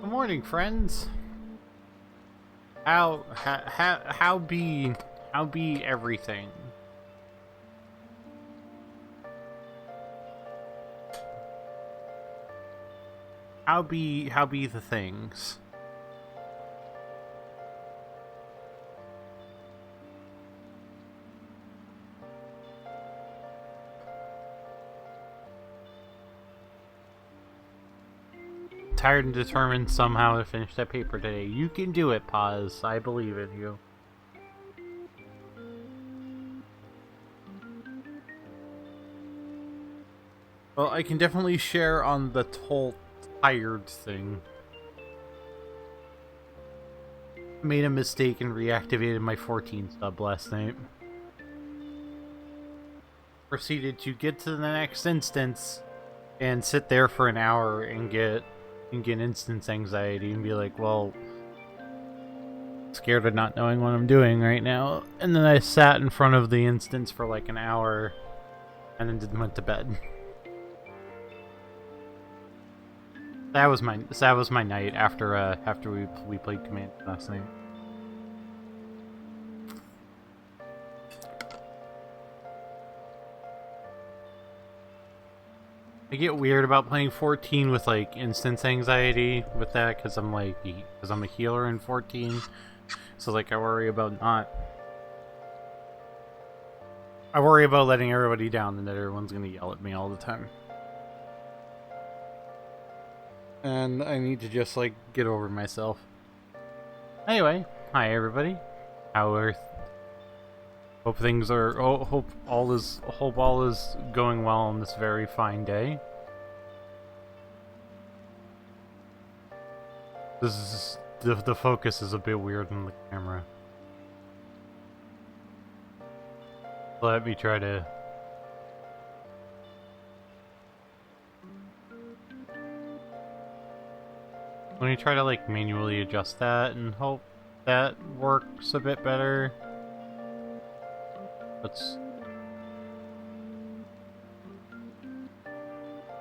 Good morning, friends. How be everything? How be the things? Tired and determined somehow to finish that paper today. You can do it, Paz. I believe in you. Well, I can definitely share on the whole tired thing. Made a mistake and reactivated my 14 stub last night. Proceeded to get to the next instance and sit there for an hour and get instance anxiety and be like, well, scared of not knowing what I'm doing right now. And then I sat in front of the instance for like an hour and then went to bed. That was my night after we played Command last night. I get weird about playing 14 with like instance anxiety with that because I'm a healer in 14, so like I worry about letting everybody down and that everyone's gonna yell at me all the time. And I need to just like get over myself. Anyway, hi everybody. Hope all is going well on this very fine day. This is the focus is a bit weird on the camera. Let me try to. Let me try to like manually adjust that and hope that works a bit better.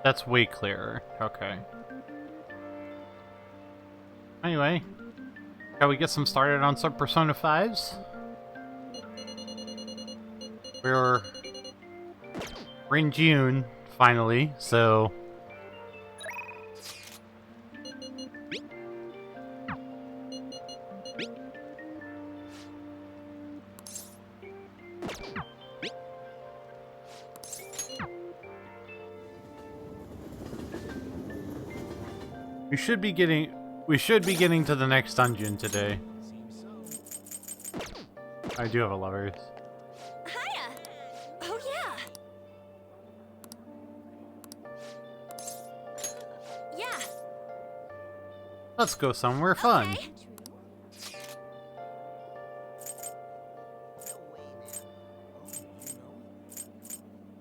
That's way clearer. Okay. Anyway, shall we get some started on some Persona 5s? We're in June, finally, so... We should be getting to the next dungeon today. I do have a lovers. Hiya! Oh yeah. Yeah. Let's go somewhere fun. Okay.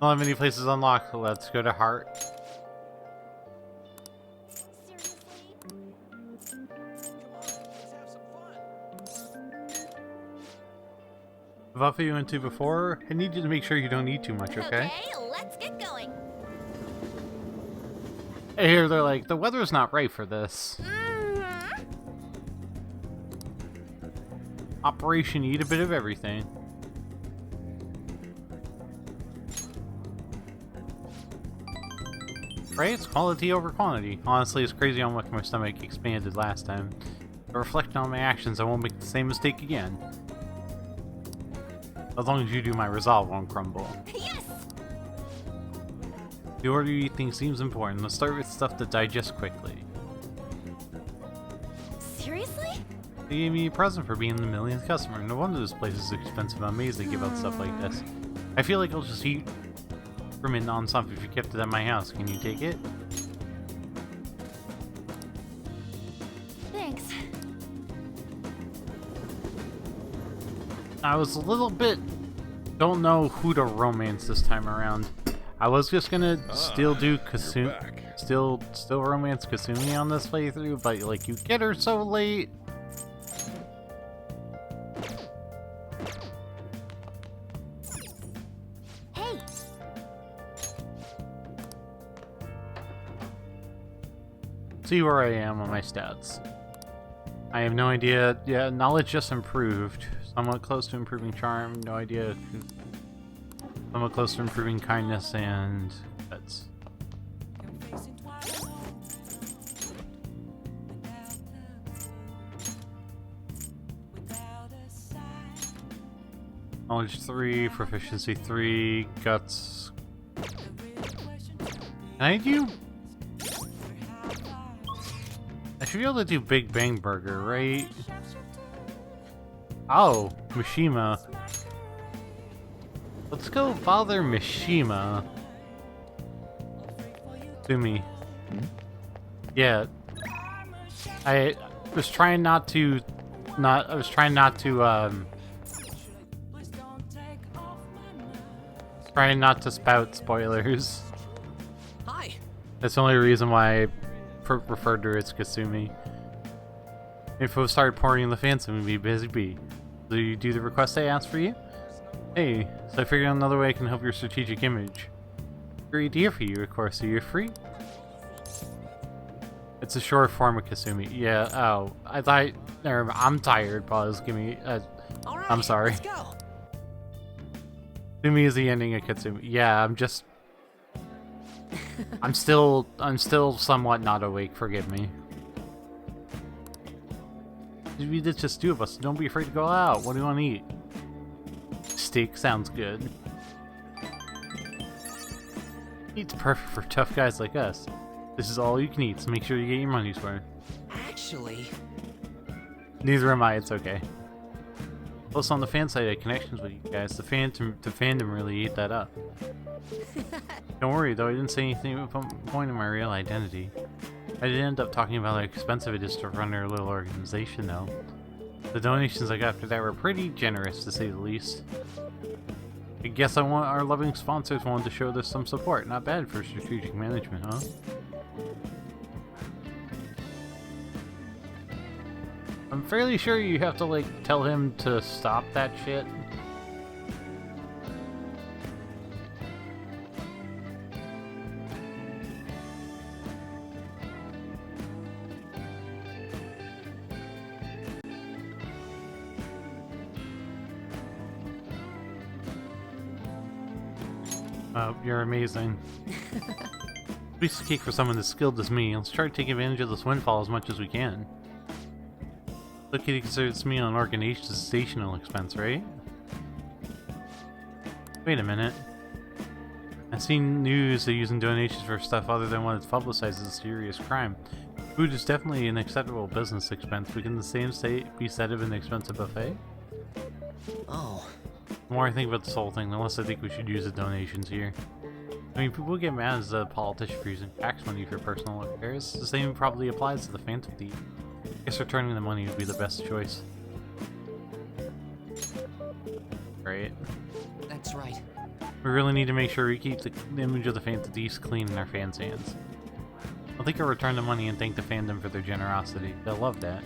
Don't have many places unlocked. Let's go to Heart. Buffet you went to before, I need you to make sure you don't eat too much, okay? Okay, let's get going. I hear they're like, the weather's not right for this. Mm-hmm. Operation Eat a bit of everything. Right? It's quality over quantity. Honestly, it's crazy how much my stomach expanded last time. But reflecting on my actions, I won't make the same mistake again. As long as you do, my resolve won't crumble. Yes! The order you eat things seems important. Let's start with stuff to digest quickly. Seriously? They gave me a present for being the millionth customer. No wonder this place is expensive. I'm amazed they give out stuff like this. I feel like I'll just eat from it non-stop if you kept it at my house. Can you take it? Thanks. I was a little bit... Don't know who to romance this time around. I was just gonna still do Kasumi... Still romance Kasumi on this playthrough, but like, you get her so late. Hey! see where I am on my stats. I have no idea. Yeah, knowledge just improved. Somewhat close to improving charm. No idea. Somewhat close to improving kindness and pets. Knowledge 3, proficiency 3, guts. Can I do? I should be able to do Big Bang Burger, right? Oh, Mishima. Let's go bother Mishima. Sumi. Yeah. I was trying not to trying not to spout spoilers. Hi. That's the only reason why I referred to her as Kasumi. Info started pouring in the Phantom be busy bee. Do you do the request I asked for you? Hey, so I figured out another way I can help your strategic image. Great idea for you, of course. Are you free? It's a short form of Kasumi. Yeah, oh. I thought... Never mind. I'm tired. Pause. Give me... All right, I'm sorry. Let's go. Kasumi is the ending of Katsumi. Yeah, I'm just... I'm still somewhat not awake. Forgive me. It's just two of us. Don't be afraid to go out. What do you want to eat? Steak sounds good. Meat's perfect for tough guys like us. This is all you can eat, so make sure you get your money's worth. Actually... Neither am I, it's okay. Plus on the fan side, I had connections with you guys. The fandom really ate that up. Don't worry though, I didn't say anything at point in my real identity. I did end up talking about how expensive it is to run our little organization though. The donations I got after that were pretty generous to say the least. I guess our loving sponsors wanted to show us some support. Not bad for strategic management, huh? I'm fairly sure you have to, like, tell him to stop that shit. Oh, you're amazing. Piece of cake for someone as skilled as me. Let's try to take advantage of this windfall as much as we can. Look, he considers me an organizational expense, right? Wait a minute. I've seen news they're using donations for stuff other than what it's publicized as a serious crime. Food is definitely an acceptable business expense, but can the same be said of an expensive buffet? Oh. The more I think about this whole thing, the less I think we should use the donations here. I mean, people get mad as a politician for using tax money for personal affairs. The same probably applies to the Phantom Thief. I guess returning the money would be the best choice. Right. That's right. We really need to make sure we keep the image of the Phantom Thief clean in our fans' hands. I think I'll return the money and thank the fandom for their generosity. They'll love that.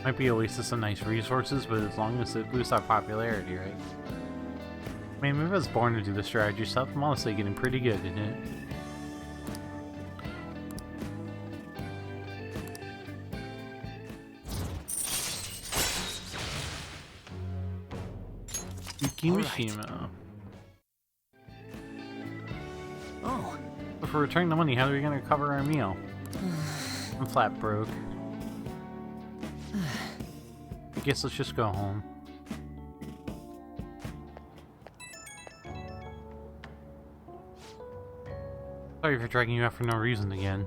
Might be a waste of some nice resources, but as long as it boosts our popularity, right? I mean, maybe I was born to do the strategy stuff. I'm honestly getting pretty good at it. Yuki Mishima. Oh. If we're returning the money, how are we going to cover our meal? I'm flat broke. I guess let's just go home. Sorry for dragging you out for no reason again.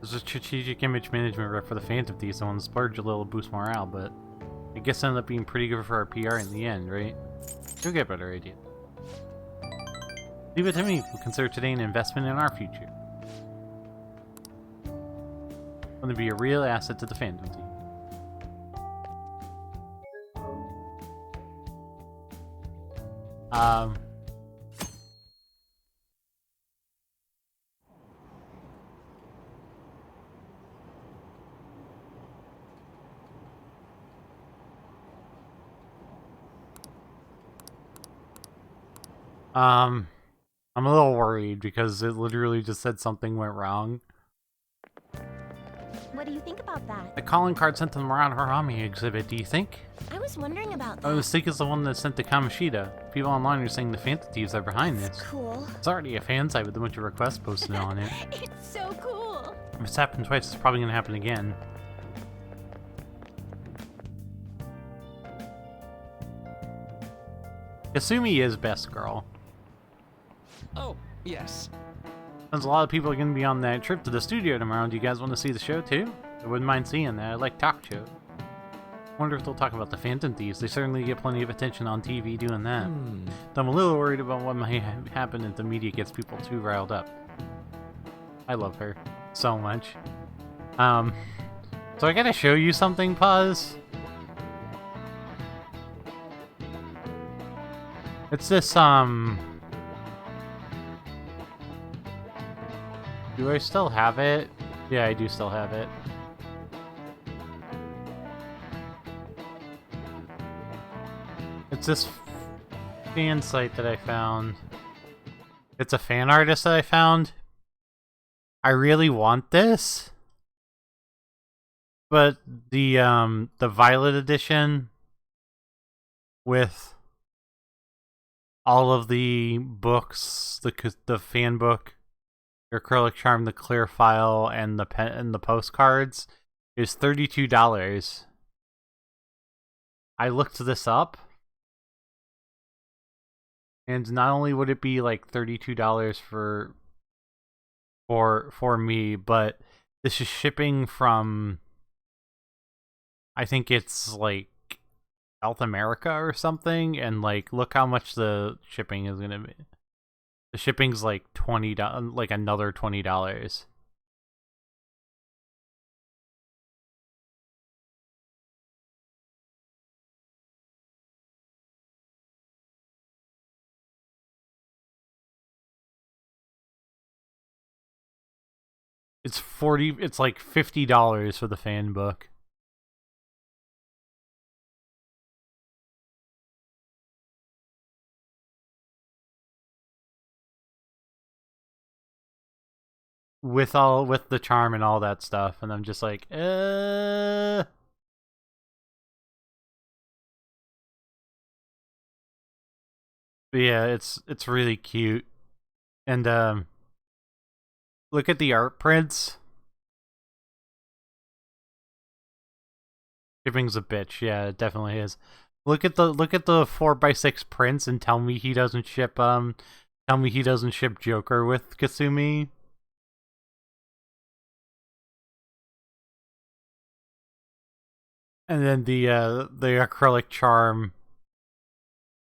There's a strategic image management rep for the Phantom Thief, so I want to splurge a little to boost morale, but I guess it ended up being pretty good for our PR in the end, right? You'll get a better idea. Leave it to me. We'll consider today an investment in our future. I'm going to be a real asset to the Phantom Thief. I'm a little worried because it literally just said something went wrong. What do you think about that? The calling card sent to the Murata Harami exhibit, do you think? I was wondering about I that. was thinking it's the one that sent to Kamoshida. People online are saying the Phantom Thieves are behind this. Cool. It's already a fan site with a bunch of requests posted on it. It's so cool. If it's happened twice, it's probably gonna happen again. Kasumi is best girl. Oh, yes. Since a lot of people are gonna be on that trip to the studio tomorrow, do you guys want to see the show too? I wouldn't mind seeing that. I like talk show. Wonder if they'll talk about the Phantom Thieves. They certainly get plenty of attention on TV doing that. Though I'm a little worried about what might happen if the media gets people too riled up. I love her so much. So I gotta show you something, Puz. It's this, do I still have it? Yeah, I do still have it. It's this fan site that I found. It's a fan artist that I found. I really want this. But the Violet edition with all of the books, the fan book, your acrylic charm, the clear file, and the pen and the postcards is $32. I looked this up, and not only would it be like $32 for me, but this is shipping from, I think it's like South America or something, and like look how much the shipping is gonna be. The shipping's like $20, like another $20. It's like $50 for the fan book. With the charm and all that stuff, and I'm just like, But yeah, it's really cute. And look at the art prints. Shipping's a bitch, yeah, it definitely is. Look at the 4x6 prints and tell me he doesn't ship Joker with Kasumi. And then the acrylic charm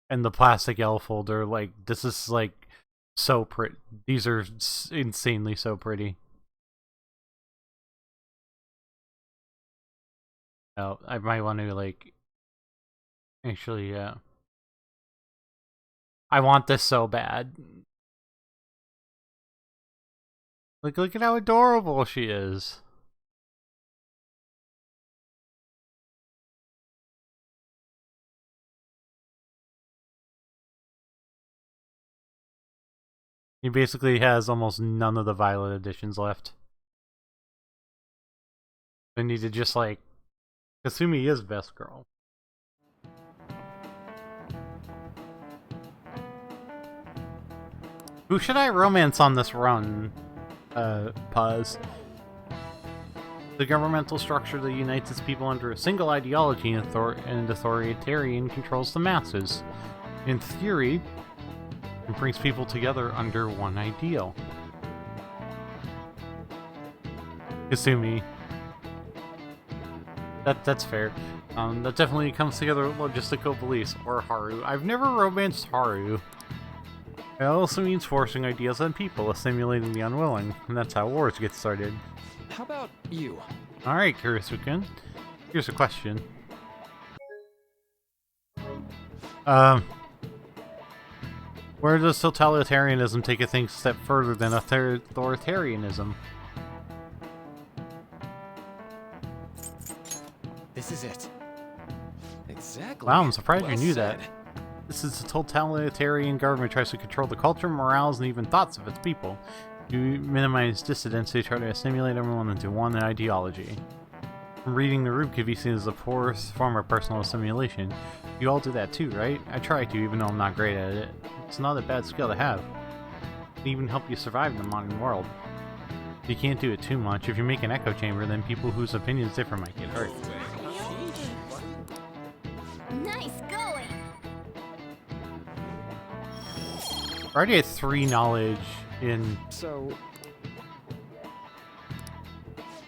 and the plastic L folder, like, this is like so pretty. These are insanely so pretty. Oh, I might want to like actually I want this so bad. Like, look at how adorable she is. He basically has almost none of the Violet editions left. I need to just like, Kasumi is best girl. Who should I romance on this run? Pause. The governmental structure that unites its people under a single ideology and authoritarian controls the masses. In theory, it brings people together under one ideal. Kasumi. That's fair. That definitely comes together with logistical beliefs, or Haru. I've never romanced Haru. It also means forcing ideas on people, assimilating the unwilling, and that's how wars get started. How about you? Alright, Kurisuken. Here's a question. Where does totalitarianism take a thing step further than authoritarianism? This is it. Exactly. Wow, I'm surprised you Well knew said. that. This is a totalitarian government tries to control the culture, morals, and even thoughts of its people. To minimize dissidents, they try to assimilate everyone into one ideology. Reading the room can be seen as the poorest form of personal assimilation. You all do that too, right? I try to, even though I'm not great at it. It's not a bad skill to have. It can even help you survive in the modern world. You can't do it too much. If you make an echo chamber, then people whose opinions differ might get hurt. Nice going. I already had 3 knowledge in... So,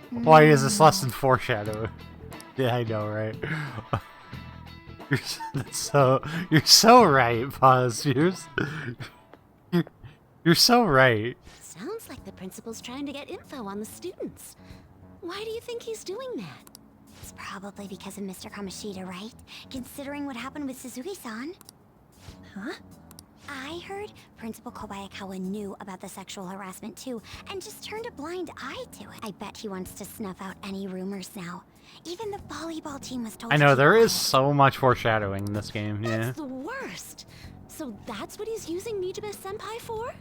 Why is this lesson foreshadowed? Yeah, I know, right? You're so right, Pause. You're so right. Sounds like the principal's trying to get info on the students. Why do you think he's doing that? It's probably because of Mr. Kamoshida, right? Considering what happened with Suzuki-san. Huh? I heard Principal Kobayakawa knew about the sexual harassment too, and just turned a blind eye to it. I bet he wants to snuff out any rumors now. Even the volleyball team was told I to know, keep there is quiet. so much foreshadowing in this game, yeah. That's the worst. So that's what he's using Nijime-senpai for?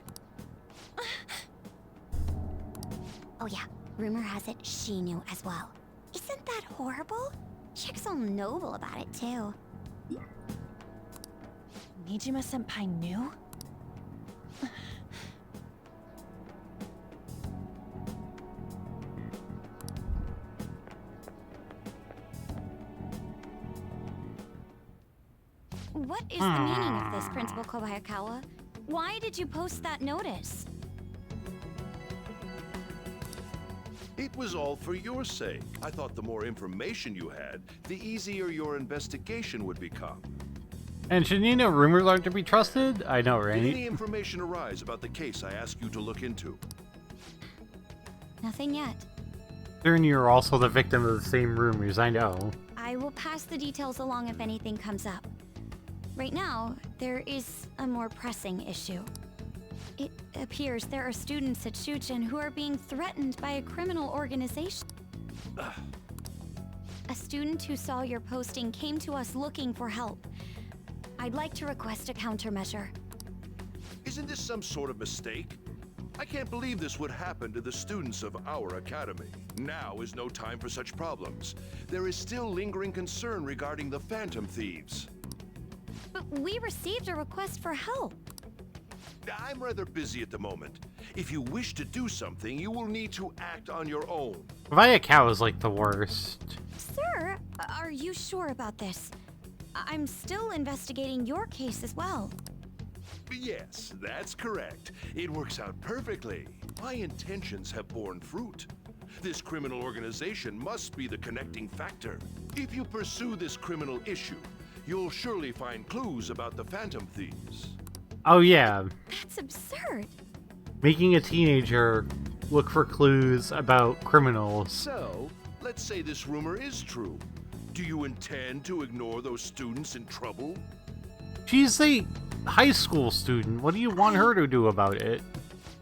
Oh yeah, rumor has it she knew as well. Isn't that horrible? Chick's all noble about it too. Nijima-senpai knew? What is the meaning of this, Principal Kobayakawa? Why did you post that notice? It was all for your sake. I thought the more information you had, the easier your investigation would become. And shouldn't you know rumors aren't to be trusted? I know, Did any right? information arise about the case I asked you to look into? Nothing yet. Considering you're also the victim of the same rumors, I know. I will pass the details along if anything comes up. Right now, there is a more pressing issue. It appears there are students at Shuchen who are being threatened by a criminal organization. A student who saw your posting came to us looking for help. I'd like to request a countermeasure. Isn't this some sort of mistake? I can't believe this would happen to the students of our academy. Now is no time for such problems. There is still lingering concern regarding the Phantom Thieves. But we received a request for help. I'm rather busy at the moment. If you wish to do something, you will need to act on your own. Kobayakawa is like the worst. Sir, are you sure about this? I'm still investigating your case as well. Yes, that's correct. It works out perfectly. My intentions have borne fruit. This criminal organization must be the connecting factor. If you pursue this criminal issue, you'll surely find clues about the Phantom Thieves. Oh yeah, That's absurd. making a teenager look for clues about criminals. So, let's say this rumor is true. Do you intend to ignore those students in trouble? She's a high school student. What do you want her to do about it?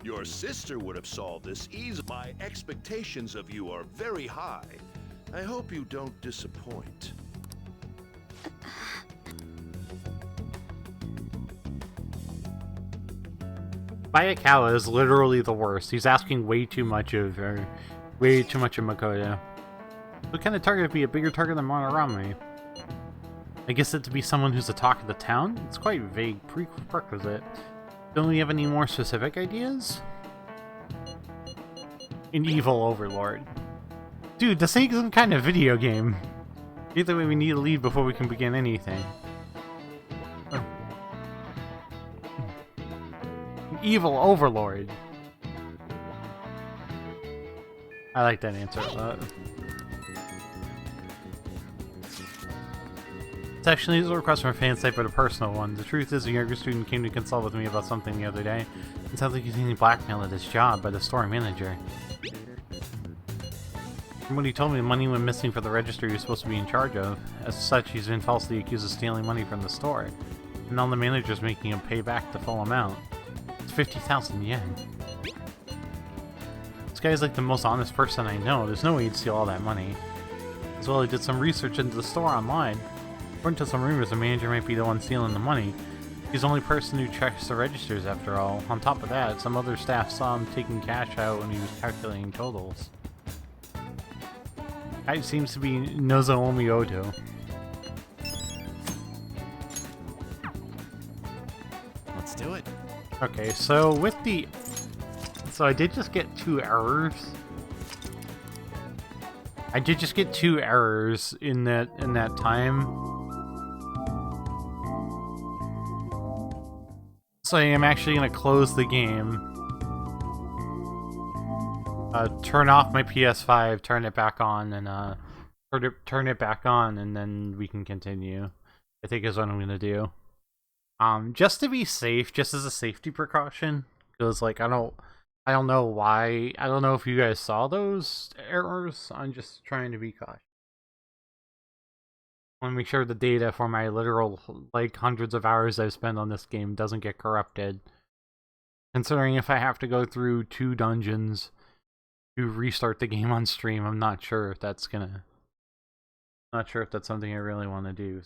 Your sister would have solved this easily. My expectations of you are very high. I hope you don't disappoint. Bayakawa is literally the worst. He's asking way too much of her. Way too much of Makoto. What kind of target would be a bigger target than Monorami? I guess it to be someone who's the talk of the town? It's quite vague prerequisite. Don't we have any more specific ideas? An evil overlord. Dude, this ain't some kind of video game. Either way, we need to leave before we can begin anything. An evil overlord. I like that answer a lot. It's actually a request from a fan site, but a personal one. The truth is, a younger student came to consult with me about something the other day. It sounds like he's being blackmailed at his job by the store manager. From what he told me, the money went missing for the register he was supposed to be in charge of. As such, he's been falsely accused of stealing money from the store. And now the manager's making him pay back the full amount. It's 50,000 yen. This guy's like the most honest person I know. There's no way he'd steal all that money. As well, I did some research into the store online. According to some rumors, the manager might be the one stealing the money. He's the only person who checks the registers after all. On top of that, some other staff saw him taking cash out when he was calculating totals. Guy seems to be Nozomi Oto. Let's do it. Okay, so with the... So I did just get 2 errors. I did just get 2 errors in that time. So I am actually going to close the game. Turn off my PS5, turn it back on, and turn it back on, and then we can continue. I think is what I'm going to do. Just to be safe, just as a safety precaution, because like I don't know why. I don't know if you guys saw those errors. I'm just trying to be cautious. I want to make sure the data for my literal like hundreds of hours I've spent on this game doesn't get corrupted. Considering if I have to go through 2 dungeons to restart the game on stream, I'm not sure if that's something I really want to do.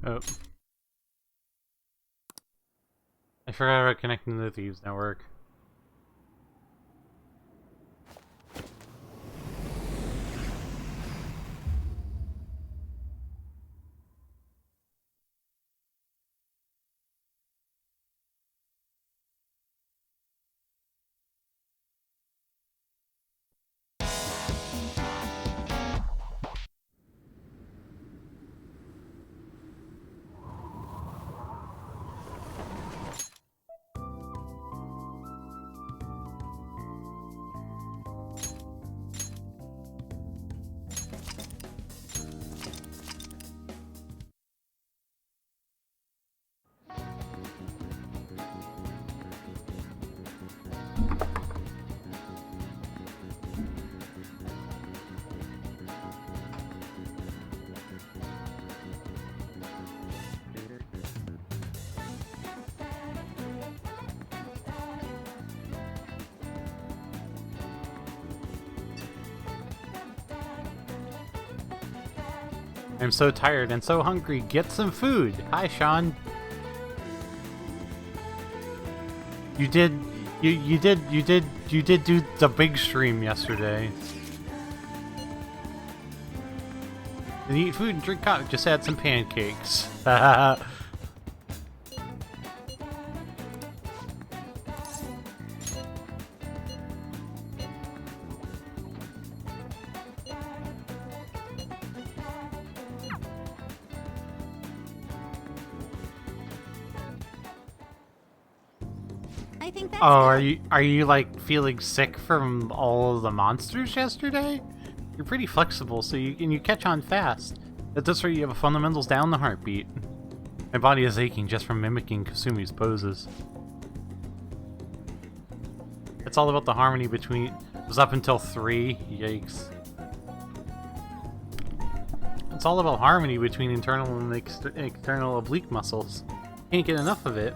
Oh. I forgot about connecting to the Thieves Network. I'm so tired and so hungry. Get some food. Hi, Sean. You did do the big stream yesterday. And eat food and drink coffee. Just had some pancakes. I think that's Oh, good. are you like feeling sick from all of the monsters yesterday? You're pretty flexible, so you catch on fast. At this rate, you have a fundamentals down the heartbeat. My body is aching just from mimicking Kasumi's poses. It's all about the harmony between... It was up until 3. Yikes. It's all about harmony between internal and external oblique muscles. Can't get enough of it.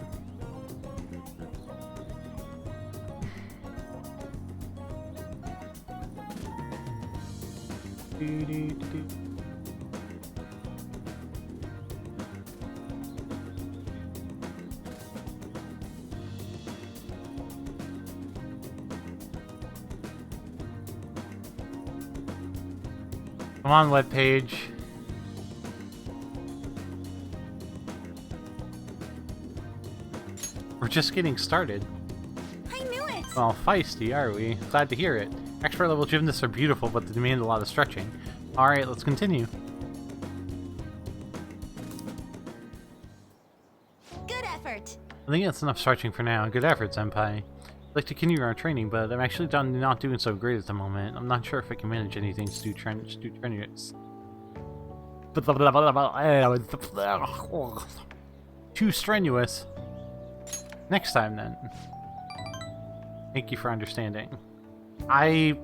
Come on, webpage. We're just getting started. I knew it! Well, feisty, are we? Glad to hear it. Expert level gymnasts are beautiful, but they demand a lot of stretching. Alright, let's continue. Good effort. I think that's enough stretching for now. Good effort, Senpai. I'd like to continue our training, but I'm actually not doing so great at the moment. I'm not sure if I can manage anything too strenuous. Too strenuous. Next time, then. Thank you for understanding. I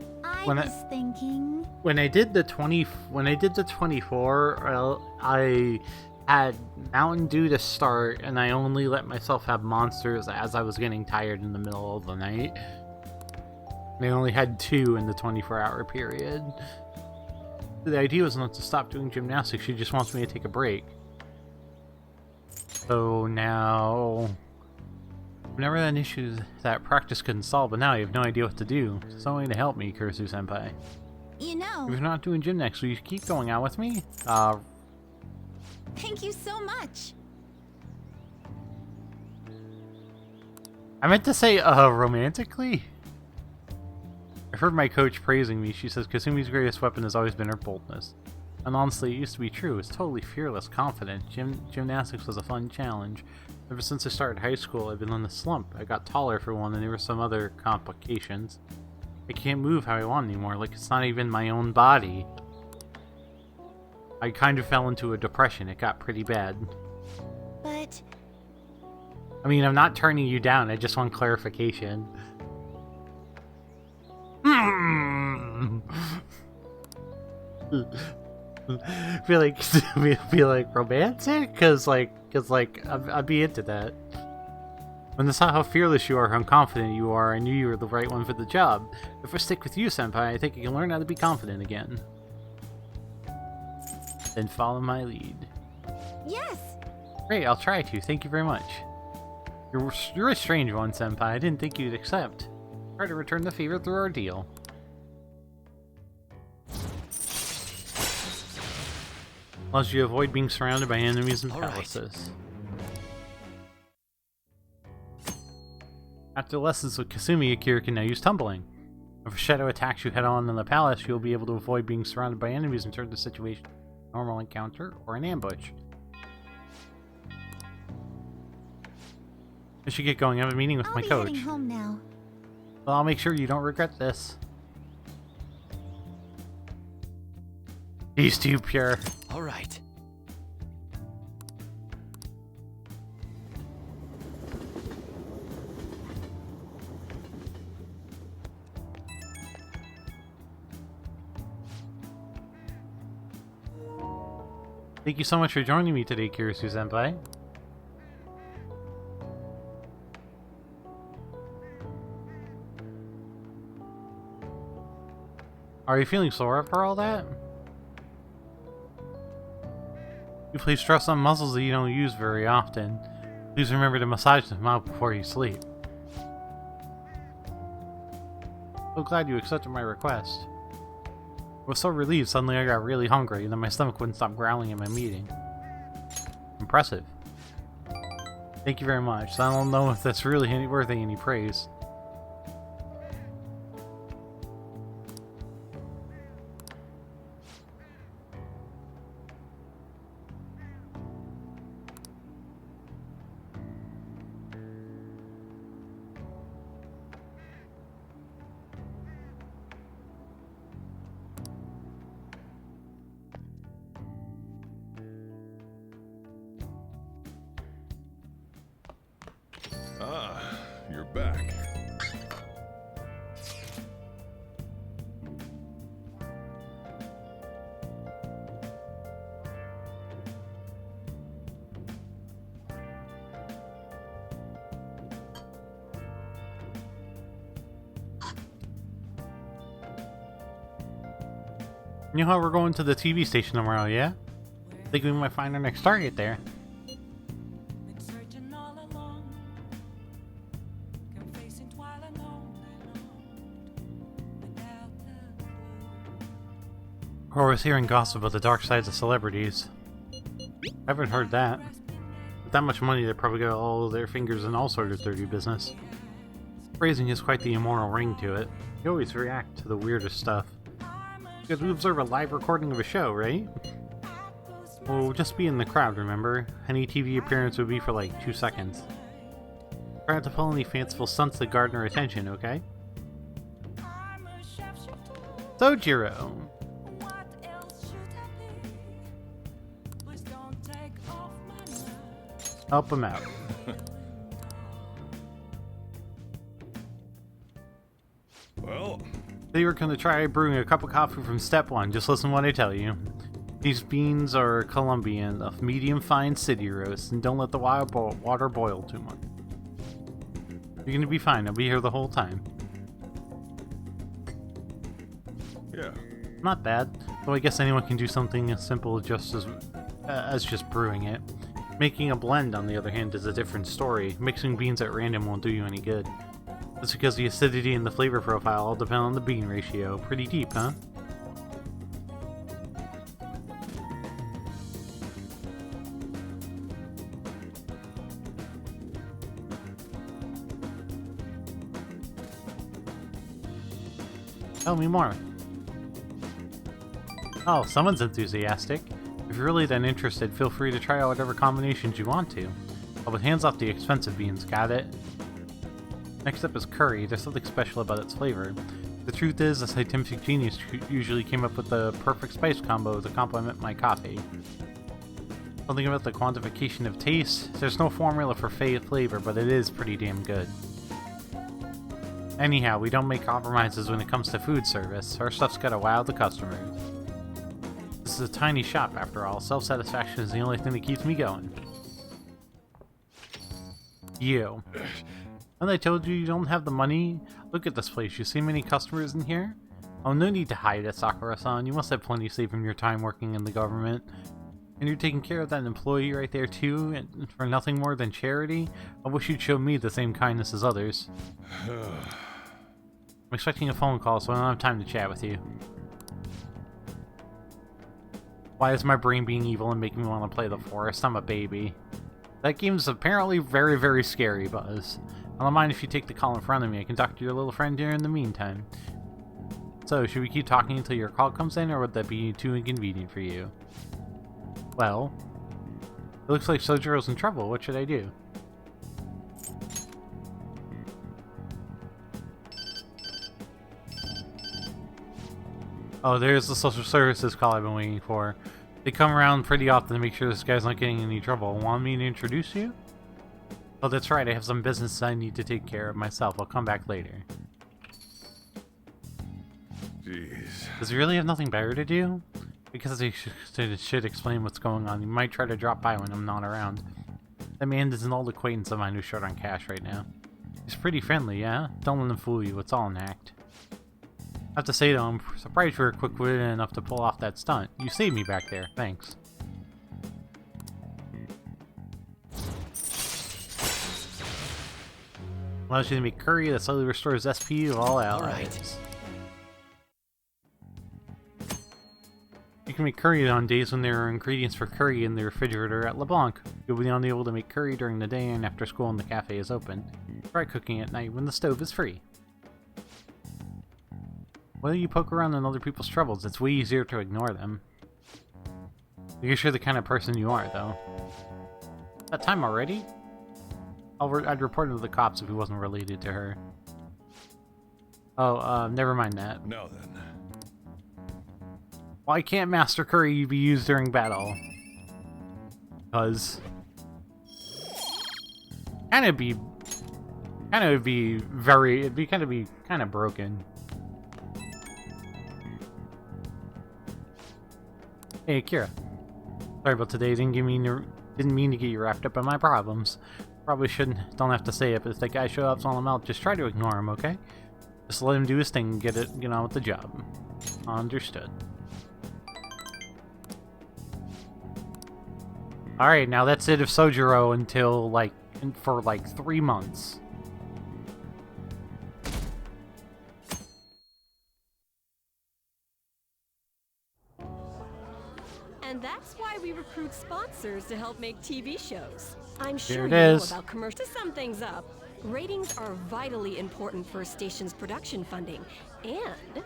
was thinking. When I did the 24, well, I had Mountain Dew to start, and I only let myself have monsters as I was getting tired in the middle of the night. I only had 2 in the 24-hour period. The idea was not to stop doing gymnastics, she just wants me to take a break. So now... I've never had an issue that practice couldn't solve, but now I have no idea what to do. Someone to help me, Kurisu-senpai. You know... If you're not doing gym next, will you keep going out with me? Thank you so much. I meant to say, romantically? I've heard my coach praising me. She says Kasumi's greatest weapon has always been her boldness. And honestly, it used to be true. It's totally fearless, confident. Gymnastics was a fun challenge. Ever since I started high school, I've been in a slump. I got taller for one, and there were some other complications. I can't move how I want anymore, like it's not even my own body. I kind of fell into a depression. It got pretty bad. But... I mean, I'm not turning you down. I just want clarification. feel like romantic, cause like I'd be into that. When I saw how fearless you are, how confident you are, I knew you were the right one for the job. If I stick with you, Senpai, I think you can learn how to be confident again. Then follow my lead. Yes. Great, I'll try to. Thank you very much. You're a strange one, Senpai. I didn't think you'd accept. Try to return the favor through our deal. Allows you to avoid being surrounded by enemies and palaces. After lessons with Kasumi, Akira can now use tumbling. If a shadow attacks you head-on in the palace, you'll be able to avoid being surrounded by enemies and turn the situation into a normal encounter or an ambush. I should get going. I have a meeting with my coach. I'll be heading home now. Well, I'll make sure you don't regret this. He's too pure. All right. Thank you so much for joining me today, Kurisu-senpai. Are you feeling sore after all that? You place stress on muscles that you don't use very often. Please remember to massage them out before you sleep. So glad you accepted my request. I was so relieved suddenly I got really hungry and then my stomach wouldn't stop growling in my meeting. Impressive. Thank you very much. I don't know if that's really worth any praise. Ah, you're back. You know how we're going to the TV station tomorrow, yeah? Think we might find our next target there. Or always hearing gossip about the dark sides of celebrities. I haven't heard that. With that much money, they probably got all their fingers in all sorts of dirty business. Phrasing has quite the immoral ring to it. You always react to the weirdest stuff. Because we observe a live recording of a show, right? We'll just be in the crowd, remember? Any TV appearance would be for like 2 seconds. Try not to pull any fanciful stunts that garner our attention, okay? Sojiro! Help him out. Well, So you were going to try brewing a cup of coffee from step 1, just listen to what I tell you. These beans are Colombian, of medium fine city roast, and don't let the water boil too much. You're going to be fine, I'll be here the whole time. yeah. Not bad, though I guess anyone can do something as simple just as just brewing it. Making a blend, on the other hand, is a different story. Mixing beans at random won't do you any good. That's because the acidity and the flavor profile all depend on the bean ratio. Pretty deep, huh? Tell me more. Oh, someone's enthusiastic. If you're really that interested, feel free to try out whatever combinations you want to. But hands off the expensive beans, got it? Next up is curry. There's something special about its flavor. The truth is, a scientific genius usually came up with the perfect spice combo to complement my coffee. Something about the quantification of taste. There's no formula for flavor, but it is pretty damn good. Anyhow, we don't make compromises when it comes to food service. Our stuff's gotta wow the customers. This is a tiny shop, after all. Self-satisfaction is the only thing that keeps me going. You. And I told you don't have the money? Look at this place. You see many customers in here? Oh, no need to hide it, Sakura-san. You must have plenty saved from your time working in the government. And you're taking care of that employee right there, too? And for nothing more than charity? I wish you'd show me the same kindness as others. I'm expecting a phone call, so I don't have time to chat with you. Why is my brain being evil and making me want to play the forest? I'm a baby. That game's apparently very, very scary, Buzz. I don't mind if you take the call in front of me. I can talk to your little friend here in the meantime. So, should we keep talking until your call comes in, or would that be too inconvenient for you? Well, it looks like Sojiro's in trouble. What should I do? Oh, there's the social services call I've been waiting for. They come around pretty often to make sure this guy's not getting in any trouble. Want me to introduce you? Oh, that's right. I have some business I need to take care of myself. I'll come back later. Jeez. Does he really have nothing better to do? Because he should explain what's going on. He might try to drop by when I'm not around. That man is an old acquaintance of mine who's short on cash right now. He's pretty friendly, yeah? Don't let him fool you. It's all an act. I have to say though, I'm surprised you were quick-witted enough to pull off that stunt. You saved me back there. Thanks. Allows you to make curry that slowly restores SP of all allies. You can make curry on days when there are ingredients for curry in the refrigerator at LeBlanc. You'll be only able to make curry during the day and after school and the cafe is open. Try cooking at night when the stove is free. Whether you poke around in other people's troubles, it's way easier to ignore them. I guess you're the kind of person you are, though. That time already? I'd report him to the cops if he wasn't related to her. Oh, never mind that. Now then. Why can't Master Curry be used during battle? Because... it'd be kind of broken. Hey, Akira. Sorry about today. Didn't mean to get you wrapped up in my problems. Probably don't have to say it, but if that guy shows up on him out, just try to ignore him, okay? Just let him do his thing and get on with the job. Understood. Alright, now that's it of Sojiro until, for 3 months. And that's why we recruit sponsors to help make TV shows. I'm sure Here it you know is. about commercials. To sum things up, Ratings are vitally important for a station's production funding, and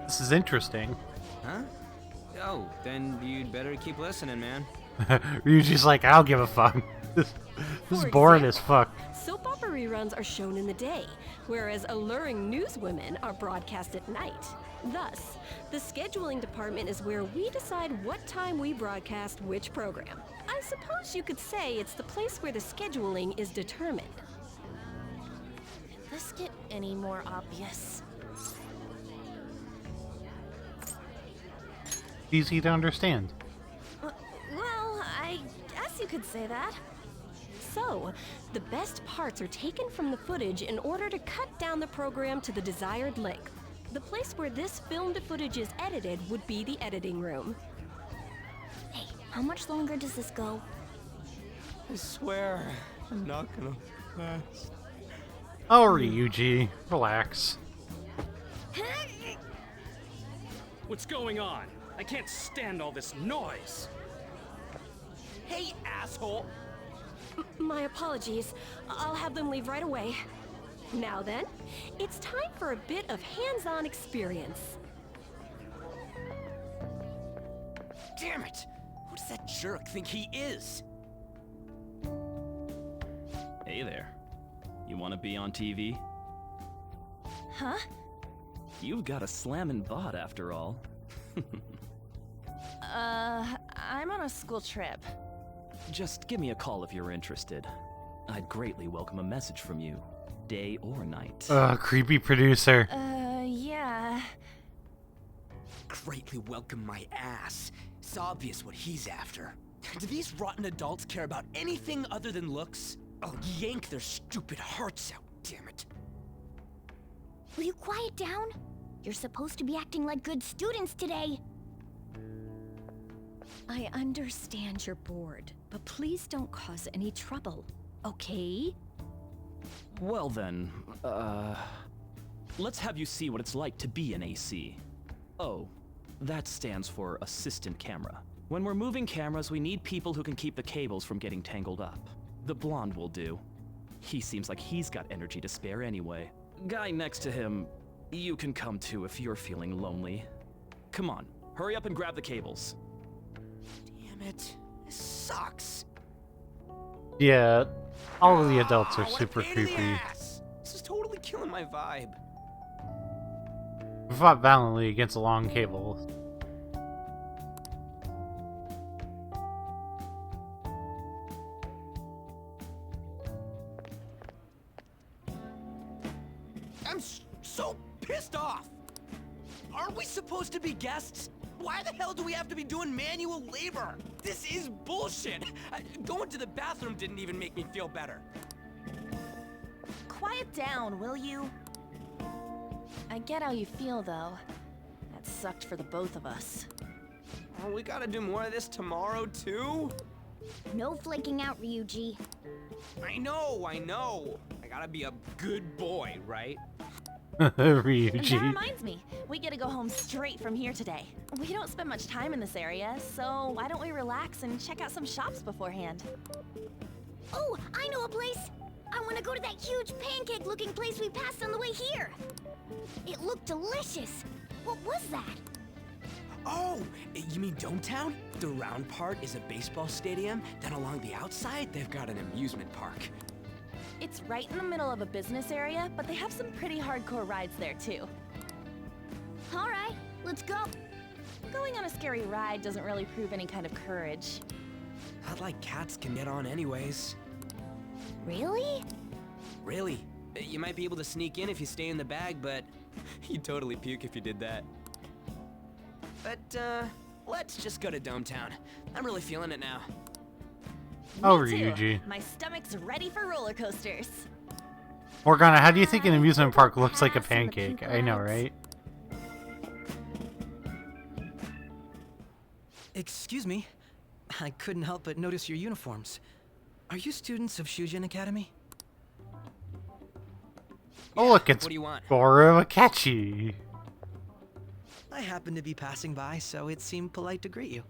This is interesting. Huh? Oh, then you'd better keep listening, man. Ryuji's like, I don't give a fuck. This is For boring as example, fuck. soap opera reruns are shown in the day, whereas alluring newswomen are broadcast at night. Thus, the scheduling department is where we decide what time we broadcast which program. I suppose you could say it's the place where the scheduling is determined. Did this get any more obvious? Easy to understand. Well, I guess you could say that. So, the best parts are taken from the footage in order to cut down the program to the desired length. The place where this filmed footage is edited would be the editing room. Hey, how much longer does this go? I swear, I'm not gonna last. Oh, Ryuji, relax. What's going on? I can't stand all this noise. Hey, asshole! My apologies. I'll have them leave right away. Now then, it's time for a bit of hands-on experience. Damn it! Who does that jerk think he is? Hey there. You want to be on TV? Huh? You've got a slammin' bod after all. I'm on a school trip. Just give me a call if you're interested. I'd greatly welcome a message from you, day or night. Creepy producer. Yeah. Greatly welcome my ass. It's obvious what he's after. Do these rotten adults care about anything other than looks? I'll yank their stupid hearts out, damn it. Will you quiet down? You're supposed to be acting like good students today. I understand you're bored, but please don't cause any trouble, okay? Well then, let's have you see what it's like to be an AC. Oh, that stands for assistant camera. When we're moving cameras, we need people who can keep the cables from getting tangled up. The blonde will do. He seems like he's got energy to spare anyway. Guy next to him, you can come too if you're feeling lonely. Come on, hurry up and grab the cables. Damn it. This sucks. Yeah, all of the adults are What a super pain in the creepy. ass. This is totally killing my vibe. We fought valiantly against a long cable. I'm so pissed off! Aren't we supposed to be guests? Why the hell do we have to be doing manual labor? This is bullshit! Going to the bathroom didn't even make me feel better. Quiet down, will you? I get how you feel, though. That sucked for the both of us. Oh, we gotta do more of this tomorrow, too? No flaking out, Ryuji. I know! I gotta be a good boy, right? And that Ryuji. reminds me, we get to go home straight from here today. We don't spend much time in this area, so why don't we relax and check out some shops beforehand? Oh, I know a place. I want to go to that huge pancake-looking place we passed on the way here. It looked delicious. What was that? Oh, you mean Dometown? The round part is a baseball stadium, then along the outside, they've got an amusement park. It's right in the middle of a business area, but they have some pretty hardcore rides there, too. All right, let's go. Going on a scary ride doesn't really prove any kind of courage. Not like cats can get on anyways. Really? Really? You might be able to sneak in if you stay in the bag, but you'd totally puke if you did that. But, let's just go to Dometown. I'm really feeling it now. Oh, Me too. Ryuji. My stomach's ready for roller coasters. Morgana, how do you think an amusement park looks like a Pass on the pancake? pink I know, lights. right? Excuse me. I couldn't help but notice your uniforms. Are you students of Shujin Academy? Oh, look, it's What do you want? Borowakechi. I happened to be passing by, so it seemed polite to greet you.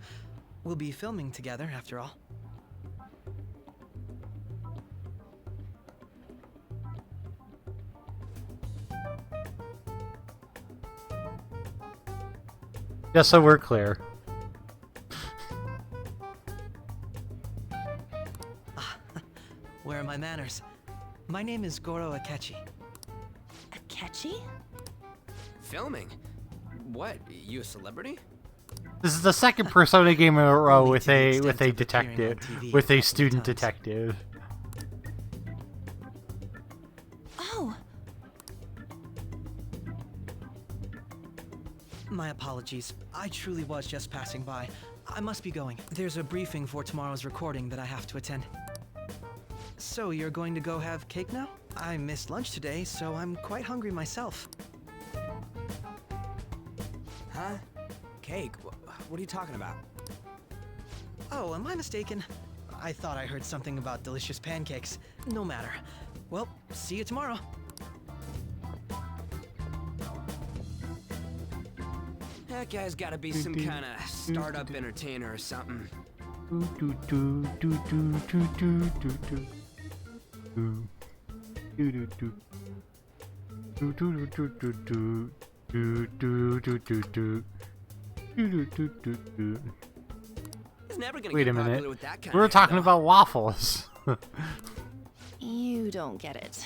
We'll be filming together, after all. Just so we're clear. Where are my manners? My name is Goro Akechi. Akechi? Filming? What? You a celebrity? This is the second Persona game in a row Only with to the a extent with a of appearing detective, on TV with a a couple student times. detective. Oh, My apologies. I truly was just passing by. I must be going. There's a briefing for tomorrow's recording that I have to attend. So you're going to go have cake now? I missed lunch today, so I'm quite hungry myself. Huh? Cake? What are you talking about? Oh, am I mistaken? I thought I heard something about delicious pancakes. No matter. Well, see you tomorrow. That guy's gotta be some kind of startup entertainer or something. He's never gonna Wait get a minute. popular with that kind We were of talking hair, though. about waffles. you don't get it.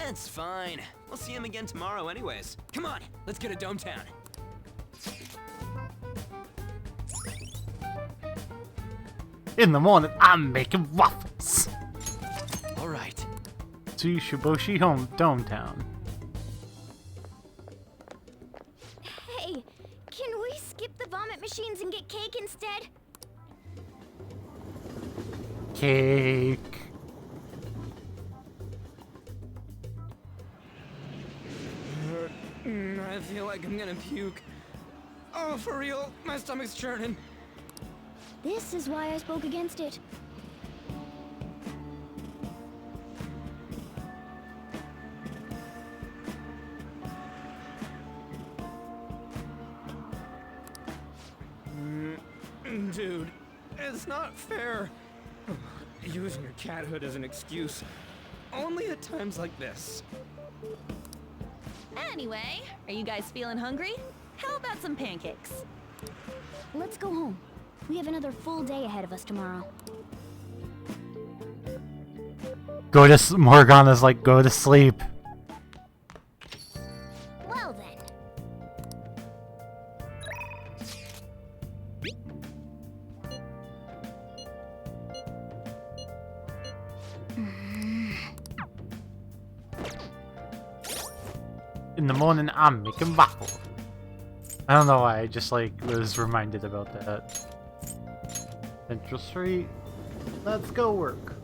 It's fine. We'll see him again tomorrow anyways. Come on, let's get to Dometown. In the morning, I'm making waffles. All right. To Shiboshi home, Dometown. Hey, can we skip the vomit machines and get cake instead? Cake. I feel like I'm gonna puke. Oh, for real? My stomach's churning. This is why I spoke against it. Dude, it's not fair. Using your cathood as an excuse. Only at times like this. Anyway, are you guys feeling hungry? How about some pancakes? Let's go home. We have another full day ahead of us tomorrow. Go to Morgana's like, go to sleep. Well then. In the morning, I'm making waffles. I don't know why, I just like was reminded about that. Central Street. Let's go work.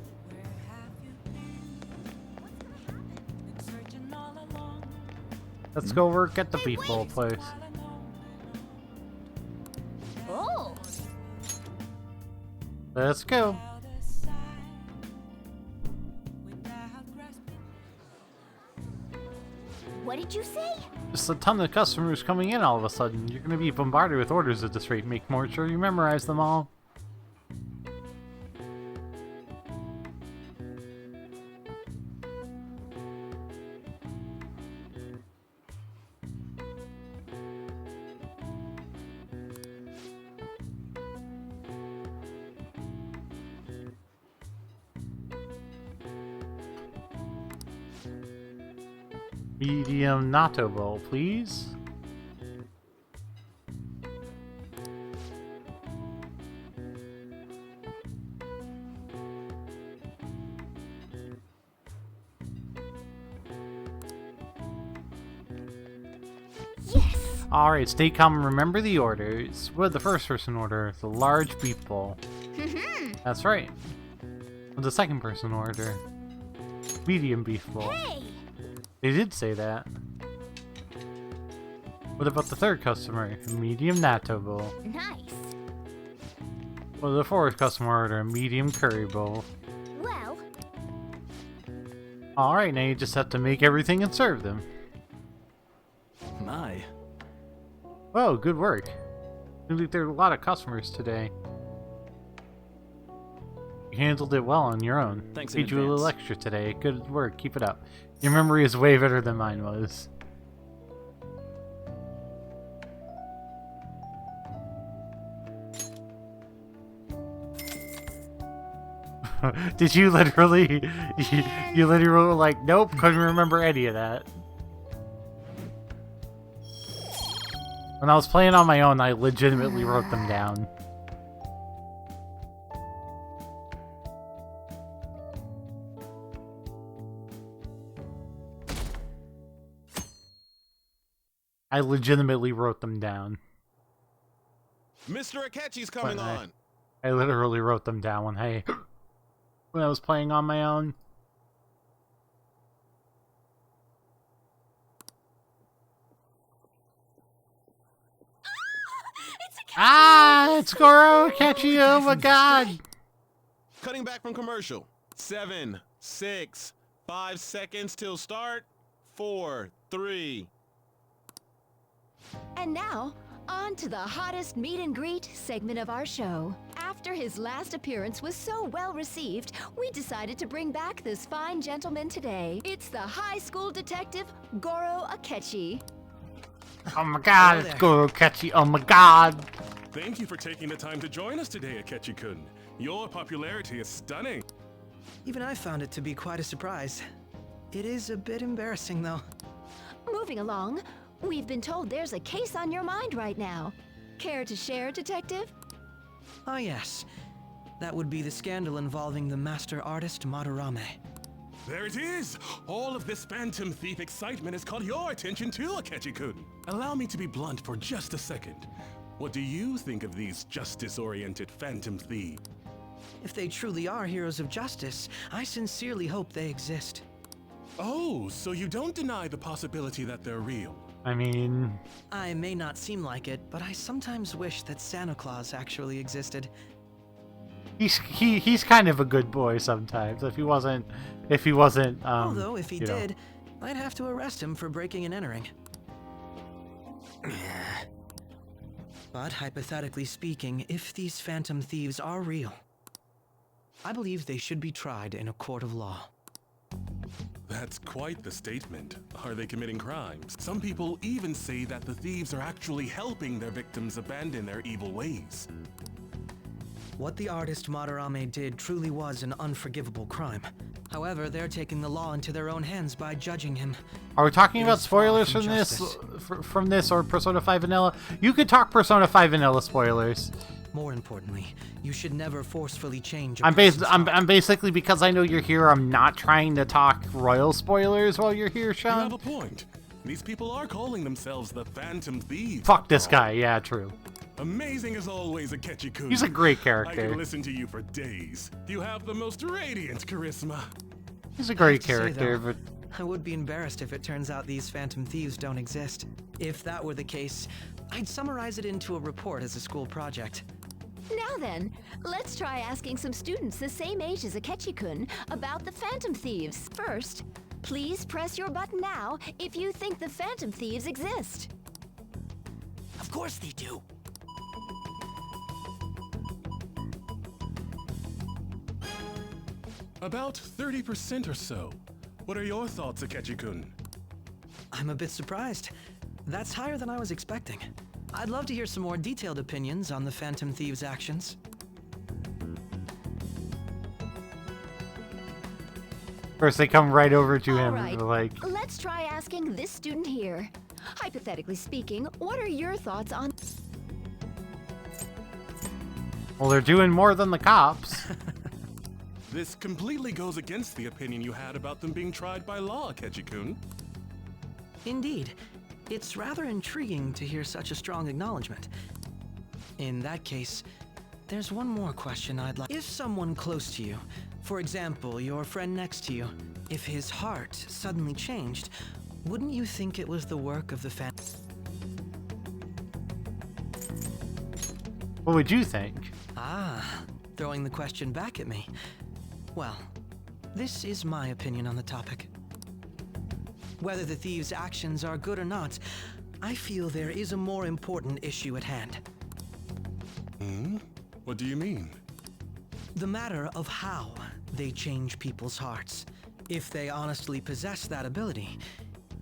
Let's go work at the beef bowl place. Oh, Let's go. what did you say? Just a ton of customers coming in all of a sudden. You're gonna be bombarded with orders at this rate. Make more sure you memorize them all. Medium natto bowl, please. Yes. Alright, stay calm and remember the orders. What did the first person order? The large beef bowl. That's right. What did the second person order? Medium beef bowl. Hey. They did say that. What about the third customer? Medium natto bowl. Nice. What did the fourth customer order? Medium curry bowl. Well, Alright, now you just have to make everything and serve them. My. Whoa, good work. Seems like there are a lot of customers today. You handled it well on your own. Thanks in Paid you a little advance. extra today. Good work. Keep it up. Your memory is way better than mine was. Did you literally... You literally were like, nope, couldn't remember any of that. When I was playing on my own, I legitimately wrote them down. I legitimately wrote them down. Mr. Akechi's coming on. I literally wrote them down when I was playing on my own. It's Goro Akechi, oh my god! Cutting back from commercial. 7, 6, 5 seconds till start. 4, 3. And now, on to the hottest meet and greet segment of our show. After his last appearance was so well received, we decided to bring back this fine gentleman today. It's the high school detective, Goro Akechi. Oh my god, it's Goro Akechi, oh my god! Thank you for taking the time to join us today, Akechi-kun. Your popularity is stunning. Even I found it to be quite a surprise. It is a bit embarrassing, though. Moving along, we've been told there's a case on your mind right now. Care to share, Detective? Ah, yes. That would be the scandal involving the master artist Madarame. There it is! All of this Phantom Thief excitement has caught your attention too, Akechi-kun. Allow me to be blunt for just a second. What do you think of these justice-oriented Phantom Thieves? If they truly are heroes of justice, I sincerely hope they exist. Oh, so you don't deny the possibility that they're real? I mean... I may not seem like it, but I sometimes wish that Santa Claus actually existed. He's kind of a good boy sometimes. If he wasn't, although if he did, I'd have to arrest him for breaking and entering. But hypothetically speaking, if these Phantom Thieves are real, I believe they should be tried in a court of law. That's quite the statement. Are they committing crimes? Some people even say that the thieves are actually helping their victims abandon their evil ways. What the artist Madarame did truly was an unforgivable crime. However, they're taking the law into their own hands by judging him. Are we talking about spoilers from this or Persona 5 Vanilla? You could talk Persona 5 Vanilla spoilers. More importantly, you should never forcefully change. I'm basically, because I know you're here, I'm not trying to talk royal spoilers while you're here, Sean. You have a point. These people are calling themselves the Phantom Thieves. Fuck this guy. Yeah, true. Amazing as always, Akechi-kun. He's a great character. I could listen to you for days. You have the most radiant charisma. He's a great character, but I would be embarrassed if it turns out these Phantom Thieves don't exist. If that were the case, I'd summarize it into a report as a school project. Now then, let's try asking some students the same age as Akechi-kun about the Phantom Thieves. First, please press your button now if you think the Phantom Thieves exist. Of course they do. About 30% or so. What are your thoughts, Akechi-kun? I'm a bit surprised. That's higher than I was expecting. I'd love to hear some more detailed opinions on the Phantom Thieves' actions. First they come right over to him, All right, like... let's try asking this student here. Hypothetically speaking, what are your thoughts on... Well, they're doing more than the cops. This completely goes against the opinion you had about them being tried by law, Akechi-kun. Indeed. It's rather intriguing to hear such a strong acknowledgement. In that case, there's one more question I'd like. If someone close to you, for example, your friend next to you, if his heart suddenly changed, wouldn't you think it was the work of the What would you think? Ah, throwing the question back at me. Well, this is my opinion on the topic. Whether the thieves' actions are good or not, I feel there is a more important issue at hand. Hmm? What do you mean? The matter of how they change people's hearts. If they honestly possess that ability,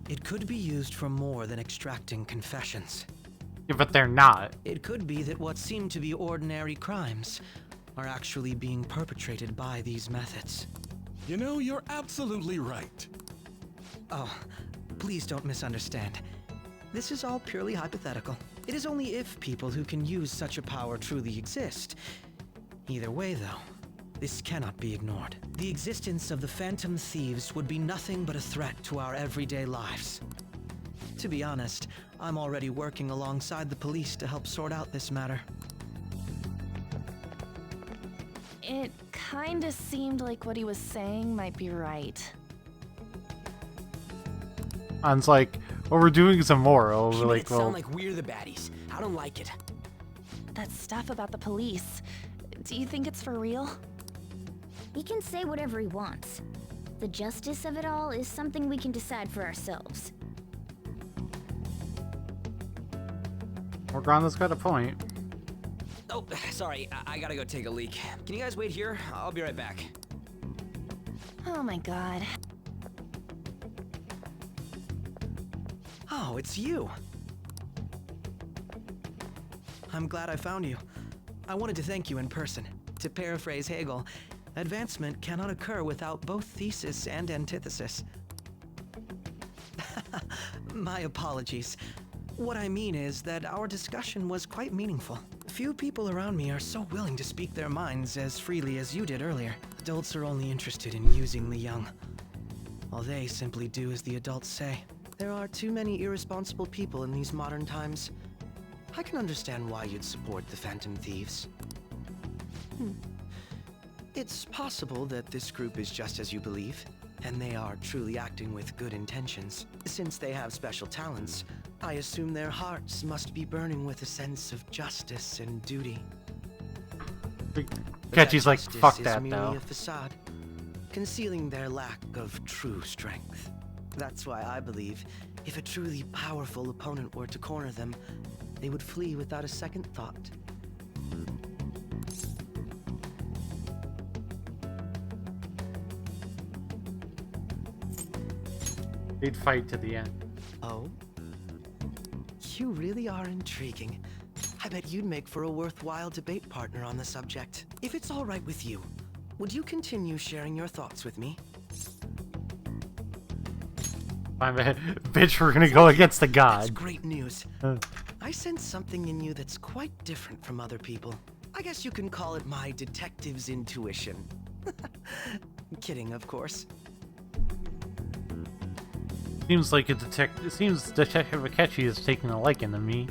it could be used for more than extracting confessions. Yeah, but they're not. It could be that what seem to be ordinary crimes are actually being perpetrated by these methods. You know, you're absolutely right. Oh, please don't misunderstand. This is all purely hypothetical. It is only if people who can use such a power truly exist. Either way, though, this cannot be ignored. The existence of the Phantom Thieves would be nothing but a threat to our everyday lives. To be honest, I'm already working alongside the police to help sort out this matter. It kinda seemed like what he was saying might be right. Han's like, well, we're doing some more. Oh, You we're made like, it well, sound like we're the baddies. I don't like it. That stuff about the police. Do you think it's for real? He can say whatever he wants. The justice of it all is something we can decide for ourselves. Morgana's got a point. Oh, sorry. I gotta go take a leak. Can you guys wait here? I'll be right back. Oh my god. Oh, it's you. I'm glad I found you. I wanted to thank you in person. To paraphrase Hegel, advancement cannot occur without both thesis and antithesis. My apologies. What I mean is that our discussion was quite meaningful. Few people around me are so willing to speak their minds as freely as you did earlier. Adults are only interested in using the young, while they simply do as the adults say. There are too many irresponsible people in these modern times. I can understand why you'd support the Phantom Thieves. It's possible that this group is just as you believe, and they are truly acting with good intentions. Since they have special talents, I assume their hearts must be burning with a sense of justice and duty. Catchy's like, justice fuck is that merely though. a facade, concealing their lack of true strength. That's why I believe if a truly powerful opponent were to corner them, they would flee without a second thought. They'd fight to the end. Oh? You really are intriguing. I bet you'd make for a worthwhile debate partner on the subject. If it's all right with you, would you continue sharing your thoughts with me? My bad. Bitch, we're gonna go against the god. That's great news. I sense something in you that's quite different from other people. I guess you can call it my detective's intuition. Kidding, of course. Seems like it seems Detective Akechi is taking a liking to me.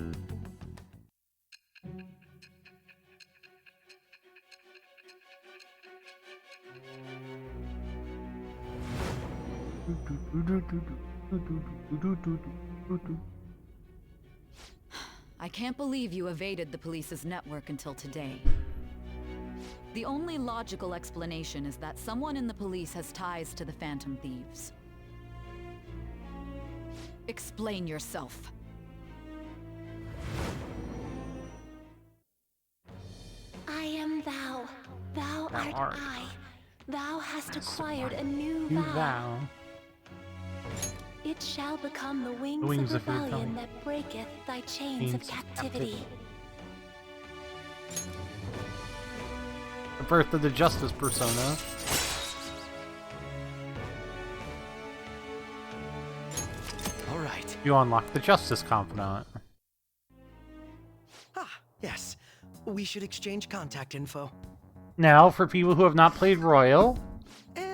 I can't believe you evaded the police's network until today. The only logical explanation is that someone in the police has ties to the Phantom Thieves. Explain yourself. I am thou. Thou art art. I. Thou hast acquired a new You vow. vow. It shall become the wings, wings of of rebellion rebellion. that breaketh thy chains of captivity. The birth of the Justice persona. All right. You unlock the Justice Confidant. Ah, yes. We should exchange contact info. Now, for people who have not played Royal,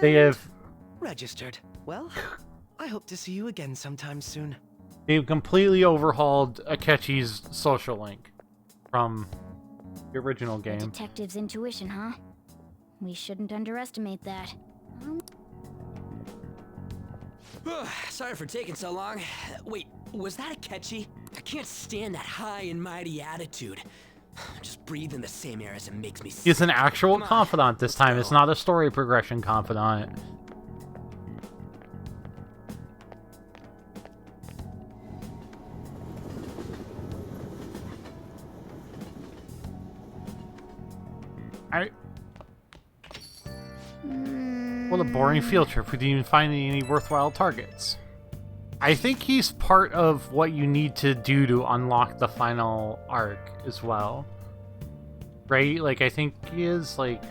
they have Registered. Well, I hope to see you again sometime soon. they've completely overhauled Akechi's social link from the original game. Detective's intuition, huh? We shouldn't underestimate that. Sorry for taking so long. Wait, was that a catchy? I can't stand that high and mighty attitude. Just breathe in the same air as it makes me sick. He's an actual Come on, confidant this time. It's not a story progression confidant. What a boring field trip. We didn't even find any worthwhile targets. I think he's part of what you need to do to unlock the final arc as well. Right? Like, I think he is, like...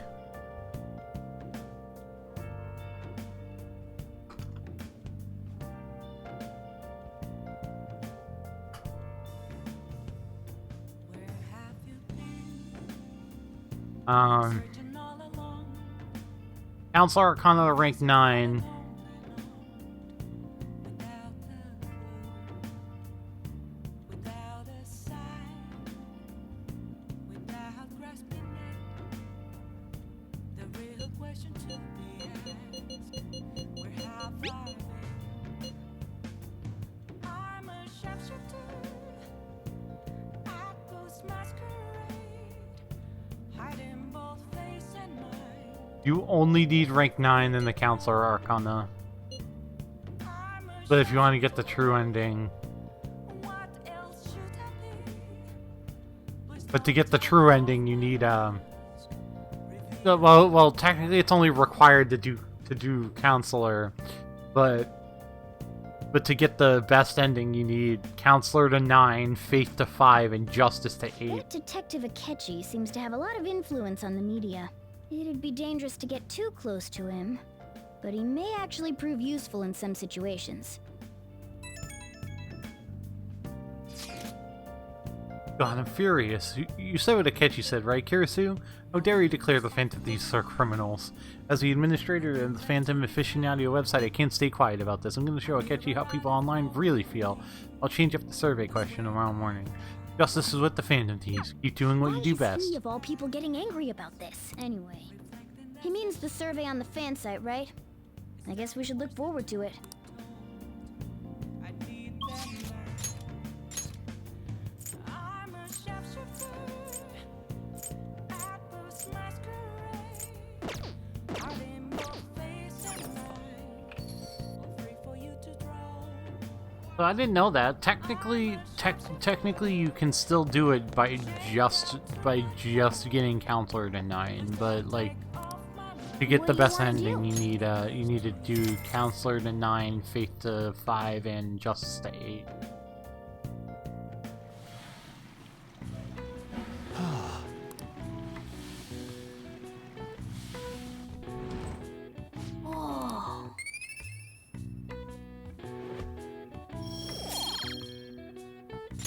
Counselor Arcana rank 9. You only need rank 9 in the Counselor Arcana. But if you want to get the true ending... But to get the true ending, you need, well, technically it's only required to do Counselor, but to get the best ending, you need Counselor to 9, Faith to 5, and Justice to 8. That Detective Akechi seems to have a lot of influence on the media. It'd be dangerous to get too close to him, but he may actually prove useful in some situations. God, I'm furious. You said what Akechi said, right, Kirisu? How dare you declare the Phantom Thieves are criminals? As the administrator of the Phantom Aficionadio website, I can't stay quiet about this. I'm going to show Akechi how people online really feel. I'll change up the survey question tomorrow morning. Justice is with the Phantom Thieves. Keep doing what you do best. Why is he, of all people, getting angry about this? Anyway, he means the survey on the fan site, right? I guess we should look forward to it. So I didn't know that. Technically, you can still do it by just getting Counselor to 9, but like to get the best ending, you need to do Counselor to 9, Faith to 5, and Justice to 8.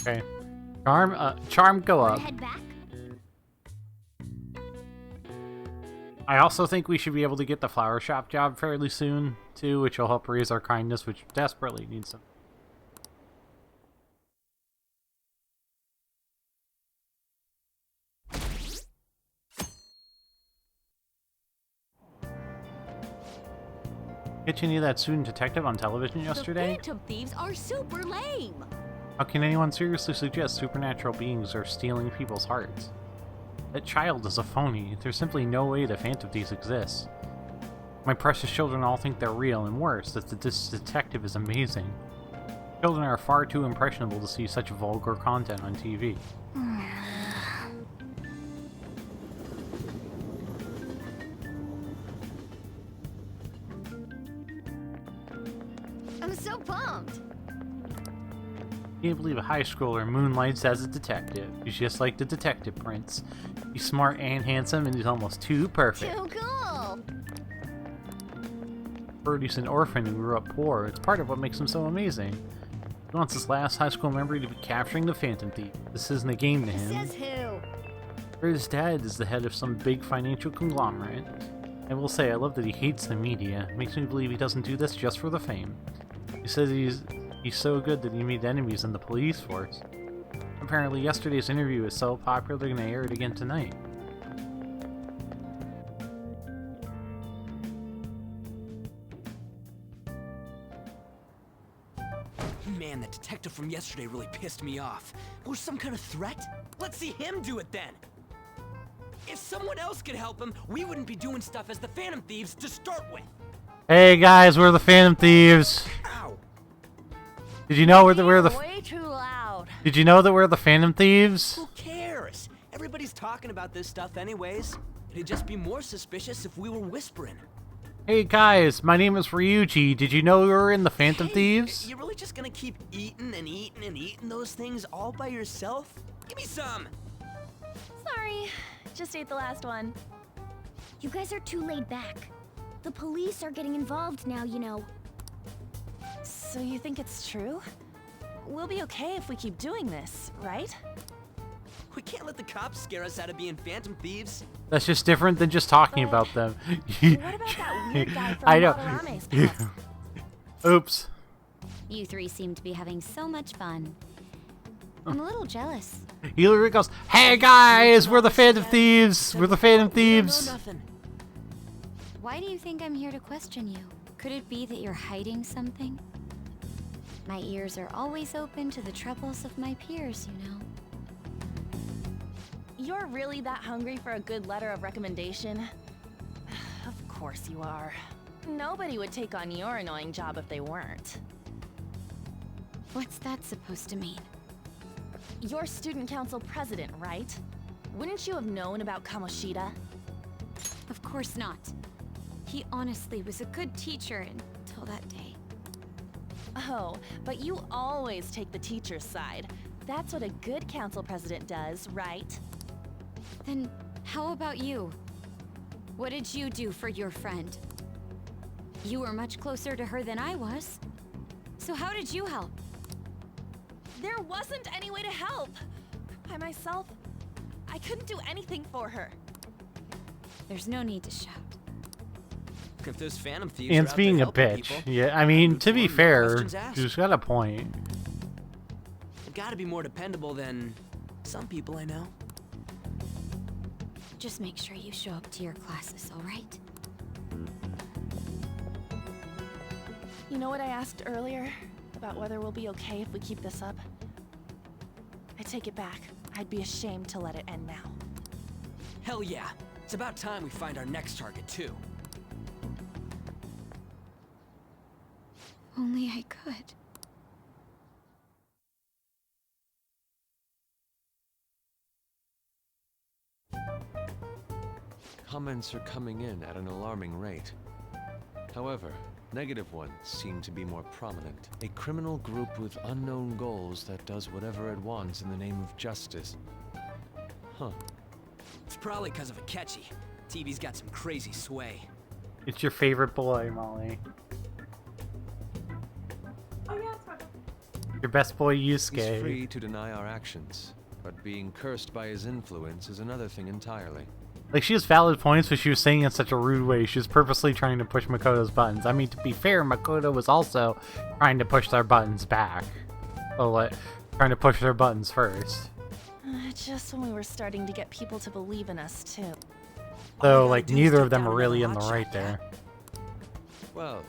Okay. Charm, go up. Head back? I also think we should be able to get the flower shop job fairly soon, too, which will help raise our kindness, which desperately needs some. Get any of that student detective on television yesterday? The Phantom Thieves are super lame! How can anyone seriously suggest supernatural beings are stealing people's hearts? That child is a phony. There's simply no way the Phantom Thieves exist. My precious children all think they're real, and worse, that this detective is amazing. Children are far too impressionable to see such vulgar content on TV. I'm so pumped! Can't believe a high schooler moonlights as a detective. He's just like the Detective Prince. He's smart and handsome, and he's almost too perfect. Too cool! Birdie's an orphan who grew up poor. It's part of what makes him so amazing. He wants his last high school memory to be capturing the Phantom Thief. This isn't a game to him. Says who? His dad is the head of some big financial conglomerate. I will say, I love that he hates the media. Makes me believe he doesn't do this just for the fame. He says he's so good that he made enemies in the police force. Apparently yesterday's interview is so popular they're gonna air it again tonight. Man, that detective from yesterday really pissed me off. Was some kind of threat? Let's see him do it then! If someone else could help him, we wouldn't be doing stuff as the Phantom Thieves to start with. Hey guys, we're the Phantom Thieves. Ow. Did you know we're the Way too loud. Did you know that we're the Phantom Thieves? Who cares? Everybody's talking about this stuff anyways. It'd just be more suspicious if we were whispering. Hey guys, my name is Ryuji. Did you know we were in the Phantom Thieves? You're really just gonna keep eating and eating and eating those things all by yourself? Give me some! Sorry, just ate the last one. You guys are too laid back. The police are getting involved now, you know. So you think it's true? We'll be okay if we keep doing this, right? We can't let the cops scare us out of being Phantom Thieves. That's just different than just talking about them. What about that weird guy from I know. Matarame's past? Oops. You three seem to be having so much fun. I'm a little jealous. He literally goes, "Hey guys, we're the Phantom Thieves. We're the Phantom Thieves." Why do you think I'm here to question you? Could it be that you're hiding something? My ears are always open to the troubles of my peers, you know. You're really that hungry for a good letter of recommendation? Of course you are. Nobody would take on your annoying job if they weren't. What's that supposed to mean? You're student council president, right? Wouldn't you have known about Kamoshida? Of course not. He honestly was a good teacher until that day. Oh, but you always take the teacher's side. That's what a good council president does, right? Then how about you? What did you do for your friend? You were much closer to her than I was. So how did you help? There wasn't any way to help. By myself, I couldn't do anything for her. There's no need to shout. If those Phantom Thieves Anne's being a bitch. People, Yeah, I mean, to be no fair, questions asked. she's got a point. They've got to be more dependable than some people I know. Just make sure you show up to your classes, all right? You know what I asked earlier? About whether we'll be okay if we keep this up? I take it back. I'd be ashamed to let it end now. Hell yeah. It's about time we find our next target, too. Only I could. Comments are coming in at an alarming rate. However, negative ones seem to be more prominent. A criminal group with unknown goals that does whatever it wants in the name of justice. Huh. It's probably because of Akechi. TV's got some crazy sway. It's your favorite boy, Molly. Your best boy, He's Yusuke. free to deny our actions, but being cursed by his influence is another thing entirely. Like, she has valid points, but she was saying it in such a rude way. She was purposely trying to push Makoto's buttons. I mean, to be fair, Makoto was also trying to push their buttons back. So, like, trying to push their buttons first. Just when we were starting to get people to believe in us, too. So, like, neither of them are really in the right there. Well,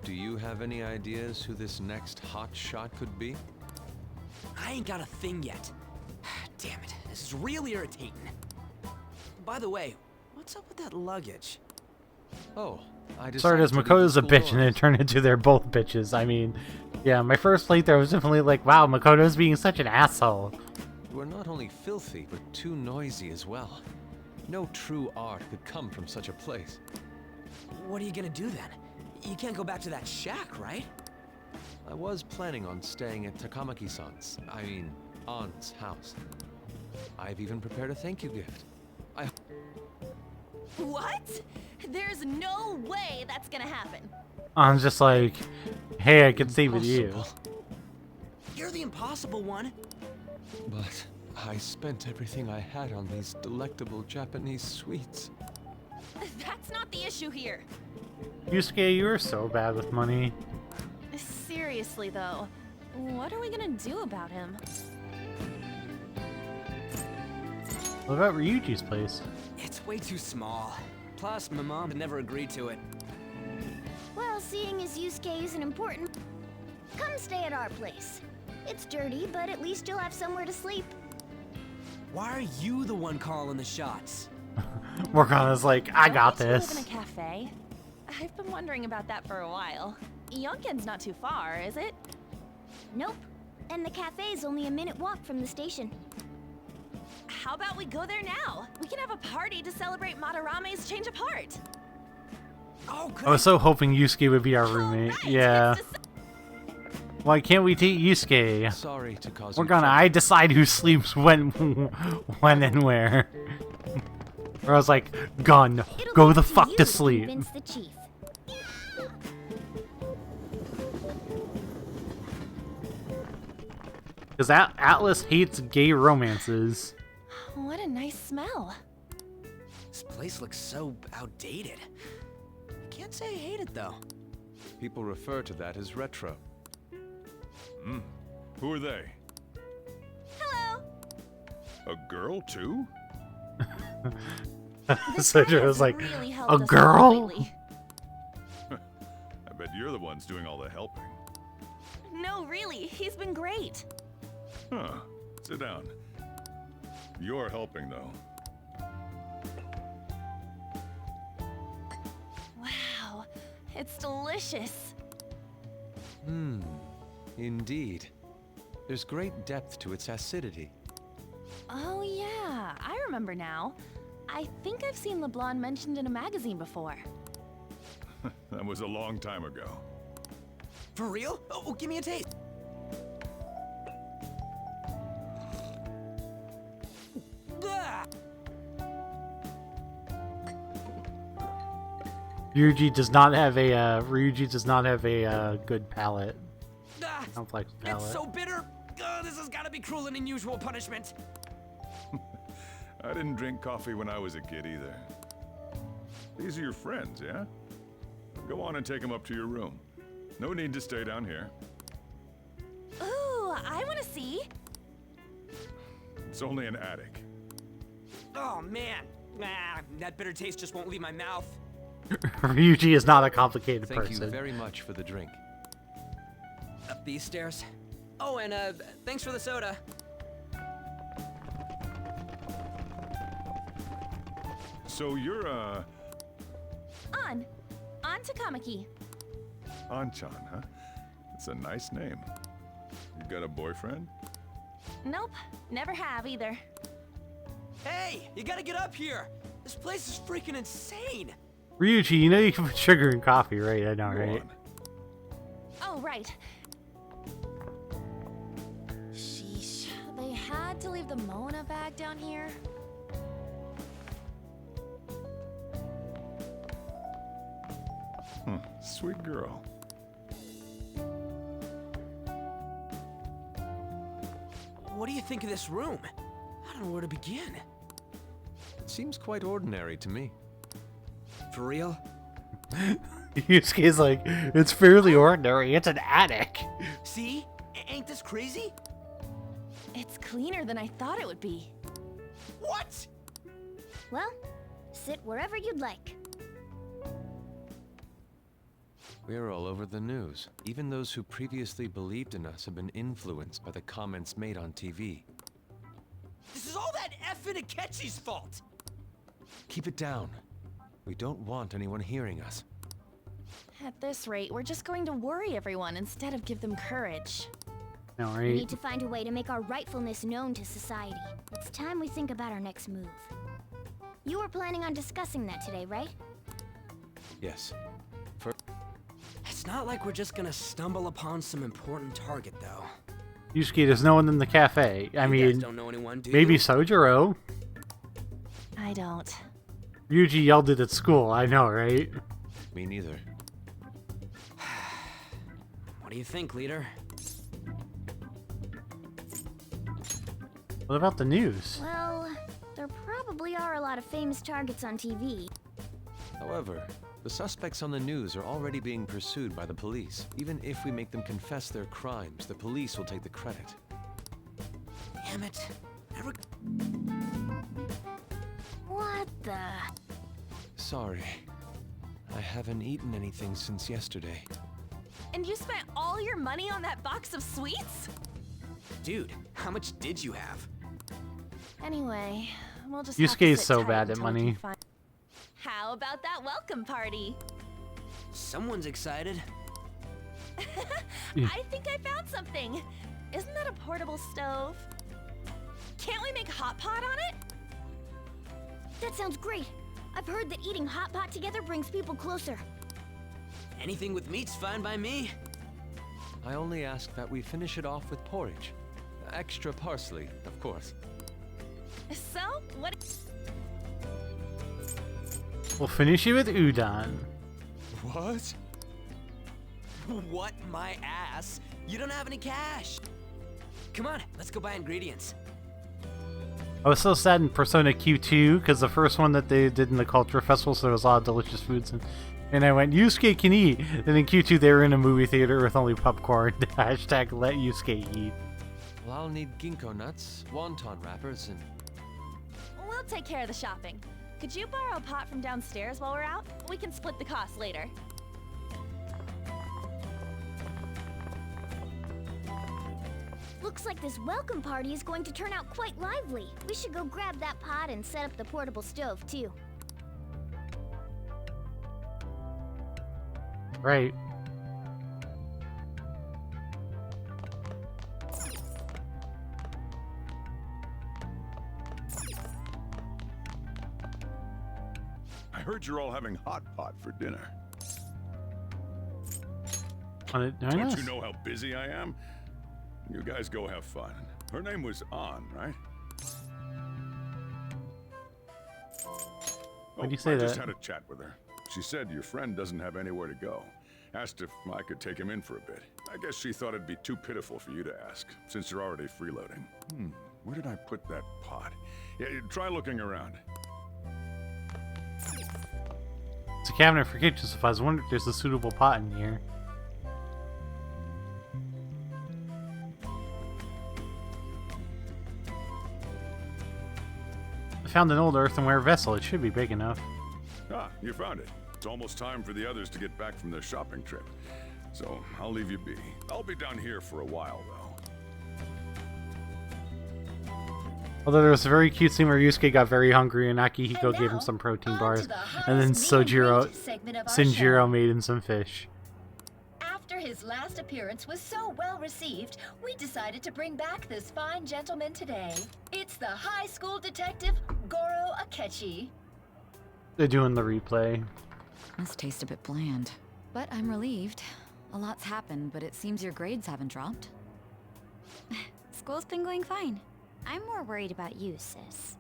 do you have any ideas who this next hot shot could be? I ain't got a thing yet. Damn it, this is really irritating. By the way, what's up with that luggage? Oh, I just Started as Makoto's a bitch, and then it turned into they're both bitches. I mean, yeah, my first playthrough was definitely like, wow, Makoto's being such an asshole. We're not only filthy, but too noisy as well. No true art could come from such a place. What are you gonna do then? You can't go back to that shack, right? I was planning on staying at Takamaki-san's, aunt's house. I've even prepared a thank you gift. What? There's no way that's gonna happen. I'm just like, hey, I can stay with you. You're the impossible one. But I spent everything I had on these delectable Japanese sweets. That's not the issue here. Yusuke, you are so bad with money. Seriously, though, what are we gonna do about him? What about Ryuji's place? It's way too small. Plus, my mom never agreed to it. Well, seeing as Yusuke isn't important, come stay at our place. It's dirty, but at least you'll have somewhere to sleep. Why are you the one calling the shots? Morgana's like, I got Don't you live this. in a cafe? I've been wondering about that for a while. Yonken's not too far, is it? Nope. And the cafe's only a minute walk from the station. How about we go there now? We can have a party to celebrate Matarame's change of heart. Oh, I was so hoping Yusuke would be our roommate. Right, Yeah. Why can't we take Yusuke? Sorry to cause We're you gonna. trouble. I decide who sleeps when, when and where. Or I was like, gun, It'll go be the up fuck you to sleep. Convince the chief. Because Atlas hates gay romances. What a nice smell. This place looks so outdated. I can't say I hate it though. People refer to that as retro. Who are they? Hello. A girl, too? Sidra was like, Really a helped us out girl? lately. I bet you're the ones doing all the helping. No, really, he's been great. Huh. Sit down. You're helping, though. Wow, it's delicious. Indeed. There's great depth to its acidity. Oh yeah, I remember now. I think I've seen LeBlanc mentioned in a magazine before. That was a long time ago. For real? Oh, give me a taste. Ah! Ryuji does not have a good palate. Ah! Complex It's palate. so bitter. This has got to be cruel and unusual punishment. I didn't drink coffee when I was a kid either. These are your friends, yeah? Go on and take them up to your room. No need to stay down here. Ooh, I want to see. It's only an attic. Oh man, that bitter taste just won't leave my mouth. Ryuji is not a complicated Thank person. you very much for the drink. Up these stairs. Oh, and thanks for the soda. So you're, On to Kamiki. Anchan, huh? It's a nice name. You got a boyfriend? Nope, never have either. Hey, you gotta get up here. This place is freaking insane. Ryuji, you know you can put sugar in coffee, right? I know, Go right? on. Oh, right. Sheesh, they had to leave the Mona bag down here. Sweet girl. What do you think of this room? I don't know where to begin. It seems quite ordinary to me. For real? Yusuke's like, it's fairly ordinary. It's an attic. See? Ain't this crazy? It's cleaner than I thought it would be. What? Well, sit wherever you'd like. We're all over the news. Even those who previously believed in us have been influenced by the comments made on TV. This is all that effing Akechi's fault. Keep it down. We don't want anyone hearing us. At this rate, we're just going to worry everyone instead of give them courage. No, We right? need to find a way to make our rightfulness known to society. It's time we think about our next move. You were planning on discussing that today, right? Yes. It's not like we're just gonna stumble upon some important target, though. Yusuke, there's no one in the cafe. I You guys mean, don't know anyone, do maybe you? Sojiro. I don't. Ryuji yelled it at school. I know, right? Me neither. What do you think, leader? What about the news? Well, there probably are a lot of famous targets on TV. However, the suspects on the news are already being pursued by the police. Even if we make them confess their crimes, the police will take the credit. Damn it. Never... What the? Sorry. I haven't eaten anything since yesterday. And you spent all your money on that box of sweets? Dude, how much did you have? Anyway, we'll just Yusuke have to is sit so tight bad at until we can money. find- How about that welcome party? Someone's excited. I think I found something. Isn't that a portable stove? Can't we make hot pot on it? That sounds great. I've heard that eating hot pot together brings people closer. Anything with meat's fine by me. I only ask that we finish it off with porridge. Extra parsley, of course. So, what? We'll finish it with udon. What? What, my ass? You don't have any cash. Come on, let's go buy ingredients. I was so sad in Persona Q2 because the first one that they did in the Culture Festival, so there was a lot of delicious foods, and I went, Yusuke can eat. Then in Q2 they were in a movie theater with only popcorn. Hashtag let Yusuke eat. Well, I'll need ginkgo nuts, wonton wrappers, and... We'll take care of the shopping. Could you borrow a pot from downstairs while we're out? We can split the cost later. Looks like this welcome party is going to turn out quite lively. We should go grab that pot and set up the portable stove, too. Right. I heard you're all having hot pot for dinner. Don't you know how busy I am? You guys go have fun. Her name was An, right? Why'd you say I that? just had a chat with her. She said your friend doesn't have anywhere to go. Asked if I could take him in for a bit. I guess she thought it'd be too pitiful for you to ask, since you're already freeloading. Where did I put that pot? Yeah, try looking around. It's a cabinet for kitchen supplies. I wonder if there's a suitable pot in here. I found an old earthenware vessel. It should be big enough. Ah, you found it. It's almost time for the others to get back from their shopping trip. So, I'll leave you be. I'll be down here for a while, though. Although there was a very cute scene where Yusuke got very hungry and Akihiko gave him some protein bars. And then Shinjiro made him some fish. After his last appearance was so well received, we decided to bring back this fine gentleman today. It's the high school detective, Goro Akechi. They're doing the replay. This tastes a bit bland. But I'm relieved. A lot's happened, but it seems your grades haven't dropped. School's been going fine. I'm more worried about you, sis.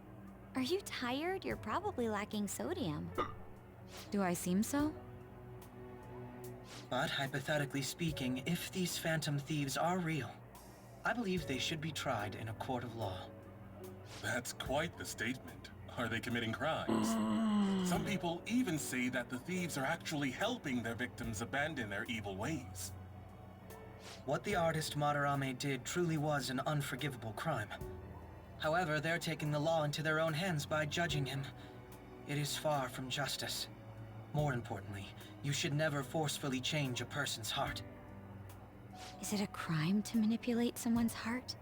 Are you tired? You're probably lacking sodium. Do I seem so? But hypothetically speaking, if these phantom thieves are real, I believe they should be tried in a court of law. That's quite the statement. Are they committing crimes? Some people even say that the thieves are actually helping their victims abandon their evil ways. What the artist Madarame did truly was an unforgivable crime. However, they're taking the law into their own hands by judging him. It is far from justice. More importantly, you should never forcefully change a person's heart. Is it a crime to manipulate someone's heart?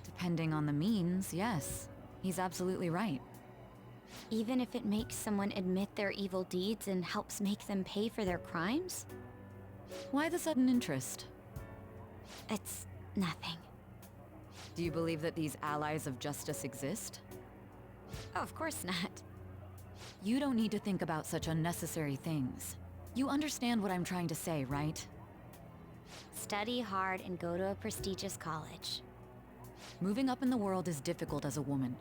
Depending on the means, yes. He's absolutely right. Even if it makes someone admit their evil deeds and helps make them pay for their crimes? Why the sudden interest? It's nothing. Do you believe that these allies of justice exist? Oh, of course not. You don't need to think about such unnecessary things. You understand what I'm trying to say, right? Study hard and go to a prestigious college. Moving up in the world is difficult as a woman.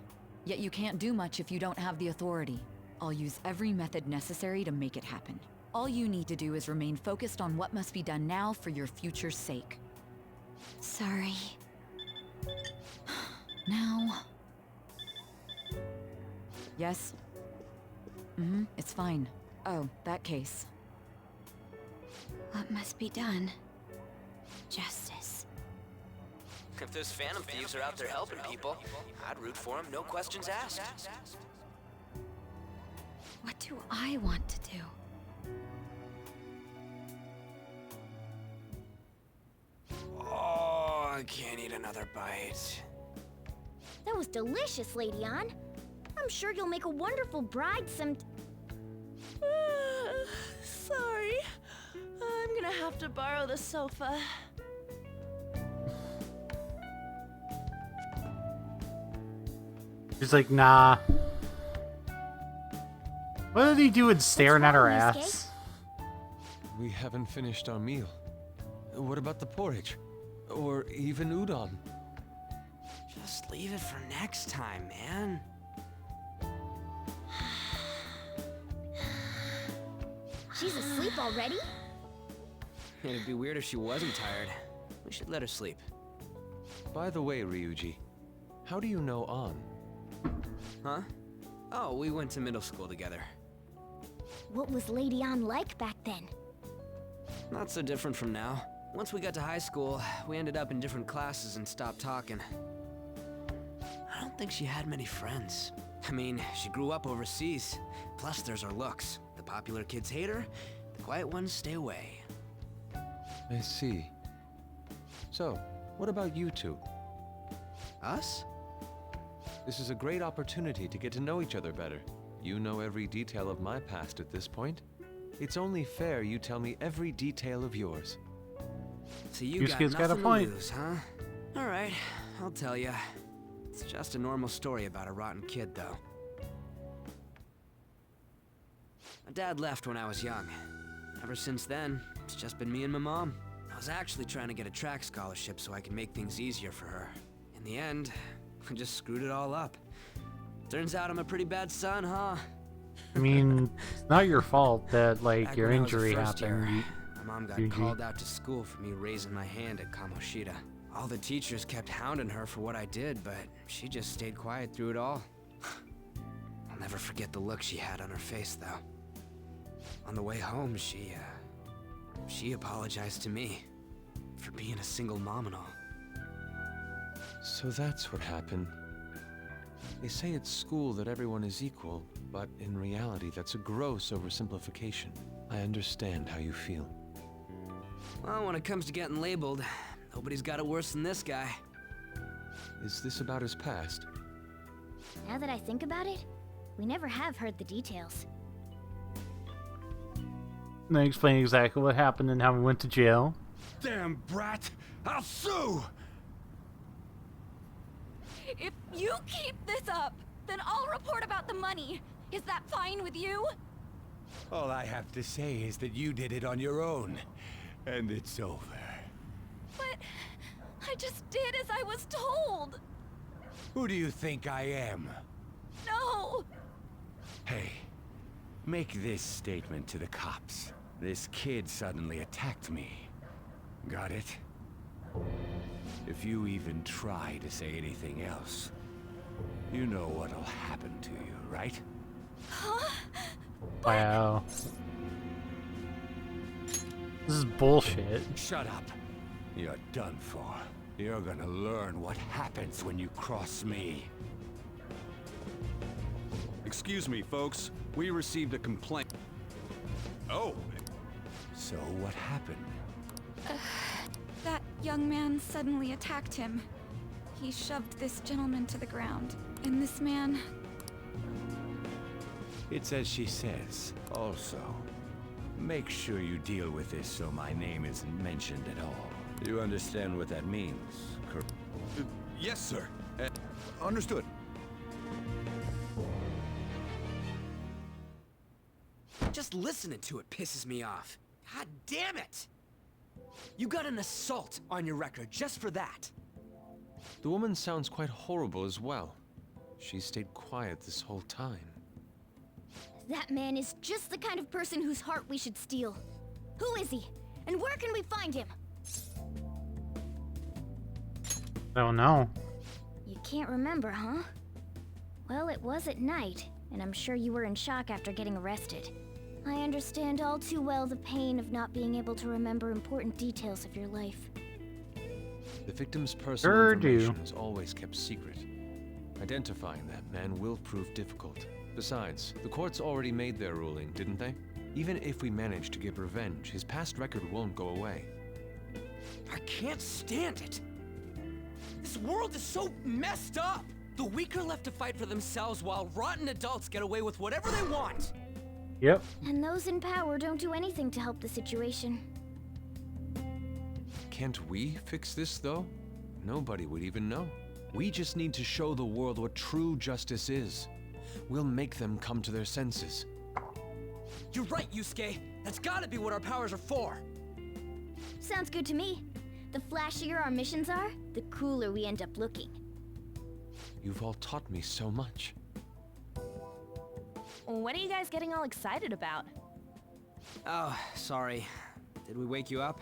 Yet you can't do much if you don't have the authority. I'll use every method necessary to make it happen. All you need to do is remain focused on what must be done now for your future's sake. Sorry. Now... Yes? It's fine. Oh, that case. What must be done? Justice. If those phantom thieves are out there helping people, I'd root for them, no questions asked. What do I want to do? Oh, I can't eat another bite. That was delicious, Lady Ann. I'm sure you'll make a wonderful bride some... Sorry. I'm gonna have to borrow the sofa. She's like, nah. What are they doing staring at her ass? We haven't finished our meal. What about the porridge? Or even udon? Just leave it for next time, man. She's asleep already? It'd be weird if she wasn't tired. We should let her sleep. By the way, Ryuji, how do you know An? Huh? Oh, we went to middle school together. What was Lady Ann like back then? Not so different from now. Once we got to high school, we ended up in different classes and stopped talking. I don't think she had many friends. I mean, she grew up overseas. Plus, there's her looks. The popular kids hate her, the quiet ones stay away. I see. So, what about you two? Us? This is a great opportunity to get to know each other better. You know every detail of my past at this point. It's only fair you tell me every detail of yours. So you got nothing to lose, huh? All right, I'll tell you. It's just a normal story about a rotten kid, though. My dad left when I was young. Ever since then, it's just been me and my mom. I was actually trying to get a track scholarship so I could make things easier for her. In the end, I just screwed it all up. Turns out I'm a pretty bad son, huh? I mean, it's not your fault that, like, Back your when I was a injury first happened. year, my mom got GG. called out to school for me raising my hand at Kamoshida. All the teachers kept hounding her for what I did, but she just stayed quiet through it all. I'll never forget the look she had on her face, though. On the way home, she apologized to me for being a single mom and all. So that's what happened. They say at school that everyone is equal, but in reality that's a gross oversimplification. I understand how you feel. Well, when it comes to getting labeled, nobody's got it worse than this guy. Is this about his past? Now that I think about it, we never have heard the details. And they explain exactly what happened and how we went to jail. Damn brat! I'll sue! If you keep this up, then I'll report about the money. Is that fine with you? All I have to say is that you did it on your own, and it's over. But I just did as I was told. Who do you think I am? No! Hey, make this statement to the cops. This kid suddenly attacked me. Got it? If you even try to say anything else, you know what'll happen to you, right? Huh? Wow. This is bullshit. Shut up. You're done for. You're gonna learn what happens when you cross me. Excuse me, folks. We received a complaint. Oh. So what happened? That young man suddenly attacked him. He shoved this gentleman to the ground, and this man... It's as she says. Also, make sure you deal with this so my name isn't mentioned at all. You understand what that means, correct? Yes, sir. Understood. Just listening to it pisses me off. God damn it! You got an assault on your record just for that. The woman sounds quite horrible as well. She stayed quiet this whole time. That man is just the kind of person whose heart we should steal. Who is he? And where can we find him? Oh no. You can't remember, huh? Well, it was at night, and I'm sure you were in shock after getting arrested. I understand all too well the pain of not being able to remember important details of your life. The victim's personal information is always kept secret. Identifying that man will prove difficult. Besides, the courts already made their ruling, didn't they? Even if we manage to get revenge, his past record won't go away. I can't stand it. This world is so messed up. The weak are left to fight for themselves while rotten adults get away with whatever they want. Yep. And those in power don't do anything to help the situation. Can't we fix this, though? Nobody would even know. We just need to show the world what true justice is. We'll make them come to their senses. You're right, Yusuke. That's gotta be what our powers are for. Sounds good to me. The flashier our missions are, the cooler we end up looking. You've all taught me so much. What are you guys getting all excited about? Oh, sorry. Did we wake you up?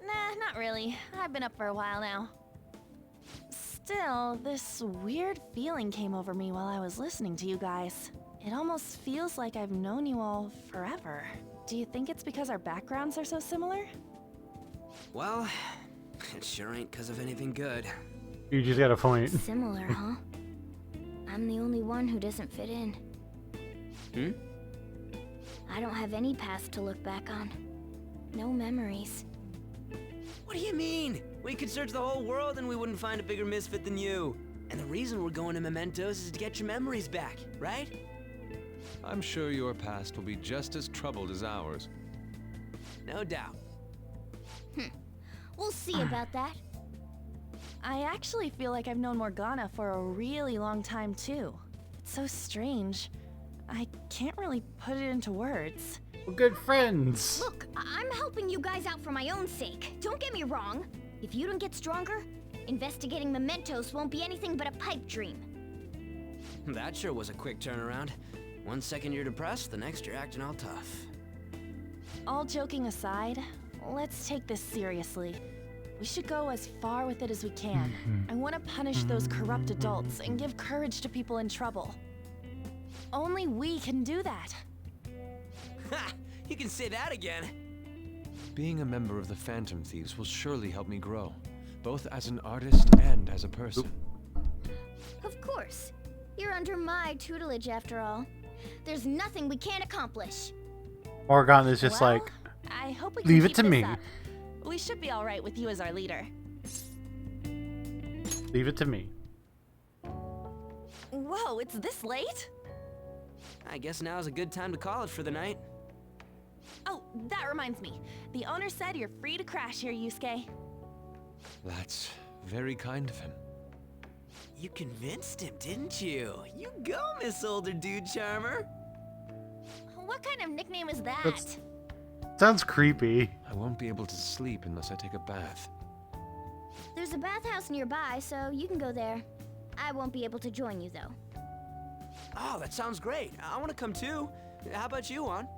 Nah, not really. I've been up for a while now. Still, this weird feeling came over me while I was listening to you guys. It almost feels like I've known you all forever. Do you think it's because our backgrounds are so similar? Well, it sure ain't because of anything good. You just got a point. Similar, huh? I'm the only one who doesn't fit in. Hmm? I don't have any past to look back on. No memories. What do you mean? We could search the whole world and we wouldn't find a bigger misfit than you. And the reason we're going to Mementos is to get your memories back, right? I'm sure your past will be just as troubled as ours. No doubt. We'll see about that. I actually feel like I've known Morgana for a really long time too. It's so strange. I can't really put it into words. We're good friends. Look, I'm helping you guys out for my own sake. Don't get me wrong. If you don't get stronger, investigating Mementos won't be anything but a pipe dream. That sure was a quick turnaround. 1 second you're depressed, the next you're acting all tough. All joking aside, let's take this seriously. We should go as far with it as we can. I want to punish those corrupt adults and give courage to people in trouble. Only we can do that. Ha! You can say that again. Being a member of the Phantom Thieves will surely help me grow, both as an artist and as a person. Of course. You're under my tutelage after all. There's nothing we can't accomplish. Morgana is just Well, like, I hope we can leave it keep to this me. up. We should be all right with you as our leader. Leave it to me. Whoa, it's this late? I guess now's a good time to call it for the night. Oh, that reminds me. The owner said you're free to crash here, Yusuke. That's very kind of him. You convinced him, didn't you? You go, Miss Older Dude Charmer. What kind of nickname is that? Sounds creepy. I won't be able to sleep unless I take a bath. There's a bathhouse nearby, so you can go there. I won't be able to join you, though. Oh, that sounds great. I want to come too. How about you, Juan?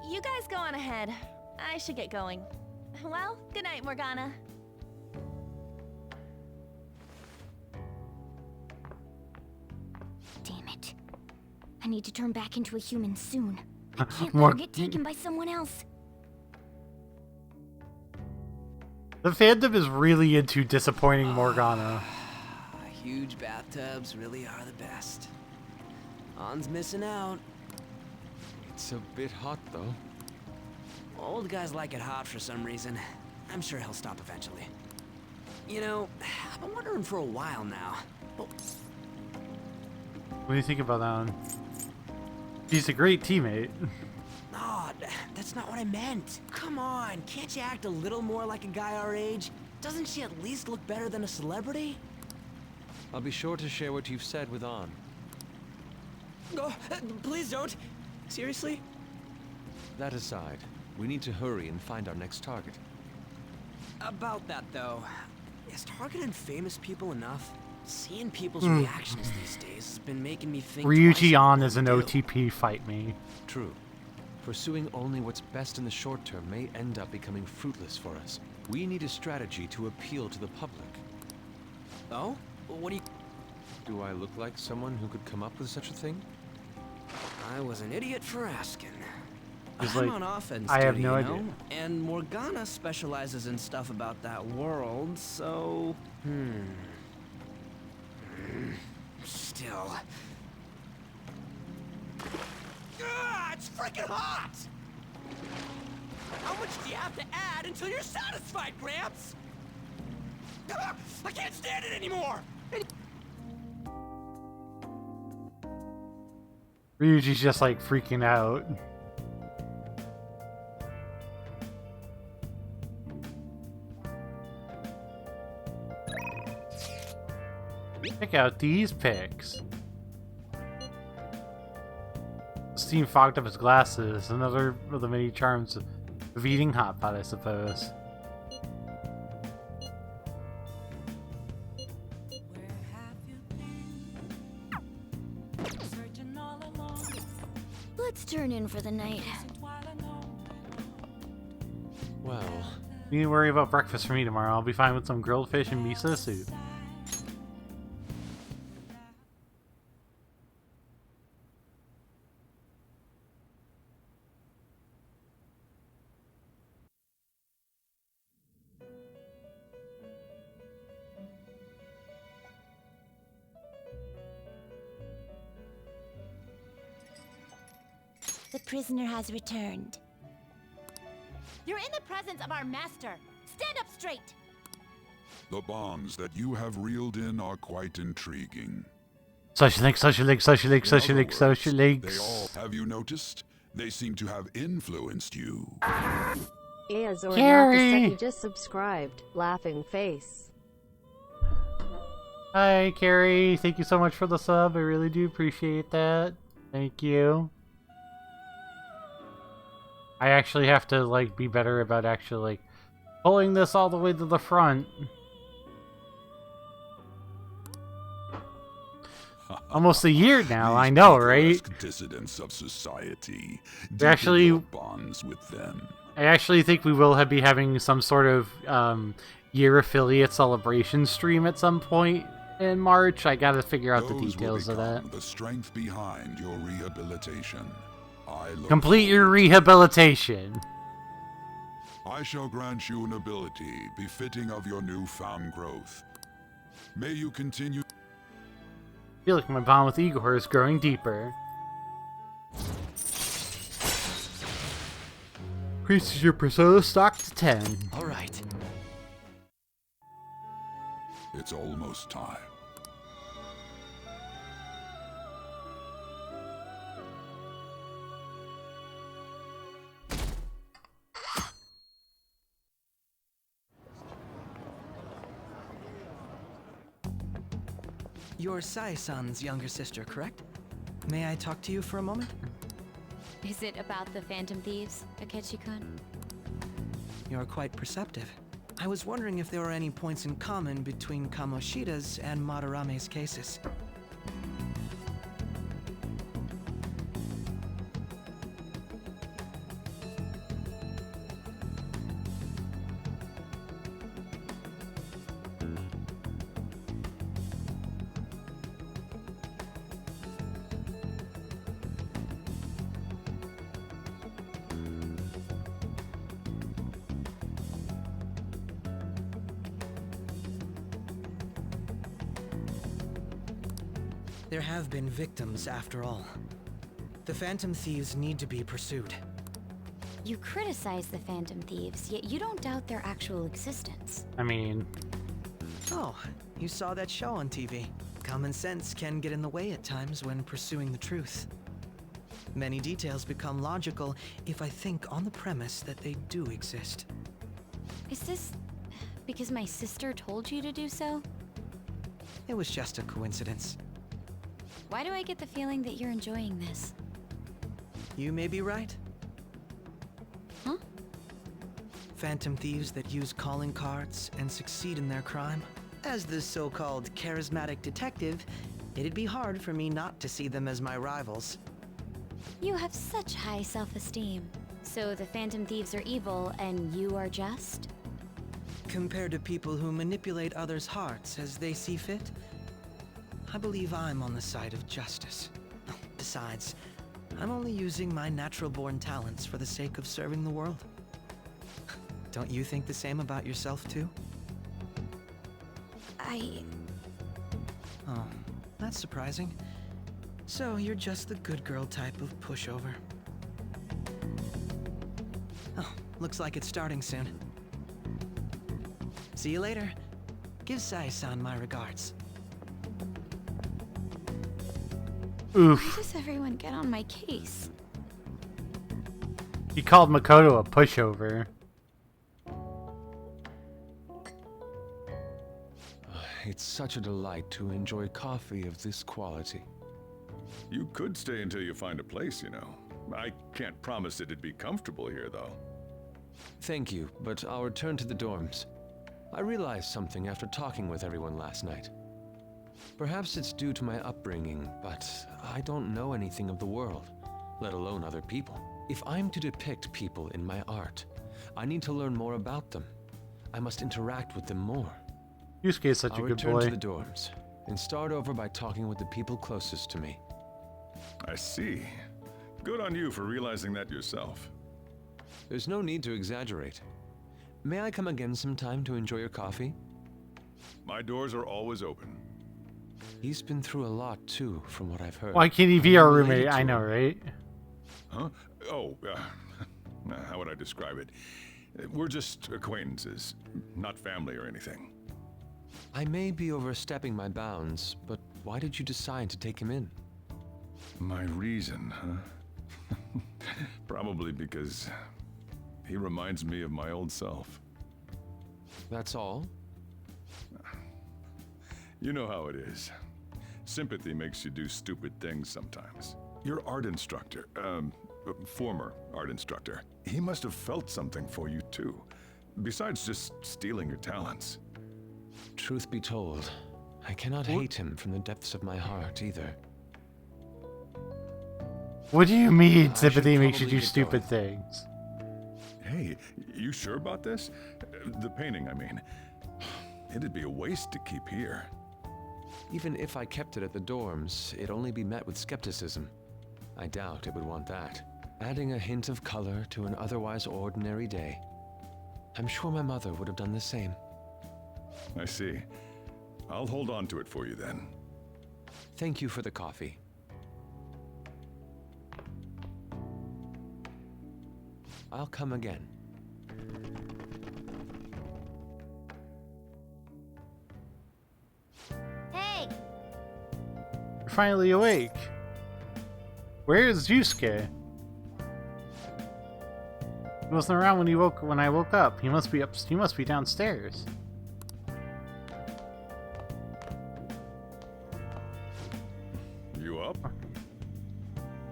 You guys go on ahead. I should get going. Well, good night, Morgana. Damn it. I need to turn back into a human soon. I can't More- let her get taken by someone else. The fandom is really into disappointing Morgana. Huge bathtubs really are the best. Juan's missing out. It's a bit hot, though. Old guys like it hot for some reason. I'm sure he'll stop eventually. You know, I've been wondering for a while now. What do you think about that one? She's a great teammate. No, that's not what I meant. Come on, can't you act a little more like a guy our age? Doesn't she at least look better than a celebrity? I'll be sure to share what you've said with An. Oh, please don't. Seriously? That aside, we need to hurry and find our next target. About that, though, is targeting famous people enough? Seeing people's reactions these days has been making me think Ryuji twice An what is an to do. OTP fight me. True. Pursuing only what's best in the short term may end up becoming fruitless for us. We need a strategy to appeal to the public. Oh? What do you... Do I look like someone who could come up with such a thing? I was an idiot for asking. Just I'm like, on offense I have duty, no you idea. know? And Morgana specializes in stuff about that world, so... Still... it's freaking hot! How much do you have to add until you're satisfied, Gramps? I can't stand it anymore! Ryuji's just like freaking out. Check out these pics. steam fogged up his glasses. Another of the many charms of eating hot pot, I suppose. Let's turn in for the night. Well, You need to worry about breakfast for me tomorrow. I'll be fine with some grilled fish and miso soup. The prisoner has returned. You're in the presence of our master. Stand up straight. The bonds that you have reeled in are quite intriguing. Social links, social links, social links, social links, social links. They all, have you noticed? They seem to have influenced you. Is or Carrie! not, the just subscribed. Laughing face. Hi, Carrie. Thank you so much for the sub. I really do appreciate that. Thank you. I actually have to, like, be better about actually, like, pulling this all the way to the front. Almost a year now, I know, right? Dissidents of society. We actually bonds with them. I actually think we will be having some sort of year affiliate celebration stream at some point in March. I gotta figure out the details of that. The strength behind your rehabilitation. Complete your rehabilitation. I shall grant you an ability befitting of your newfound growth. May you continue. I feel like my bond with Igor is growing deeper. Increases your persona stock to 10. All right. It's almost time. You're Sai-san's younger sister, correct? May I talk to you for a moment? Is it about the Phantom Thieves, Akechi-kun? You're quite perceptive. I was wondering if there were any points in common between Kamoshida's and Madarame's cases. There have been victims, after all. The Phantom Thieves need to be pursued. You criticize the Phantom Thieves, yet you don't doubt their actual existence. I mean... Oh, you saw that show on TV. Common sense can get in the way at times when pursuing the truth. Many details become logical if I think on the premise that they do exist. Is this because my sister told you to do so? It was just a coincidence. Why do I get the feeling that you're enjoying this? You may be right. Huh? Phantom thieves that use calling cards and succeed in their crime. As the so-called charismatic detective, it'd be hard for me not to see them as my rivals. You have such high self-esteem. So the Phantom Thieves are evil and you are just? Compared to people who manipulate others' hearts as they see fit, I believe I'm on the side of justice. Besides, I'm only using my natural-born talents for the sake of serving the world. Don't you think the same about yourself, too? Oh, that's surprising. So you're just the good girl type of pushover. Oh, looks like it's starting soon. See you later. Give Sai-san my regards. Oof. Why does everyone get on my case? He called Makoto a pushover. It's such a delight to enjoy coffee of this quality. You could stay until you find a place, you know. I can't promise it'd be comfortable here, though. Thank you, but I'll return to the dorms. I realized something after talking with everyone last night. Perhaps it's due to my upbringing, but I don't know anything of the world, let alone other people. If I'm to depict people in my art, I need to learn more about them. I must interact with them more. Yusuke is such a good boy. I'll return to the dorms and start over by talking with the people closest to me. I see. Good on you for realizing that yourself. There's no need to exaggerate. May I come again sometime to enjoy your coffee? My doors are always open. He's been through a lot, too, from what I've heard. Why can't he be our roommate? I know, right? Huh? Oh, how would I describe it? We're just acquaintances, not family or anything. I may be overstepping my bounds, but why did you decide to take him in? My reason, huh? Probably because he reminds me of my old self. That's all? You know how it is. Sympathy makes you do stupid things sometimes. Your art instructor, former art instructor, he must have felt something for you too, besides just stealing your talents. Truth be told, I cannot hate him from the depths of my heart either. What do you mean sympathy makes you do stupid things? Hey, you sure about this? The painting, I mean. It'd be a waste to keep here. Even if I kept it at the dorms, it'd only be met with skepticism. I doubt it would want that. Adding a hint of color to an otherwise ordinary day. I'm sure my mother would have done the same. I see. I'll hold on to it for you then. Thank you for the coffee. I'll come again. Hey! You're finally awake. Where is Yusuke? He wasn't around when I woke up. He must be downstairs. You up?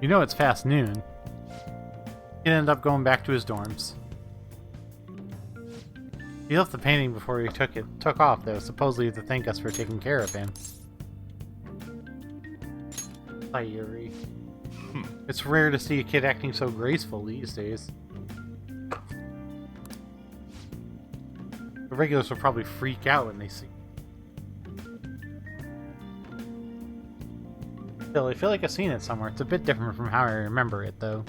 You know it's past noon. He ended up going back to his dorms. He left the painting before he took off, though, supposedly to thank us for taking care of him. Sayuri. It's rare to see a kid acting so graceful these days. The regulars will probably freak out when they see. Still, I feel like I've seen it somewhere. It's a bit different from how I remember it, though.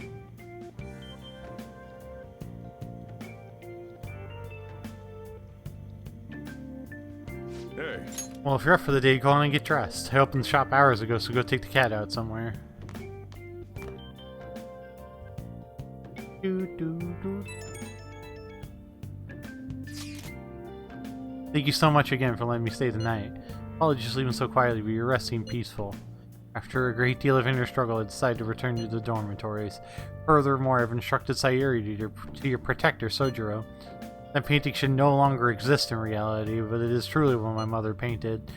Hey. Well, if you're up for the day, go on and get dressed. I opened the shop hours ago, so go take the cat out somewhere. Thank you so much again for letting me stay the night. Apologies for leaving so quietly, but your rest seemed peaceful. After a great deal of inner struggle, I decided to return to the dormitories. Furthermore, I've instructed Sayuri to your protector, Sojiro. That painting should no longer exist in reality, but it is truly what my mother painted.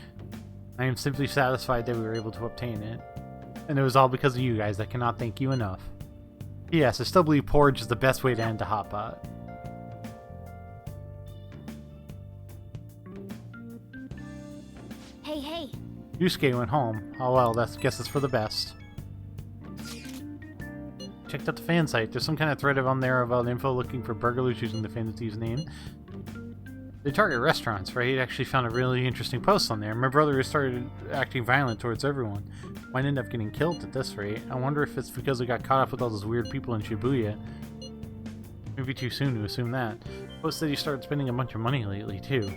I am simply satisfied that we were able to obtain it. And it was all because of you guys. I cannot thank you enough. Yes, I still believe porridge is the best way to end a hot pot. Hey. Yusuke went home. Oh well, guess it's for the best. Checked out the fan site. There's some kind of thread on there about info looking for burglars using the fantasy's name. They target restaurants, right? I actually found a really interesting post on there. My brother has started acting violent towards everyone. Might end up getting killed at this rate. I wonder if it's because he got caught up with all those weird people in Shibuya. Maybe too soon to assume that. Post said he started spending a bunch of money lately, too.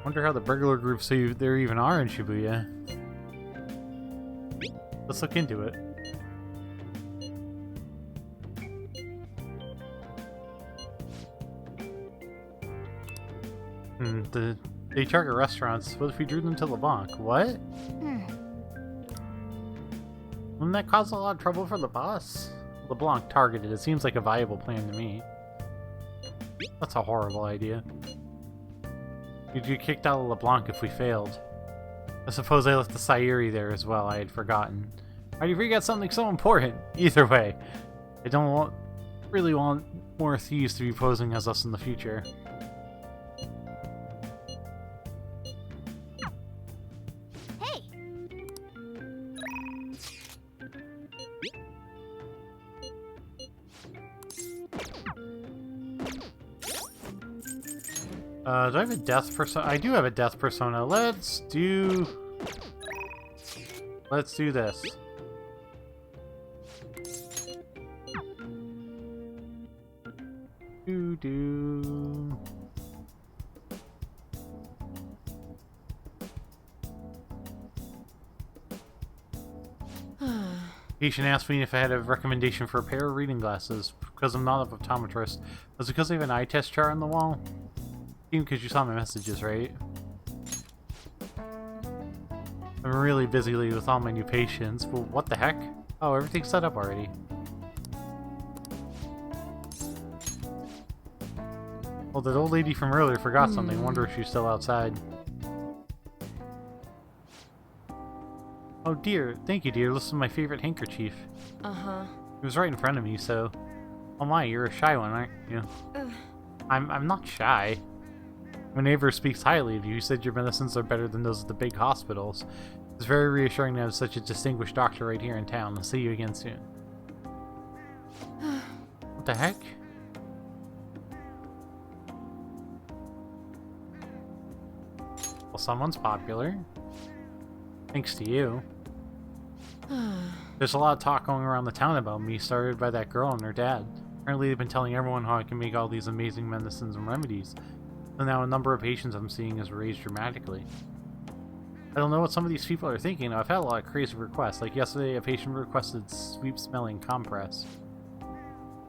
Wonder how the burglar groups say there even are in Shibuya. Let's look into it. They target restaurants. What if we drew them to LeBlanc? What? Wouldn't that cause a lot of trouble for the boss? LeBlanc targeted. It seems like a viable plan to me. That's a horrible idea. You'd get kicked out of LeBlanc if we failed. I suppose I left the Sayuri there as well. I had forgotten. Why do you forget something so important? Either way, I don't really want more thieves to be posing as us in the future. Hey! Do I have a death persona? I do have a death persona. Let's do this. Do. Patient asked me if I had a recommendation for a pair of reading glasses because I'm not an optometrist. Was it because I have an eye test chart on the wall? Even because you saw my messages, right? I'm really busy lately with all my new patients. Well, what the heck? Oh, everything's set up already. Well, that old lady from earlier forgot something. I wonder if she's still outside. Oh dear, thank you dear. This is my favorite handkerchief. Uh-huh. It was right in front of me, so... Oh my, you're a shy one, aren't you? I'm not shy. My neighbor speaks highly of you. He said your medicines are better than those at the big hospitals. It's very reassuring to have such a distinguished doctor right here in town. I'll see you again soon. What the heck? Well, someone's popular. Thanks to you. There's a lot of talk going around the town about me, started by that girl and her dad. Apparently they've been telling everyone how I can make all these amazing medicines and remedies. So now a number of patients I'm seeing has raised dramatically. I don't know what some of these people are thinking. I've had a lot of crazy requests. Like yesterday, a patient requested sweet-smelling compress.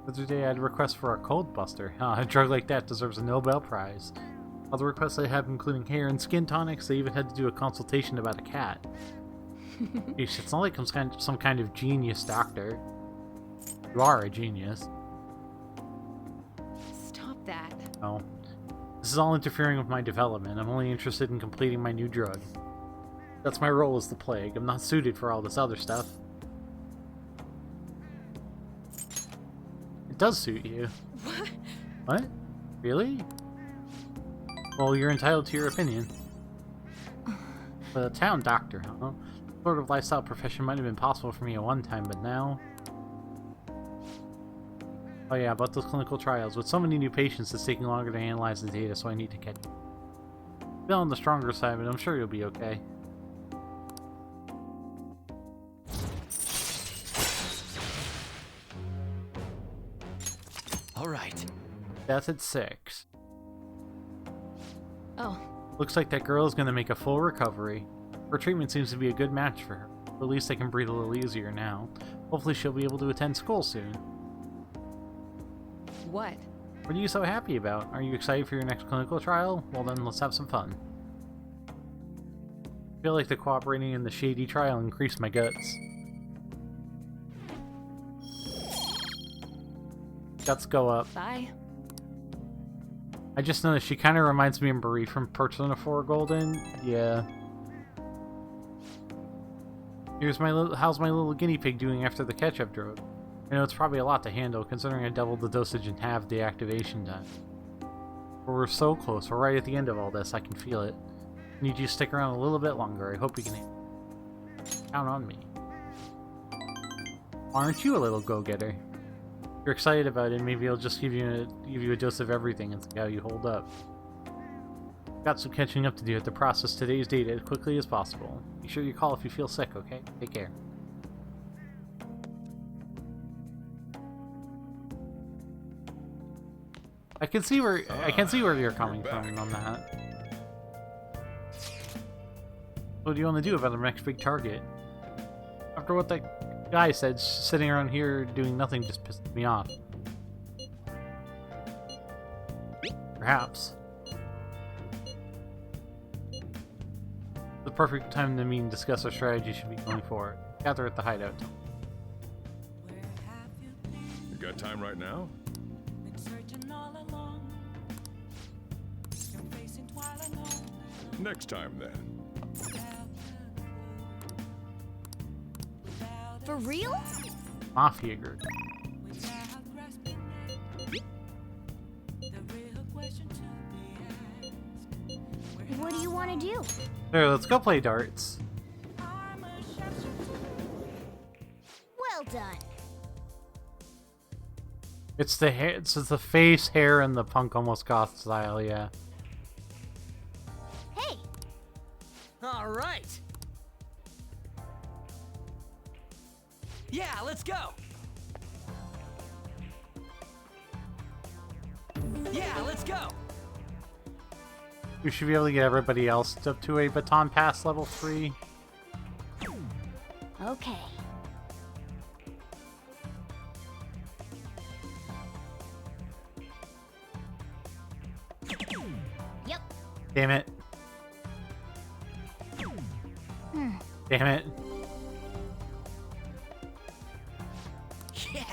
The other day, I had a request for a cold buster. A drug like that deserves a Nobel Prize. Other requests I have including hair and skin tonics. They even had to do a consultation about a cat. Eesh, it's not like I'm some kind of genius doctor. You are a genius. Stop that. Oh. This is all interfering with my development. I'm only interested in completing my new drug. That's my role as the plague. I'm not suited for all this other stuff. It does suit you. What? What? Really? Well, you're entitled to your opinion. But a town doctor, huh? Sort of lifestyle profession might have been possible for me at one time, but now... Oh yeah, about those clinical trials. With so many new patients, it's taking longer to analyze the data, so I need to catch up. Feel on the stronger side, but I'm sure you'll be okay. Alright. Death at 6. Oh. Looks like that girl is going to make a full recovery. Her treatment seems to be a good match for her. At least I can breathe a little easier now. Hopefully she'll be able to attend school soon. What? What are you so happy about? Are you excited for your next clinical trial? Well then, let's have some fun. I feel like the cooperating in the shady trial increased my guts. Guts go up. Bye. I just noticed she kind of reminds me of Marie from Persona 4 Golden. Yeah. How's my little guinea pig doing after the ketchup drug? I know it's probably a lot to handle, considering I doubled the dosage and halved the activation time. But we're so close. We're right at the end of all this. I can feel it. I need you to stick around a little bit longer. I hope you can count on me. Aren't you a little go-getter? If you're excited about it, maybe I'll just give you a dose of everything and see how you hold up. Got some catching up to do. To process today's data as quickly as possible. Be sure you call if you feel sick, okay? Take care. I can see where you're coming from on that. What do you want to do about our next big target? After what that guy said, sitting around here doing nothing just pissed me off. Perhaps. The perfect time to meet and discuss our strategy should be going forward. Gather at the hideout. You got time right now? Next time, then. For real? Mafia group. What do you want to do? There, let's go play darts. Well done. It's the hair, it's the face, hair, and the punk almost goth style, yeah. Hey. All right. Yeah, let's go. Yeah, let's go. We should be able to get everybody else up to a baton pass level 3. Okay. Yep. Damn it. Damn it. Yeah.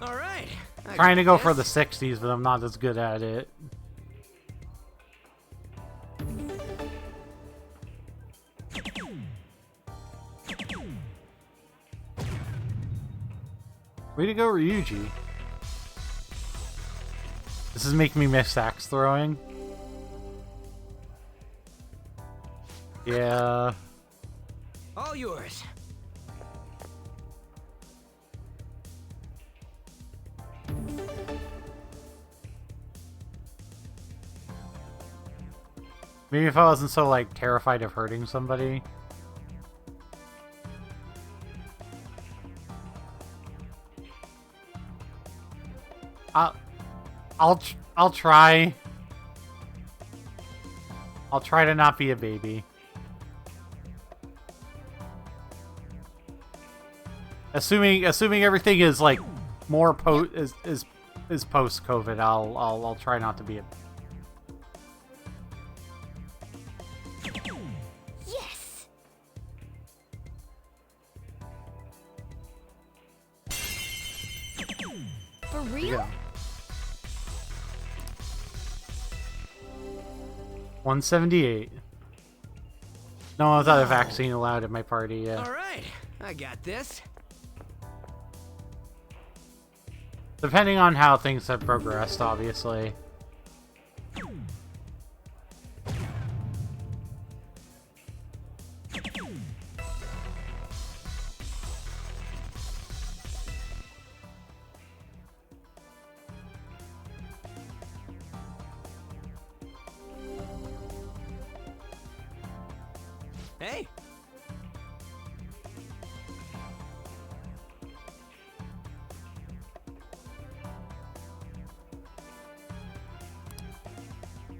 All right. Trying to go for the 60s, but I'm not as good at it. Way to go, Ryuji. This is making me miss axe throwing. Yeah. All yours. Maybe if I wasn't so, like, terrified of hurting somebody. I'll try. I'll try to not be a baby. Assuming everything is like more post post-COVID, I'll try not to be a. Yes. For real? Yeah. 178. No other vaccine allowed at my party, yeah. All right. I got this. Depending on how things have progressed, obviously. Hey.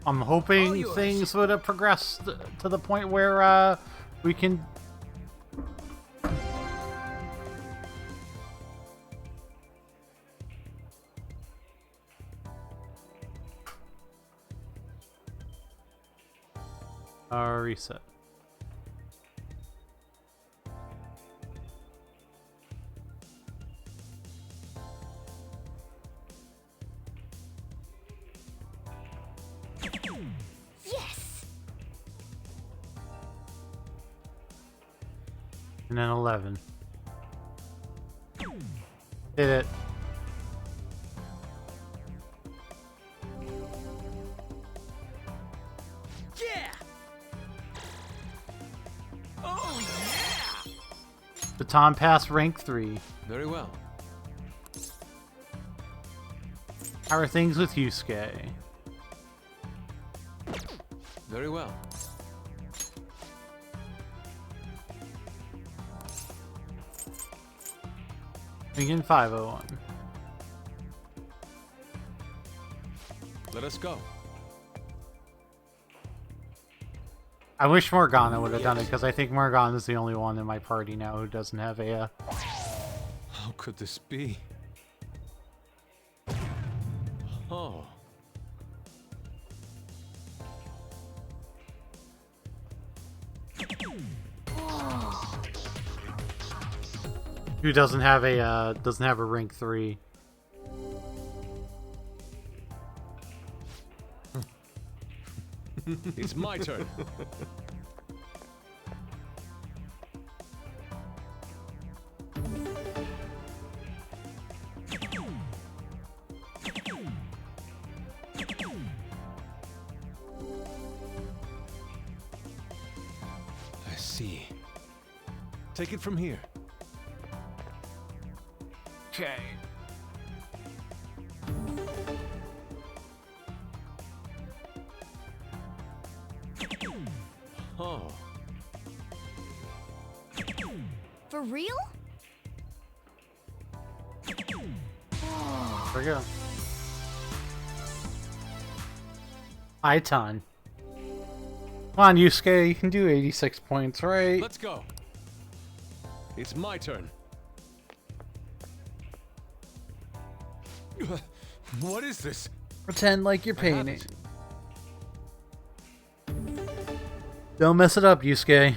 I'm hoping things would have progressed to the point where we can. Reset. Yes. And then 11. Did it. Yeah. Oh yeah. Baton Pass rank 3. Very well. How are things with you, Skye? Very well. Begin 501. Let us go. I wish Morgana would have done it, because I think Morgana is the only one in my party now who doesn't have a... How could this be? Oh. Who doesn't have a rank 3. It's my turn. see. Take it from here. Okay. Oh. For real? There we go. Iton. Come on, Yusuke, you can do 86 points, right? Let's go. It's my turn. What is this? Pretend like you're I have painting. it. Don't mess it up, Yusuke.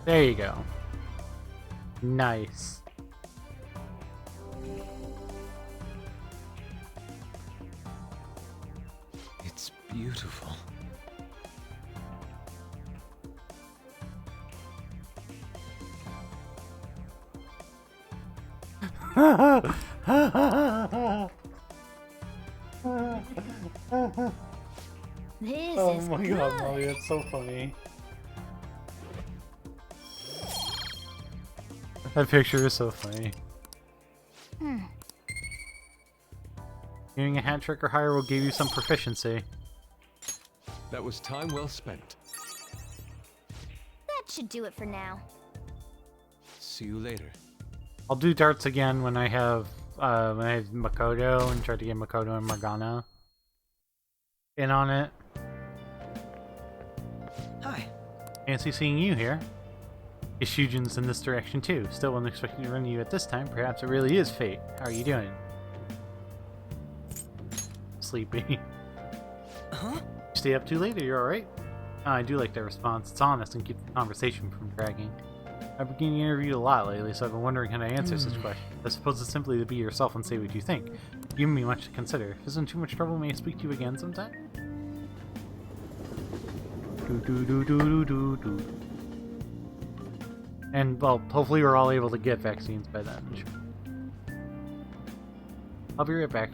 There you go. Nice. It's beautiful. This Oh is my good. god, Molly, that's so funny. That picture is so funny. Doing a hat trick or higher will give you some proficiency. That was time well spent. That should do it for now. See you later. I'll do darts again when I have Makoto and try to get Makoto and Morgana in on it. Hi. Fancy seeing you here. Ishujin's in this direction too. Still wasn't expecting to run into you at this time. Perhaps it really is fate. How are you doing? Sleepy. Huh? Stay up too late, are you alright? I do like that response. It's honest and keeps the conversation from dragging. I've been getting interviewed a lot lately, so I've been wondering how to answer such questions. I suppose it's simply to be yourself and say what you think. You've given me much to consider. If it's in too much trouble, may I speak to you again sometime? And, well, hopefully we're all able to get vaccines by then. I'll be right back.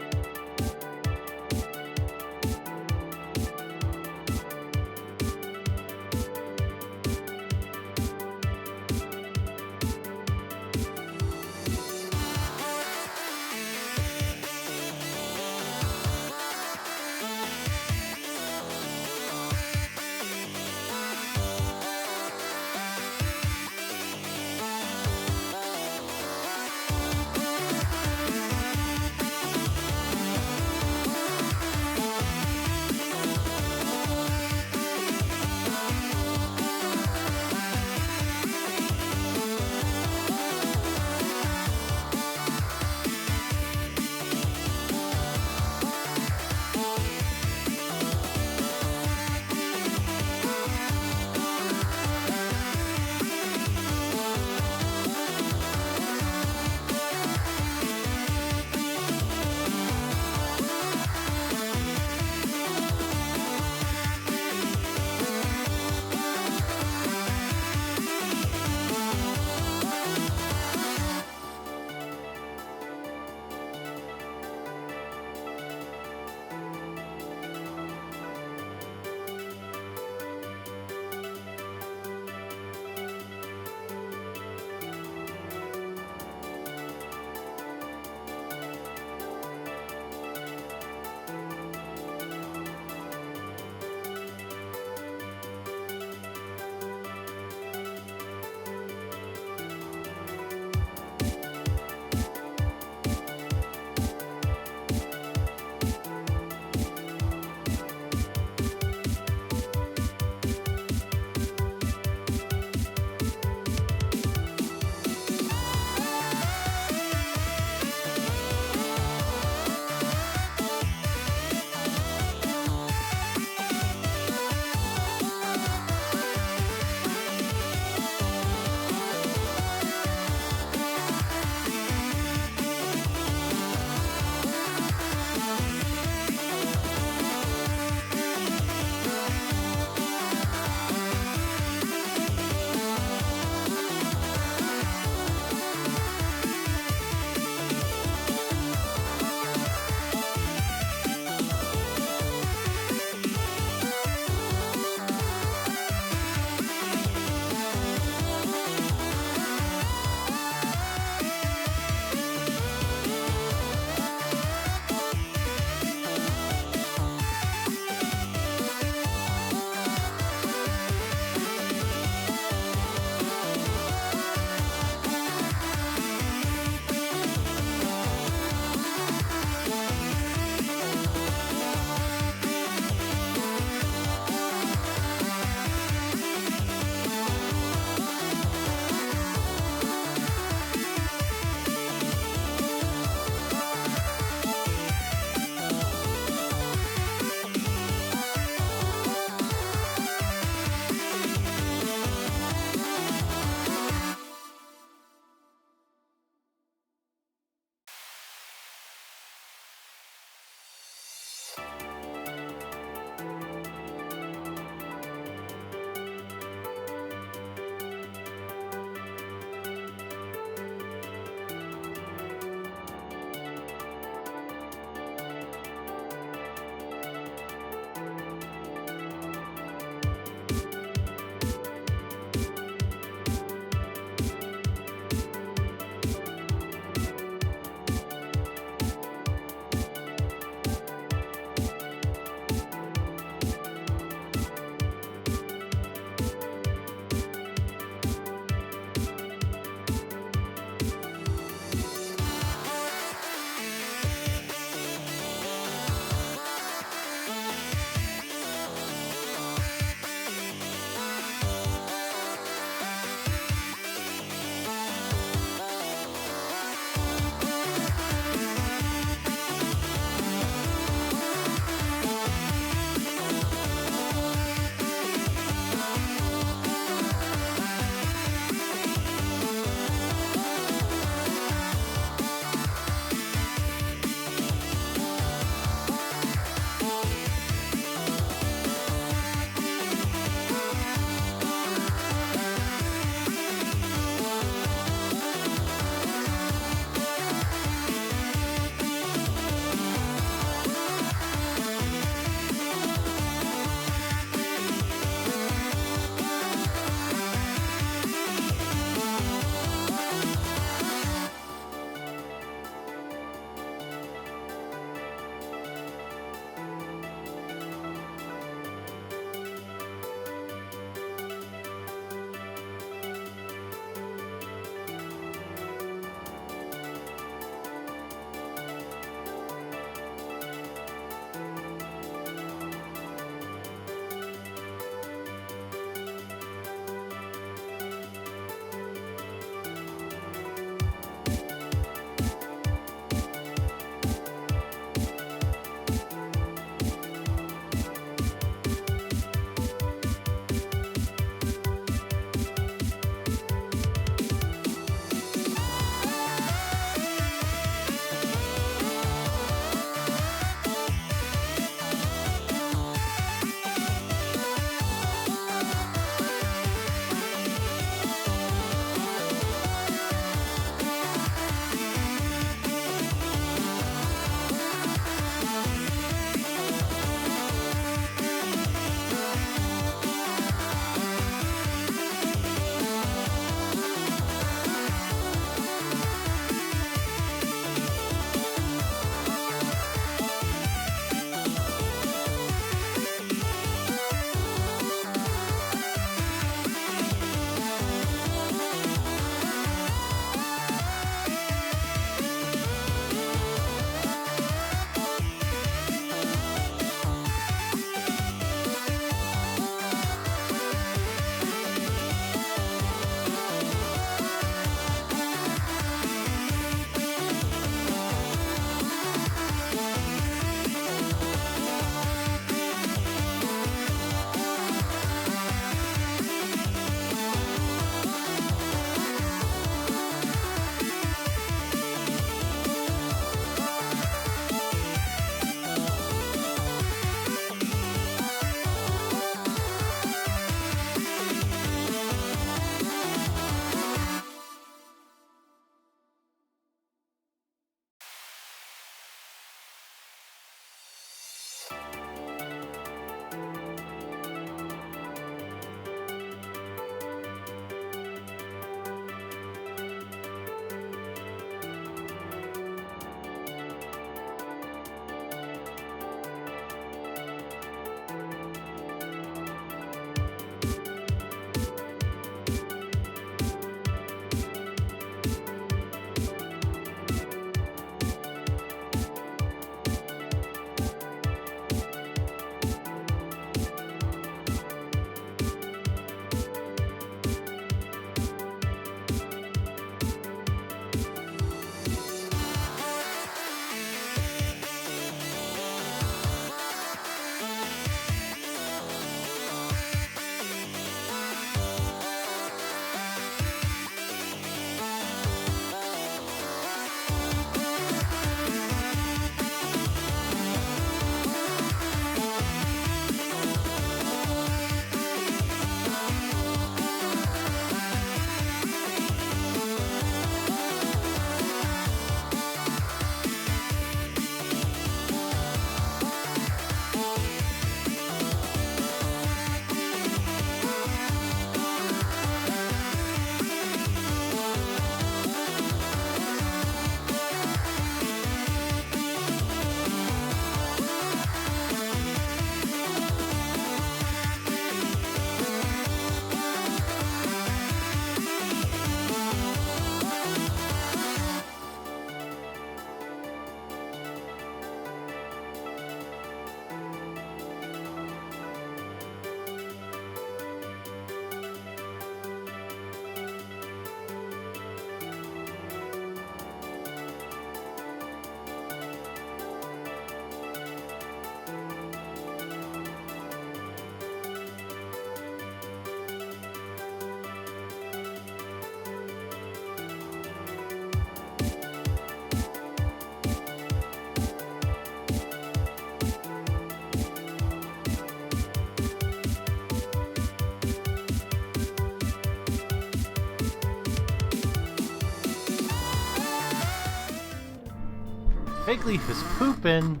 Figleaf is pooping.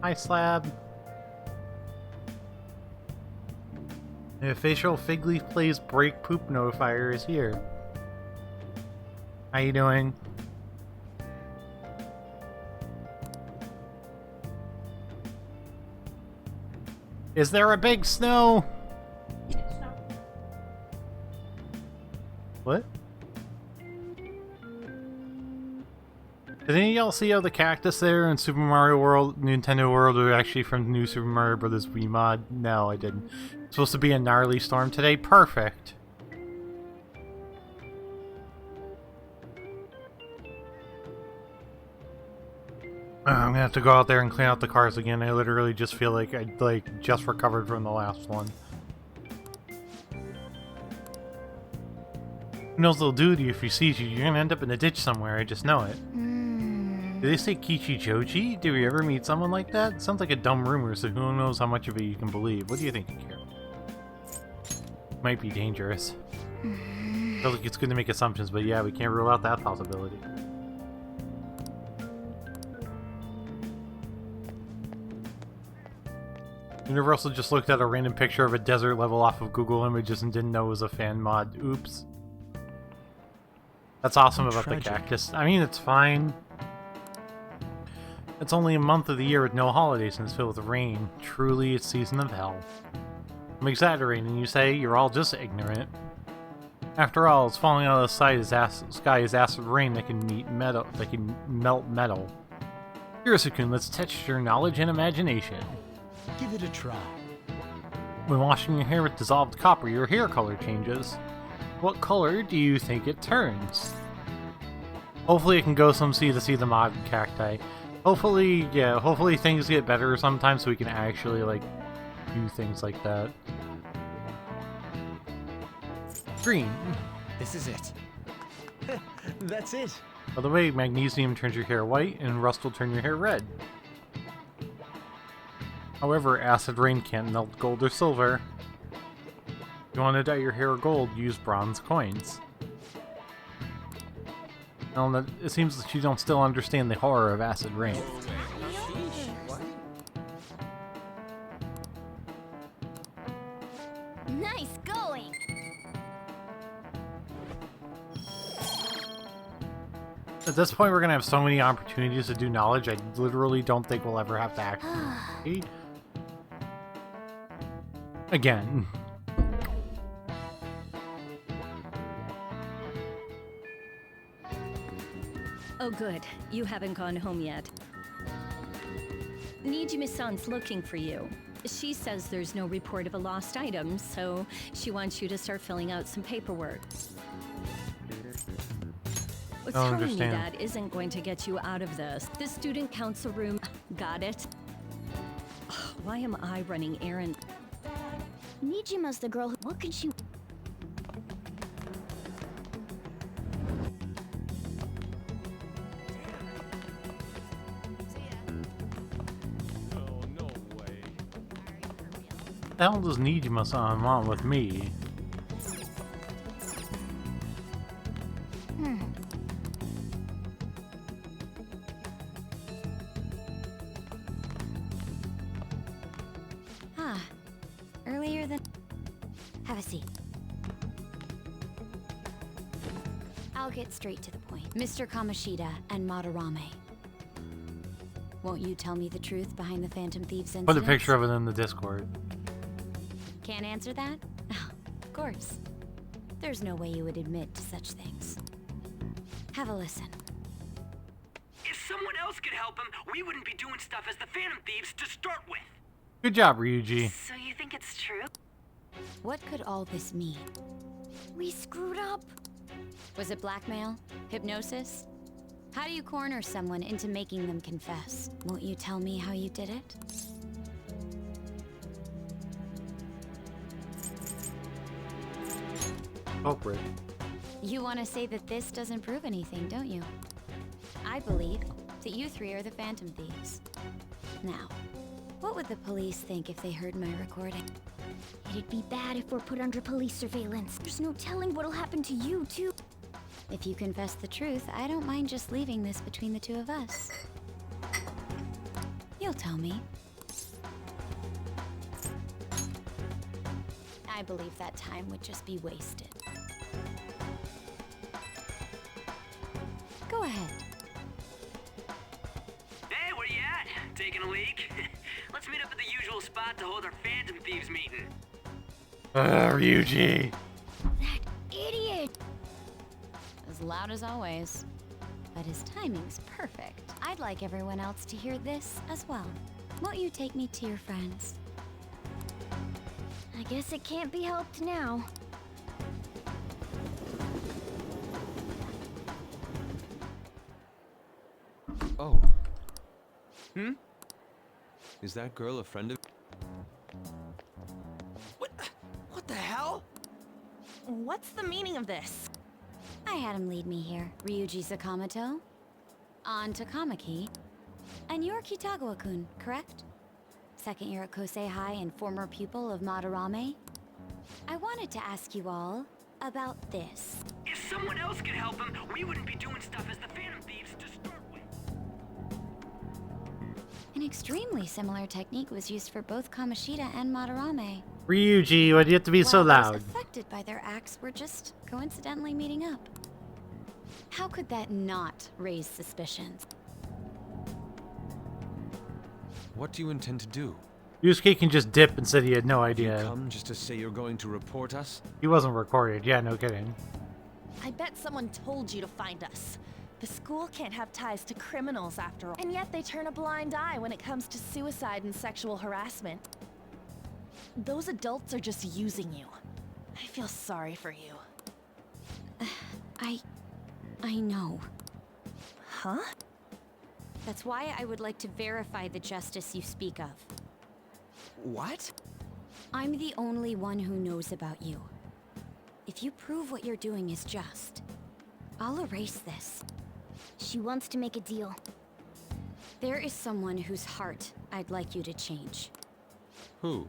Hi, Slab. The official Figleafplays break poop notifier is here. How you doing? Is there a big snow? What? Did any of y'all see how the cactus there in Super Mario World, Nintendo World, are actually from the new Super Mario Bros. Wii mod? No, I didn't. It's supposed to be a gnarly storm today. Perfect. I'm gonna have to go out there and clean out the cars again. I literally just feel like I just recovered from the last one. Who knows what they'll do to you if he sees you? You're gonna end up in a ditch somewhere. I just know it. Did they say Kichi Joji? Did we ever meet someone like that? Sounds like a dumb rumor, so who knows how much of it you can believe. What do you think, Akira? Might be dangerous. Feels like it's good to make assumptions, but yeah, we can't rule out that possibility. Universal just looked at a random picture of a desert level off of Google Images and didn't know it was a fan mod. Oops. That's awesome about the cactus. I mean, it's fine. It's only a month of the year with no holidays and it's filled with rain. Truly, it's season of hell. I'm exaggerating, you say? You're all just ignorant. After all, it's falling out of the sky is acid rain that can melt metal. Hirosukun, let's test your knowledge and imagination. Give it a try. When washing your hair with dissolved copper, your hair color changes. What color do you think it turns? Hopefully it can go some sea to see the mod cacti. Hopefully, yeah, hopefully things get better sometimes so we can actually, like, do things like that. Green. This is it. That's it. By the way, magnesium turns your hair white and rust will turn your hair red. However, acid rain can't melt gold or silver. If you want to dye your hair gold, use bronze coins. Well, it seems that you don't still understand the horror of acid rain. Nice going! At this point, we're going to have so many opportunities to do knowledge, I literally don't think we'll ever have to actually... Again. Oh good, you haven't gone home yet. Nijime-san's looking for you. She says there's no report of a lost item, so she wants you to start filling out some paperwork. Telling me that isn't going to get you out of this. The student council room, got it? Why am I running errands? Nijima's the girl who... What can she... What the hell does Nijima-san want with me? Earlier than... Have a seat. I'll get straight to the point. Mr. Kamoshida and Madarame. Won't you tell me the truth behind the Phantom Thieves incident? Put a picture of it in the Discord. Can't answer that? Oh, of course. There's no way you would admit to such things. Have a listen. If someone else could help him, we wouldn't be doing stuff as the Phantom Thieves to start with. Good job, Ryuji. So you think it's true? What could all this mean? We screwed up. Was it blackmail? Hypnosis? How do you corner someone into making them confess? Won't you tell me how you did it? Culprit. You want to say that this doesn't prove anything, don't you? I believe that you three are the Phantom Thieves. Now, what would the police think if they heard my recording? It'd be bad if we're put under police surveillance. There's no telling what'll happen to you, too. If you confess the truth, I don't mind just leaving this between the two of us. You'll tell me. I believe that time would just be wasted. Go ahead. Hey, where you at? Taking a leak? Let's meet up at the usual spot to hold our Phantom Thieves meeting. Ryuji. Idiot! As loud as always. But his timing's perfect. I'd like everyone else to hear this as well. Won't you take me to your friends? I guess it can't be helped now. Oh. Hmm? Is that girl a friend of... What the hell? What's the meaning of this? I had him lead me here. Ryuji Sakamoto, on to Kamaki, and you're Kitagawa-kun, correct? Second year at Kosei High and former pupil of Madarame. I wanted to ask you all about this. If someone else could help him, we wouldn't be doing stuff as the Phantom Thieves to start with. An extremely similar technique was used for both Kamoshida and Madarame. Ryuji, why do you have to be so While loud? those affected by their acts were just coincidentally meeting up. How could that not raise suspicions? What do you intend to do? Yusuke can just dip and said he had no You idea. come just to say you're going to report us? He wasn't recorded. Yeah, no kidding. I bet someone told you to find us. The school can't have ties to criminals after all. And yet they turn a blind eye when it comes to suicide and sexual harassment. Those adults are just using you. I feel sorry for you. I know. Huh? That's why I would like to verify the justice you speak of. What? I'm the only one who knows about you. If you prove what you're doing is just, I'll erase this. She wants to make a deal. There is someone whose heart I'd like you to change. Who?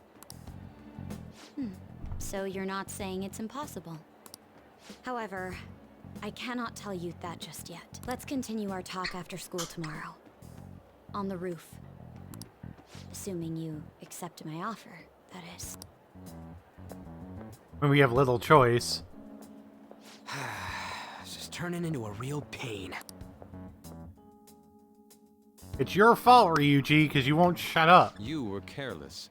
So you're not saying it's impossible. However, I cannot tell you that just yet. Let's continue our talk after school tomorrow. On the roof. Assuming you accept my offer, that is. When we have little choice. It's just turning into a real pain. It's your fault, Ryuji, because you won't shut up. You were careless.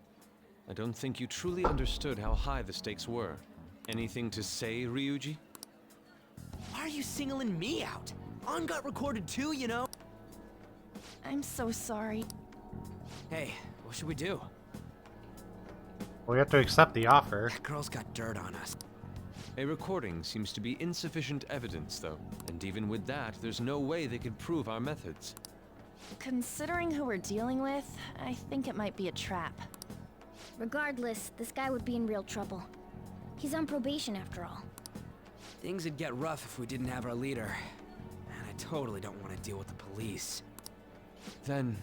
I don't think you truly understood how high the stakes were. Anything to say, Ryuji? Why are you singling me out? On got recorded too, you know? I'm so sorry. Hey, what should we do? We have to accept the offer. That girl's got dirt on us. A recording seems to be insufficient evidence, though. And even with that, there's no way they could prove our methods. Considering who we're dealing with, I think it might be a trap. Regardless, this guy would be in real trouble. He's on probation after all. Things would get rough if we didn't have our leader. And I totally don't want to deal with the police. Then,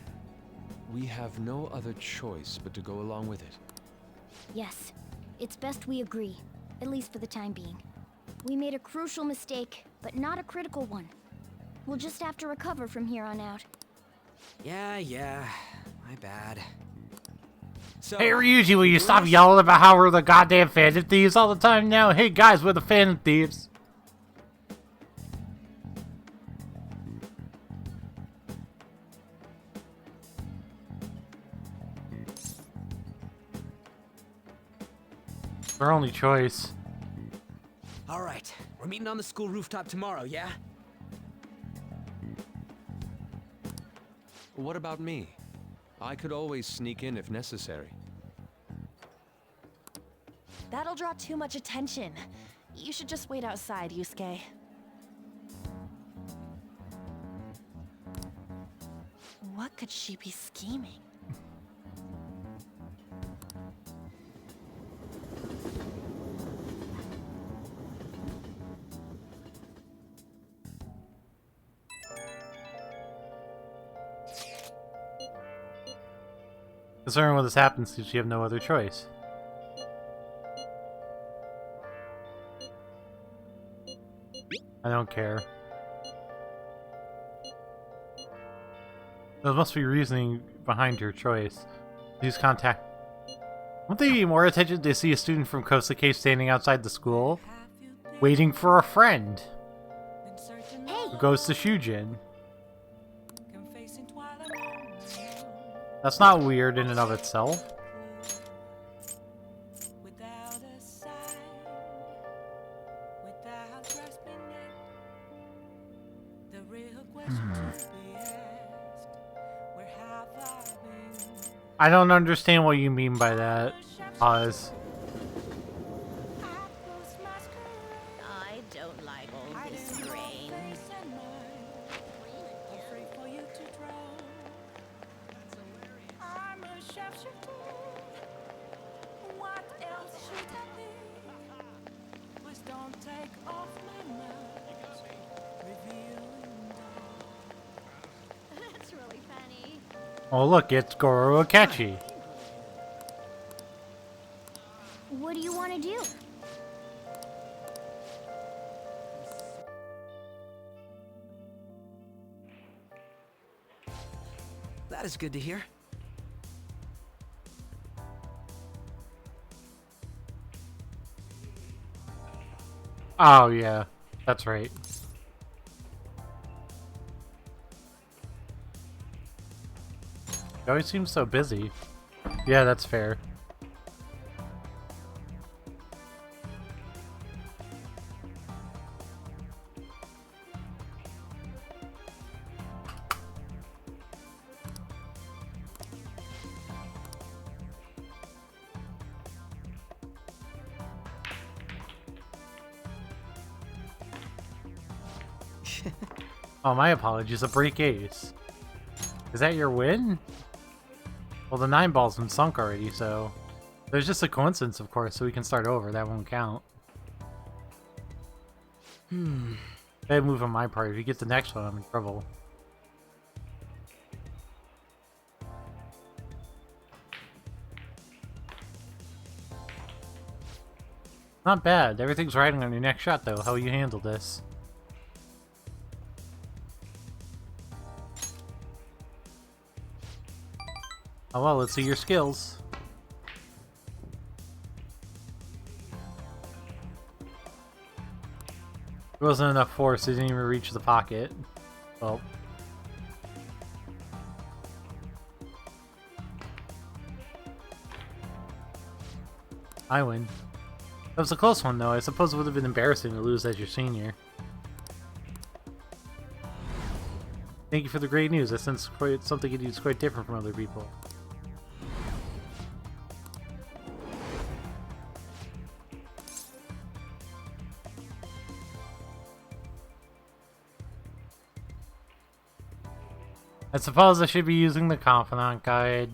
we have no other choice but to go along with it. Yes, it's best we agree, at least for the time being. We made a crucial mistake, but not a critical one. We'll just have to recover from here on out. Yeah, my bad. So, Hey Ryuji, will you stop yelling about how we're the goddamn Phantom Thieves all the time now? Hey guys, we're the Phantom Thieves. Our only choice. all right, we're meeting on the school rooftop tomorrow, yeah? What about me? I could always sneak in if necessary. That'll draw too much attention. You should just wait outside, Yusuke. What could she be scheming? Considering when this happens, since you have no other choice. I don't care. There must be reasoning behind your choice. Please contact... Won't they be more attention to see a student from Costa Cave standing outside the school? Waiting for a friend. Who goes to Shujin. That's not weird in and of itself. I don't understand what you mean by that. Pause. I don't like all this rain. That's really funny. Oh look, it's Goro Akechi. What do you want to do? That is good to hear. Oh yeah, that's right. He always seems so busy. Yeah, that's fair. Oh, my apologies. A break ace. Is that your win? Well, the 9 ball's been sunk already, so... There's just a coincidence, of course, so we can start over. That won't count. Bad move on my part. If you get the next one, I'm in trouble. Not bad. Everything's riding on your next shot, though. How will you handle this? Oh well, let's see your skills. There wasn't enough force, it didn't even reach the pocket. Well. I win. That was a close one though. I suppose it would have been embarrassing to lose as your senior. Thank you for the great news. I sense quite something you do is quite different from other people. I suppose I should be using the Confidant Guide.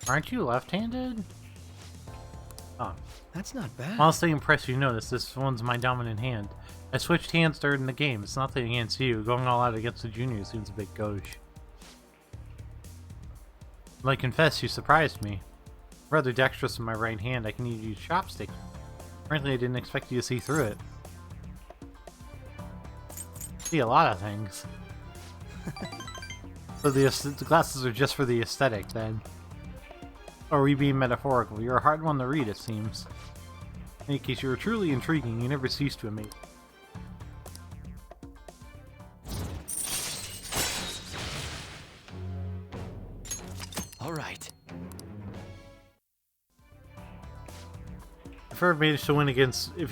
Aren't you left-handed? Oh. That's not bad. Honestly impressed you notice this one's my dominant hand. I switched hands during the game. It's nothing against you. Going all out against the junior seems a bit gauche. But I confess you surprised me. Rather dexterous in my right hand, I can even use chopsticks. Frankly, I didn't expect you to see through it. See a lot of things. So the glasses are just for the aesthetic, then. Or are we being metaphorical? You're a hard one to read, it seems. In any case, you're truly intriguing. You never cease to amaze. All right. If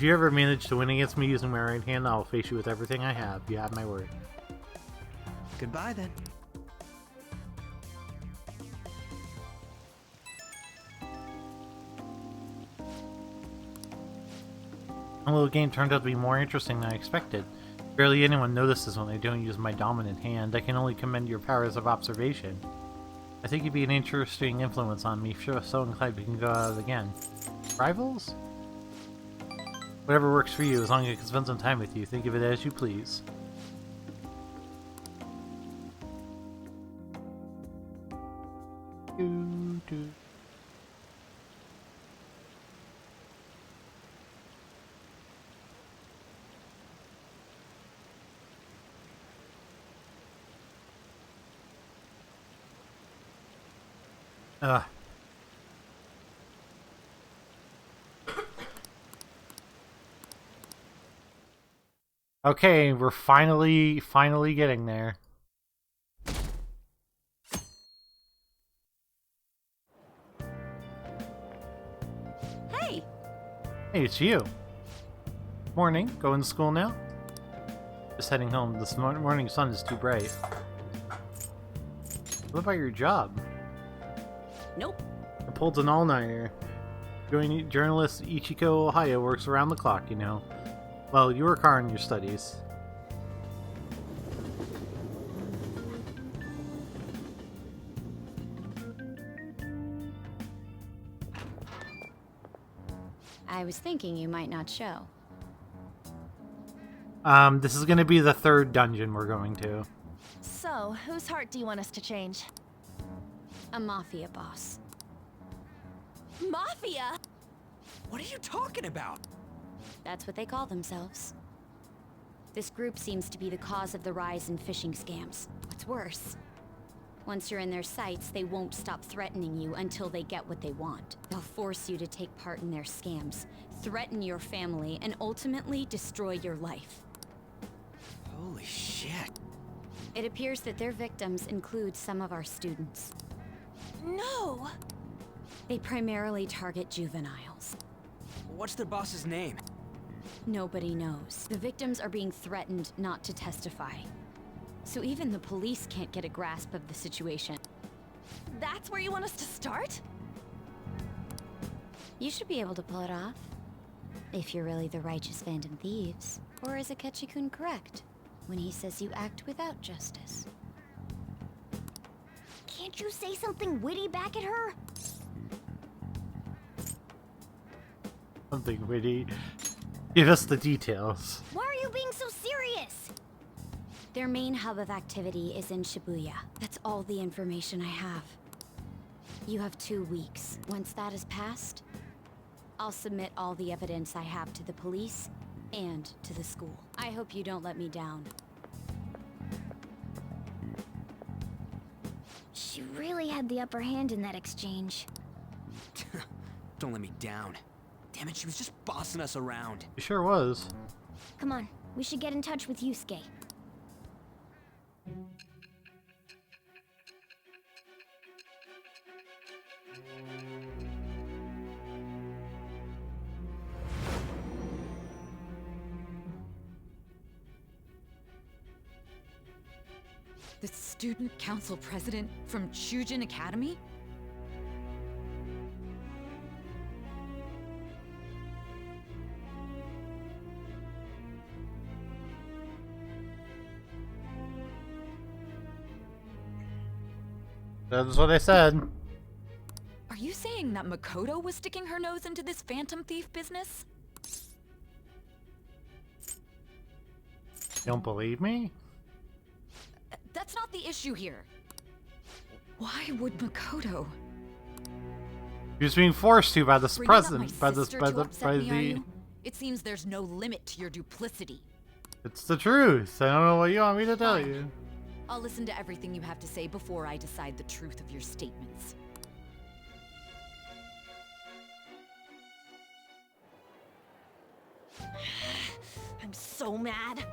you ever manage to win against me using my right hand, I'll face you with everything I have. You have my word. Goodbye then. My little game turned out to be more interesting than I expected. Barely anyone notices when I don't use my dominant hand. I can only commend your powers of observation. I think you'd be an interesting influence on me. If you're so inclined, we can go at it again. Rivals? Whatever works for you, as long as I can spend some time with you. Think of it as you please. Ugh. Okay, we're finally getting there. Hey! Hey, it's you. Morning. Going to school now? Just heading home. This morning sun is too bright. What about your job? Nope. I pulled an all-nighter. Journalist Ichiko Ohio works around the clock, you know. Well, you work hard on your studies. I was thinking you might not show. This is gonna be the third dungeon we're going to. So, whose heart do you want us to change? A mafia boss. Mafia? What are you talking about? That's what they call themselves. This group seems to be the cause of the rise in phishing scams. What's worse, once you're in their sights, they won't stop threatening you until they get what they want. They'll force you to take part in their scams, threaten your family, and ultimately destroy your life. Holy shit. It appears that their victims include some of our students. No! They primarily target juveniles. What's their boss's name? Nobody knows. The victims are being threatened not to testify. So even the police can't get a grasp of the situation. That's where you want us to start? You should be able to pull it off. If you're really the righteous Phantom Thieves. Or is Akechi-kun correct when he says you act without justice? Can't you say something witty back at her? Something witty. Give us the details. Why are you being so serious? Their main hub of activity is in Shibuya. That's all the information I have. You have 2 weeks. Once that is passed, I'll submit all the evidence I have to the police and to the school. I hope you don't let me down. She really had the upper hand in that exchange. Don't let me down. Damn it, she was just bossing us around. It sure was. Come on, we should get in touch with Yusuke. The student council president from Chujin Academy? That's what I said. Are you saying that Makoto was sticking her nose into this phantom thief business? Don't believe me? That's not the issue here. Why would Makoto? He was being forced to by this Bringing up president, my by sister to upset me, are the. you? It seems there's no limit to your duplicity. It's the truth. I don't know what you want me to tell you. I'll listen to everything you have to say before I decide the truth of your statements. I'm so mad.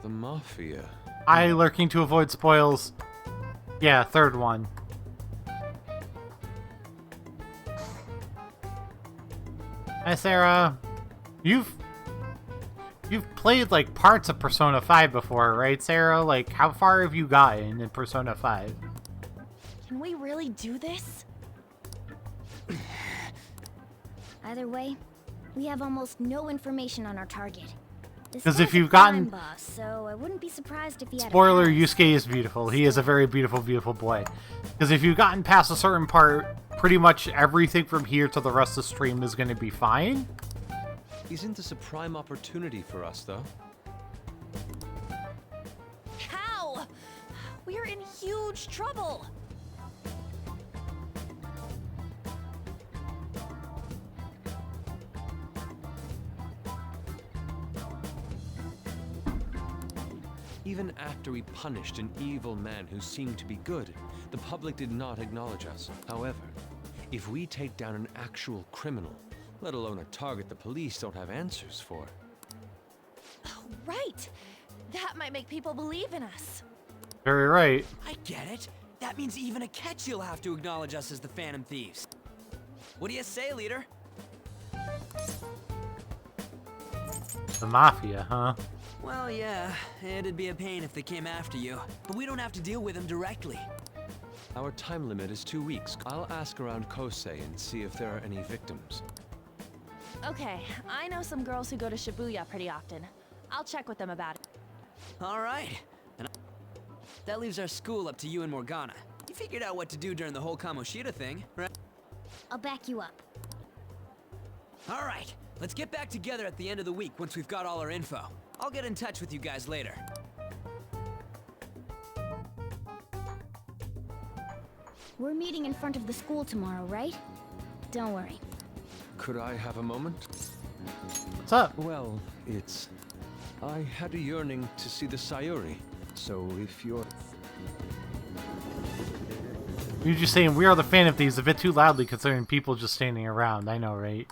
The Mafia. I lurking to avoid spoils. Yeah, third one. Hi, Sarah. You've played like parts of Persona 5 before, right, Sarah? Like, how far have you gotten in Persona 5? Can we really do this? Either way, we have almost no information on our target. Because if you've gotten... boss, so I wouldn't be surprised if he had Spoiler, Yusuke is beautiful. He is a very beautiful, beautiful boy. Because if you've gotten past a certain part, pretty much everything from here to the rest of the stream is going to be fine. Isn't this a prime opportunity for us, though? How? We're in huge trouble. Even after we punished an evil man who seemed to be good, the public did not acknowledge us. However, if we take down an actual criminal, let alone a target the police don't have answers for. Oh, right! That might make people believe in us. Very right. I get it. That means even Akechi will have to acknowledge us as the Phantom Thieves. What do you say, leader? The Mafia, huh? Well, yeah, it'd be a pain if they came after you, but we don't have to deal with them directly. Our time limit is 2 weeks. I'll ask around Kosei and see if there are any victims. Okay, I know some girls who go to Shibuya pretty often. I'll check with them about it. All right. And that leaves our school up to you and Morgana. You figured out what to do during the whole Kamoshida thing, right? I'll back you up. All right. Let's get back together at the end of the week once we've got all our info. I'll get in touch with you guys later. We're meeting in front of the school tomorrow, right? Don't worry. Could I have a moment? What's up? Well, I had a yearning to see the Sayuri, so if you're... You're just saying we are the Phantom Thieves a bit too loudly considering people just standing around. I know, right?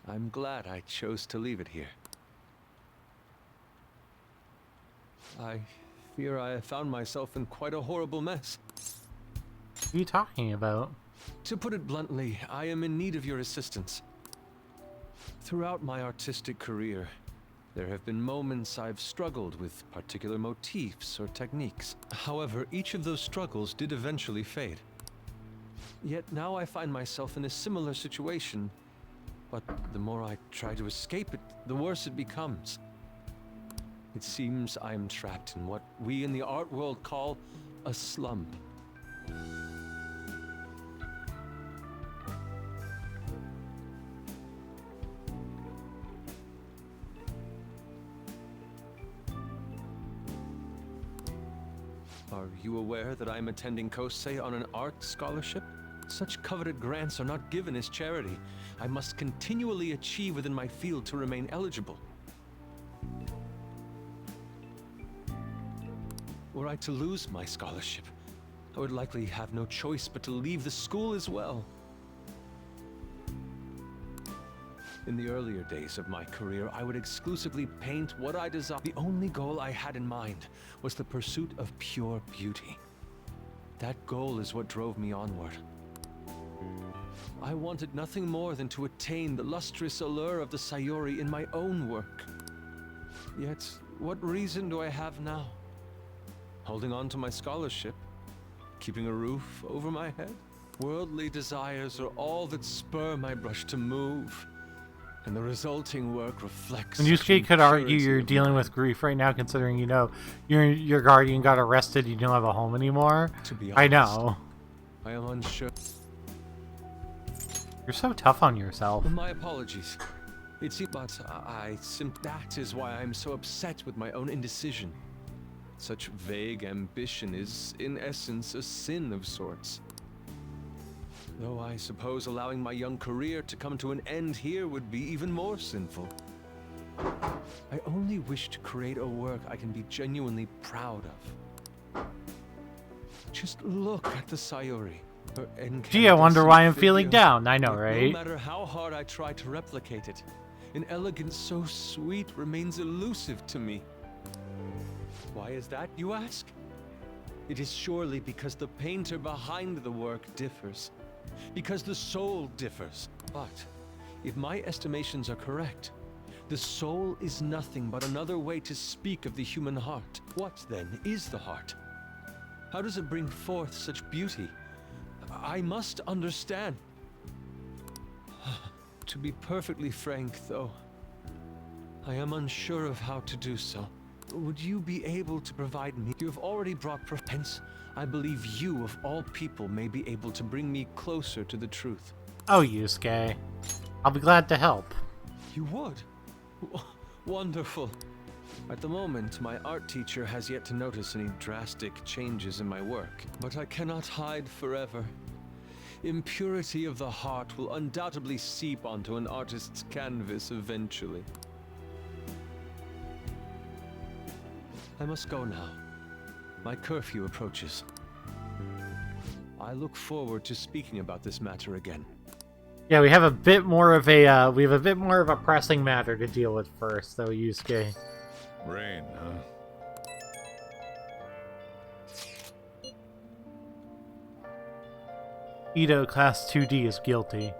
I'm glad I chose to leave it here. I fear I have found myself in quite a horrible mess. What are you talking about? To put it bluntly, I am in need of your assistance. Throughout my artistic career, there have been moments I've struggled with particular motifs or techniques. However, each of those struggles did eventually fade. Yet now I find myself in a similar situation, but the more I try to escape it, the worse it becomes. It seems I am trapped in what we in the art world call a slump. Are you aware that I am attending Kosei on an art scholarship? Such coveted grants are not given as charity. I must continually achieve within my field to remain eligible. Were I to lose my scholarship, I would likely have no choice but to leave the school as well. In the earlier days of my career, I would exclusively paint what I desired. The only goal I had in mind was the pursuit of pure beauty. That goal is what drove me onward. I wanted nothing more than to attain the lustrous allure of the Sayuri in my own work. Yet, what reason do I have now? Holding on to my scholarship? Keeping a roof over my head? Worldly desires are all that spur my brush to move. And the resulting work reflects. And Yusuke could argue you're dealing with grief right now, considering your guardian got arrested. You don't have a home anymore. To be honest, I know. I am unsure. You're so tough on yourself. My apologies. It seems, but that is why I'm so upset with my own indecision. Such vague ambition is, in essence, a sin of sorts. Though I suppose allowing my young career to come to an end here would be even more sinful. I only wish to create a work I can be genuinely proud of. Just look at the Sayuri. Gee, I wonder why I'm feeling down. I know, right? No matter how hard I try to replicate it, an elegance so sweet remains elusive to me. Why is that, you ask? It is surely because the painter behind the work differs. Because the soul differs. But if my estimations are correct, the soul is nothing but another way to speak of the human heart. What, then, is the heart? How does it bring forth such beauty? I must understand. To be perfectly frank, though, I am unsure of how to do so. Would you be able to provide me? You have already brought hence, I believe you, of all people, may be able to bring me closer to the truth. Oh, Yusuke. I'll be glad to help. You would? Wonderful. At the moment, my art teacher has yet to notice any drastic changes in my work, but I cannot hide forever. Impurity of the heart will undoubtedly seep onto an artist's canvas eventually. I must go now. My curfew approaches. I look forward to speaking about this matter again. Yeah, we have a bit more of a pressing matter to deal with first, though, Yusuke. Rain, huh? Ito, Class 2D, is guilty.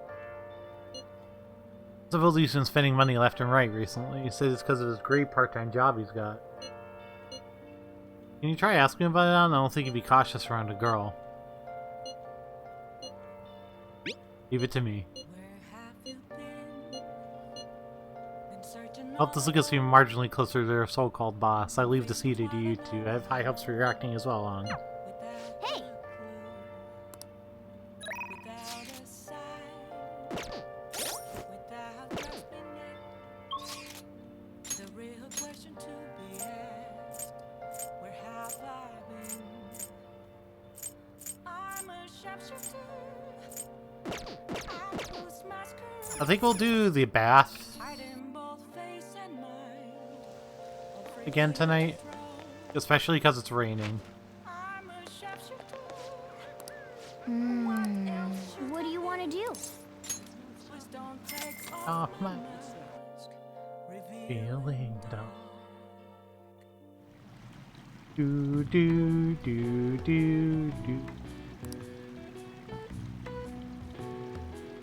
Supposedly he's been spending money left and right recently. He says it's because of his great part-time job he's got. Can you try asking him about it? I don't think he'd be cautious around a girl. Leave it to me. Help this look us even marginally closer to their so-called boss. I leave the CD to you two. I have high hopes for your acting as well, on. Hey! I think we'll do the bath again tonight, especially because it's raining. What do you want to do? Off my feeling down. Do do do do do.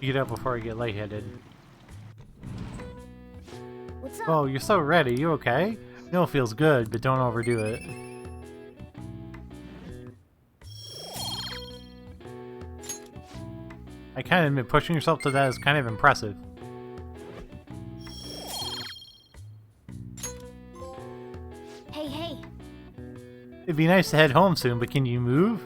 Get up before I get lightheaded. What's up? Oh, you're so ready. You okay? No, it feels good, but don't overdo it. I kind of admit pushing yourself to that is kind of impressive. Hey, hey. It'd be nice to head home soon, but can you move?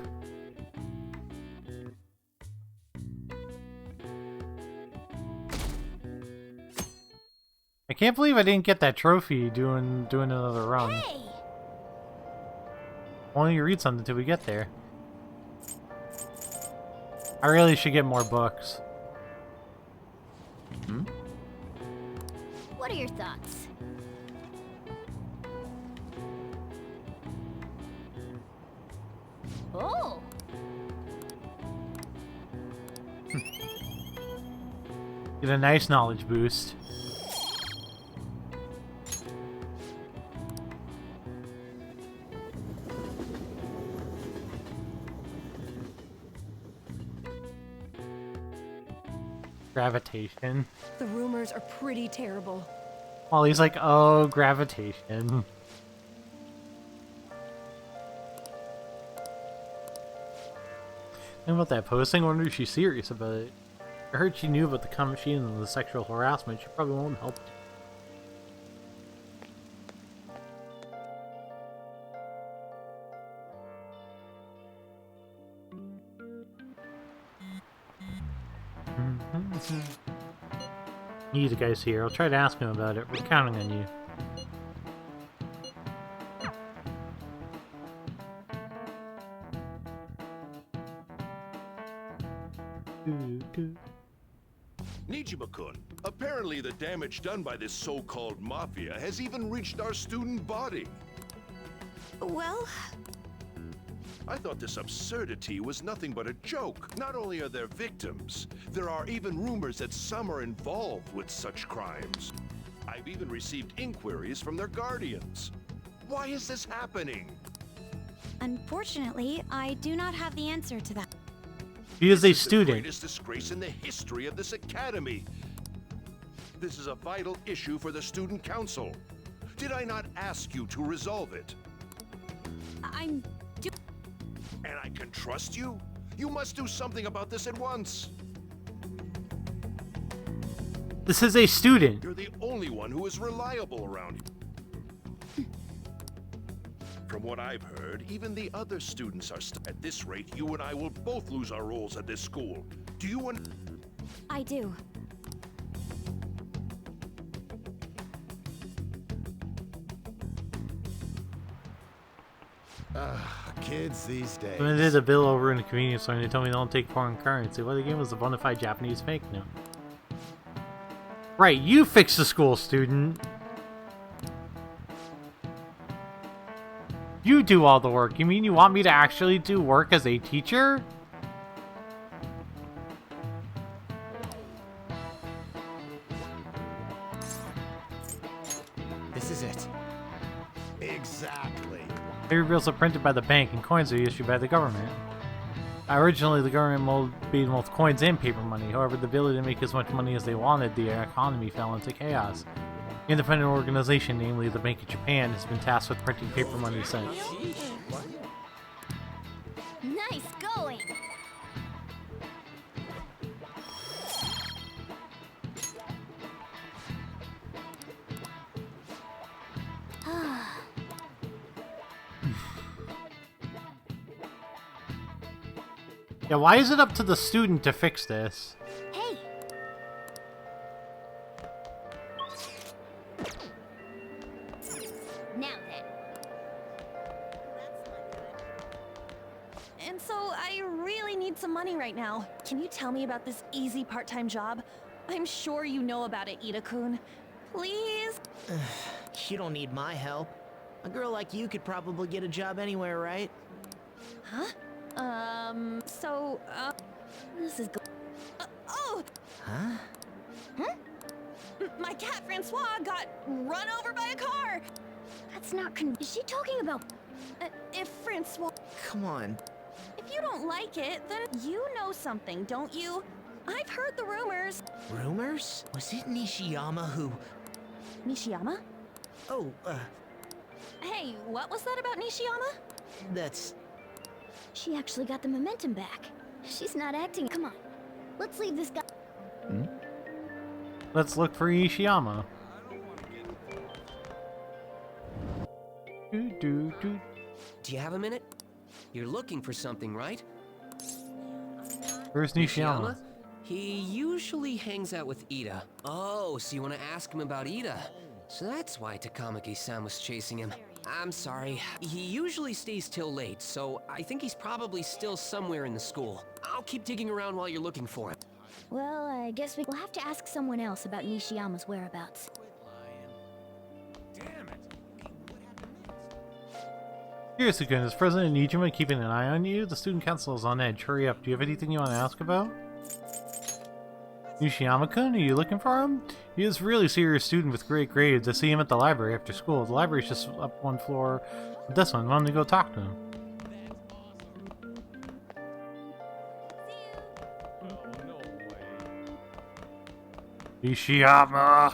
I can't believe I didn't get that trophy doing another run. Hey! Why don't you read something till we get there? I really should get more books. Hmm? What are your thoughts? Oh! Get a nice knowledge boost. Gravitation. The rumors are pretty terrible. Well, he's like, oh, gravitation. Think about that posting. I wonder if she's serious about it. I heard she knew about the comment machine and the sexual harassment. She probably won't help. You guys here. I'll try to ask him about it. We're counting on you. Nijima-kun, apparently the damage done by this so-called mafia has even reached our student body. Well... I thought this absurdity was nothing but a joke. Not only are there victims, there are even rumors that some are involved with such crimes. I've even received inquiries from their guardians. Why is this happening? Unfortunately, I do not have the answer to that. He is a This student. the greatest disgrace in the history of this academy. This is a vital issue for the student council. Did I not ask you to resolve it? I'm... And I can trust you? You must do something about this at once. This is a student. You're the only one who is reliable around you. From what I've heard, even the other students are at this rate, you and I will both lose our roles at this school. Do you want... I do. Kids these days. When I did a bill over in the convenience store and they told me don't take foreign currency, well, the game was a bona fide Japanese fake note. Right, you fix the school, student. You do all the work. You mean you want me to actually do work as a teacher? This is it. Exactly. Paper bills are printed by the bank and coins are issued by the government. Originally, the government made both coins and paper money. However, the ability to make as much money as they wanted, the economy fell into chaos. The independent organization, namely the Bank of Japan, has been tasked with printing paper money since. Nice going! Yeah, why is it up to the student to fix this? Hey! Now then. And so I really need some money right now. Can you tell me about this easy part-time job? I'm sure you know about it, Ida-kun. Please? You don't need my help. A girl like you could probably get a job anywhere, right? Huh? This is oh! Huh? My cat Francois got run over by a car! That's not is she talking about? If Francois... Come on. If you don't like it, then you know something, don't you? I've heard the rumors. Rumors? Was it Nishiyama who... Nishiyama? Oh, Hey, what was that about Nishiyama? that's... She actually got the momentum back. She's not acting. Come on. Let's leave this guy. Let's look for Ishiyama. Do you have a minute? You're looking for something, right? Where's Nishiyama? He usually hangs out with Ida. Oh, so you want to ask him about Ida? So that's why Takamaki-san was chasing him. I'm sorry. He usually stays till late, so I think he's probably still somewhere in the school. I'll keep digging around while you're looking for him. Well, I guess we'll have to ask someone else about Nishiyama's whereabouts. Seriously, goodness, President Nijima keeping an eye on you? The student council is on edge. Hurry up. Do you have anything you want to ask about? Nishiyama-kun, are you looking for him? He is a really serious student with great grades. I see him at the library after school. The library's just up one floor with this one. Why don't you go talk to him? Nishiyama!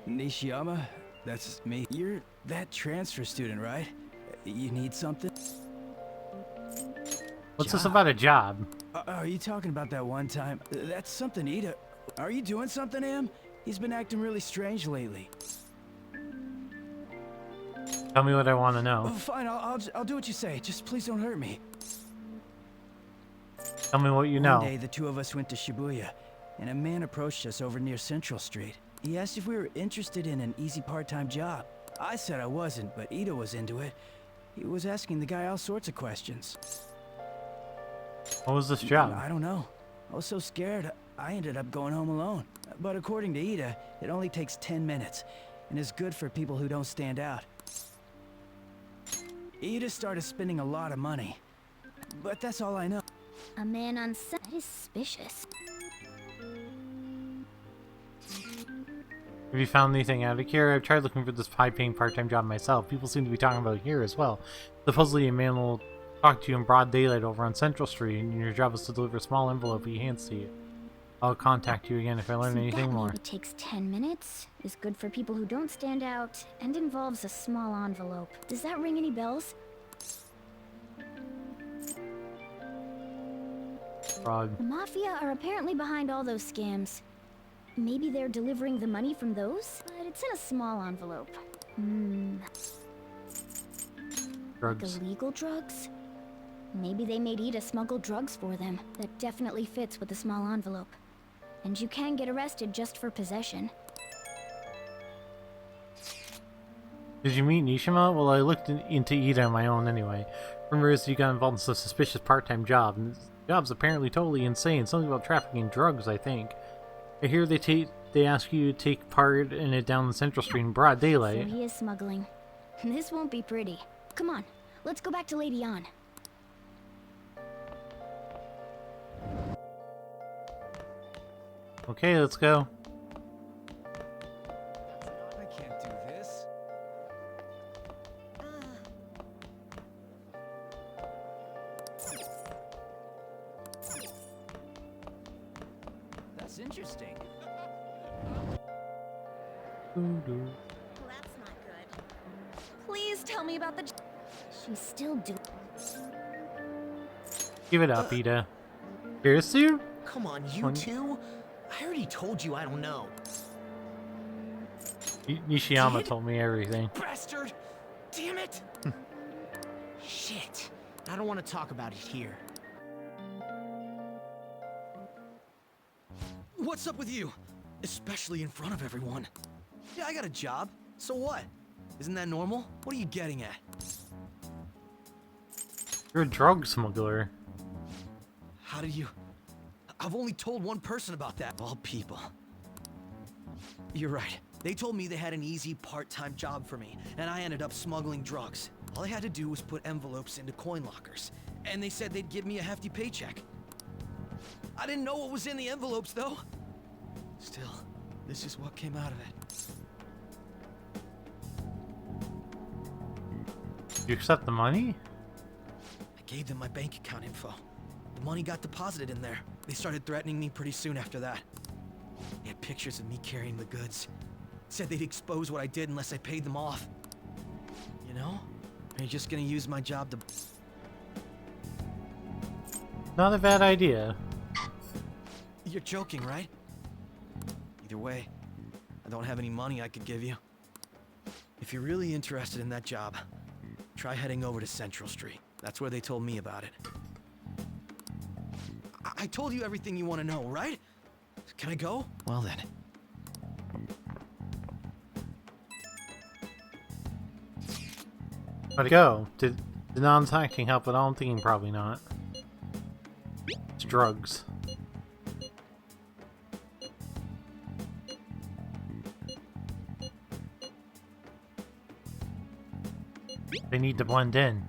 Nishiyama, that's me. You're that transfer student, right? You need something? What's this about a job? Are you talking about that one time? That's something Ida... Are you doing something to him? He's been acting really strange lately. Tell me what I want to know. Oh, fine, I'll do what you say. Just please don't hurt me. Tell me what you know. One day, the two of us went to Shibuya, and a man approached us over near Central Street. He asked if we were interested in an easy part-time job. I said I wasn't, but Ida was into it. He was asking the guy all sorts of questions. What was this job? I don't know. I was so scared, I ended up going home alone. But according to Ida, it only takes 10 minutes, and is good for people who don't stand out. Ida started spending a lot of money, but that's all I know. A man on set. That is suspicious. Have you found anything out of here? I've tried looking for this high-paying part-time job myself. People seem to be talking about it here as well. Supposedly a man will talk to you in broad daylight over on Central Street, and your job is to deliver a small envelope he hands to you. I'll contact you again if I learn anything more. It takes 10 minutes, is good for people who don't stand out, and involves a small envelope. Does that ring any bells? Frog. The Mafia are apparently behind all those scams. Maybe they're delivering the money from those? But it's in a small envelope. Drugs. Like illegal drugs? Maybe they made Ida smuggle drugs for them. That definitely fits with the small envelope. And you can get arrested just for possession. Did you meet Nishima? Well, I looked into Ida on my own anyway. Rumor is you got involved in some suspicious part-time job, and Job's apparently totally insane. Something about trafficking drugs, I think. I hear they ask you to take part in it down the Central Street in broad daylight. So he is smuggling. This won't be pretty. Come on, let's go back to Lady An. Okay, let's go. I can't do this. That's interesting. That's not good. Please tell me about the... She's still doing... Give it up, Ida. Kirisu? Come on, you two? I already told you I don't know. Nishiyama told me everything. Bastard! Damn it! Shit. I don't want to talk about it here. What's up with you? Especially in front of everyone. Yeah, I got a job. So what? Isn't that normal? What are you getting at? You're a drug smuggler. How did you... I've only told one person about that. All people. You're right. They told me they had an easy part-time job for me, and I ended up smuggling drugs. All I had to do was put envelopes into coin lockers, and they said they'd give me a hefty paycheck. I didn't know what was in the envelopes, though. Still, this is what came out of it. You accept the money? I gave them my bank account info. The money got deposited in there. They started threatening me pretty soon after that. They had pictures of me carrying the goods. Said they'd expose what I did unless I paid them off. You know? Are you just gonna use my job to... Not a bad idea. You're joking, right? Either way, I don't have any money I could give you. If you're really interested in that job, try heading over to Central Street. That's where they told me about it. I told you everything you want to know, right? Can I go? Well then. Where'd it go? Did the non-attacking help at all? I'm thinking probably not. It's drugs. They need to blend in.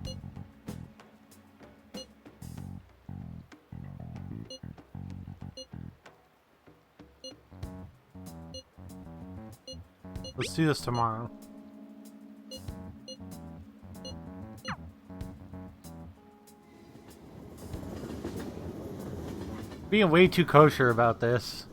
Let's do this tomorrow. Being way too kosher about this.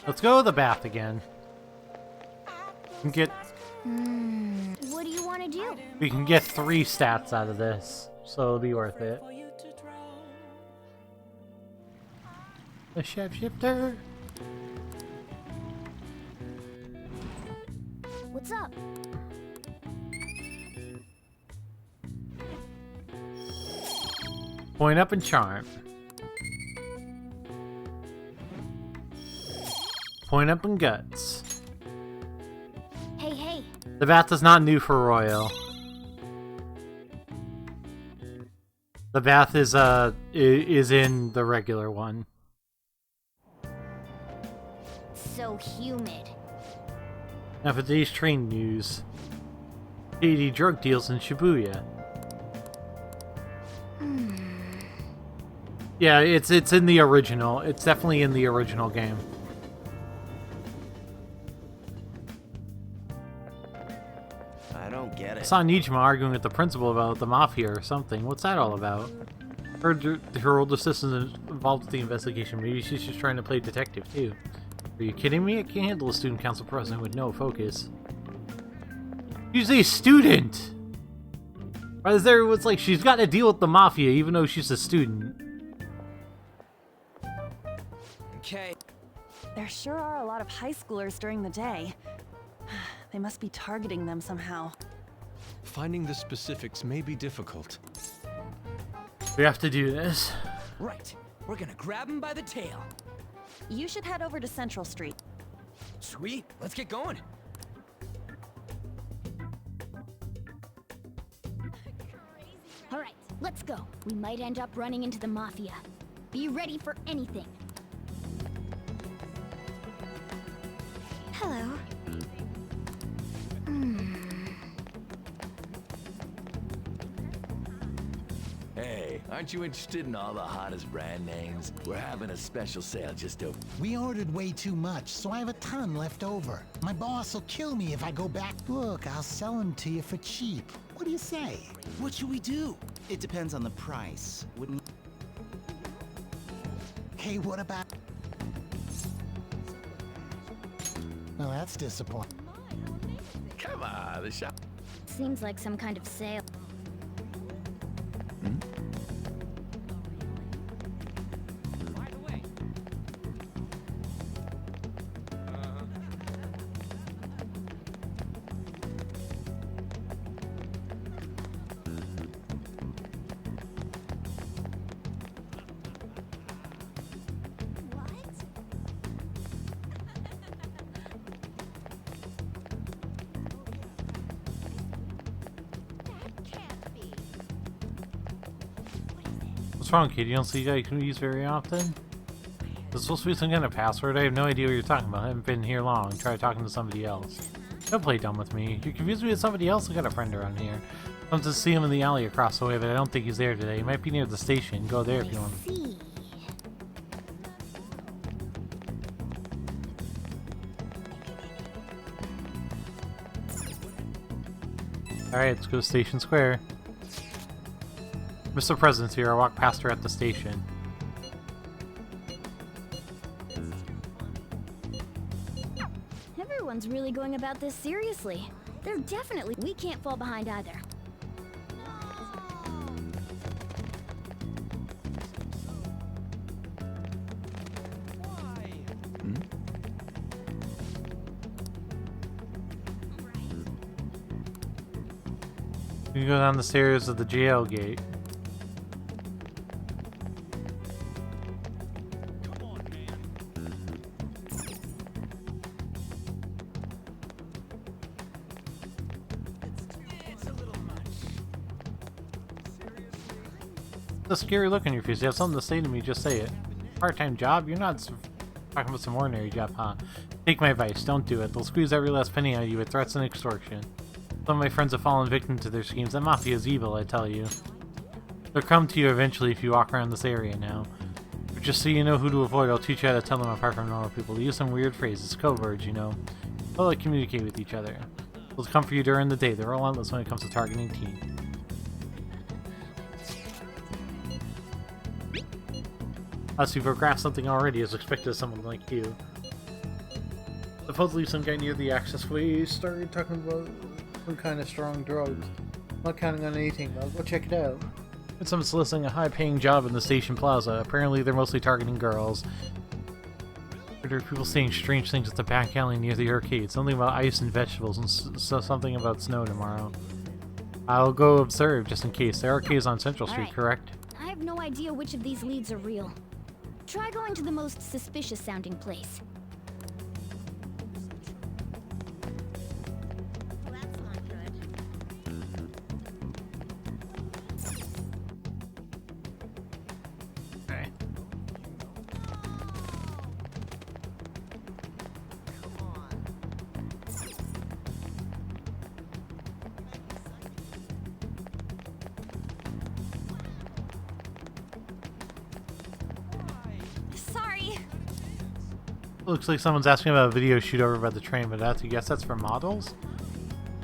Let's go to the bath again. We can get... What do you want to do? We can get 3 stats out of this, so it'll be worth it. The shapeshifter. What's up? Point up and charm. Point up and guts. Hey, hey. The bath is not new for Royal. The bath is in the regular one. So humid. Now for today's train news. shady drug deals in Shibuya. Yeah, it's in the original. It's definitely in the original game. don't get I it. saw Nijima arguing with the principal about the mafia or something. What's that all about? Heard her old assistant is involved with the investigation. Maybe she's just trying to play detective too. Are you kidding me? I can't handle a student council president with no focus. She's a student! Why there was like she's got to deal with the mafia even though she's a student. Okay. There sure are a lot of high schoolers during the day. They must be targeting them somehow. Finding the specifics may be difficult. We have to do this. Right. We're gonna grab him by the tail. You should head over to Central Street. Sweet. Let's get going. All right, let's go. We might end up running into the mafia. Be ready for anything. Hello. Hey, aren't you interested in all the hottest brand names? We're having a special sale just over. We ordered way too much, so I have a ton left over. My boss will kill me if I go back. Look, I'll sell them to you for cheap. What do you say? What should we do? It depends on the price. Wouldn't... Hey, what about... Well, that's disappointing. Come on, the shop. Seems like some kind of sale. What's wrong, kid? You don't see guys use very often? Is this supposed to be some kind of password? I have no idea what you're talking about. I haven't been here long. Try talking to somebody else. Don't play dumb with me. You confused me with somebody else. I got a friend around here. I'm to see him in the alley across the way, but I don't think he's there today. He might be near the station. Go there if you want. Alright, let's go to Station Square. Mr. President's here. I walked past her at the station. Everyone's really going about this seriously. They're definitely... We can't fall behind either. You can go down the stairs of the jail gate. The scary look on your face. You have something to say to me, just say it. Part-time job? You're not talking about some ordinary job, huh? Take my advice, don't do it. They'll squeeze every last penny out of you with threats and extortion. Some of my friends have fallen victim to their schemes. That mafia is evil, I tell you. They'll come to you eventually if you walk around this area now. But just so you know who to avoid, I'll teach you how to tell them apart from normal people. They use some weird phrases, code words, you know. They'll like communicate with each other. They'll come for you during the day. They're relentless when it comes to targeting teens. Unless you've grasped something already as expected of someone like you. Supposedly some guy near the access way started talking about some kind of strong drugs. I'm not counting on anything, but I'll go check it out. And someone's soliciting a high-paying job in the station plaza. Apparently they're mostly targeting girls. There are people saying strange things at the back alley near the arcade. Something about ice and vegetables and something about snow tomorrow. I'll go observe just in case. The arcade is on Central Street, correct? I have no idea which of these leads are real. Try going to the most suspicious sounding place. Okay. Sorry. Looks like someone's asking about a video shoot over by the train, but I have to guess that's for models?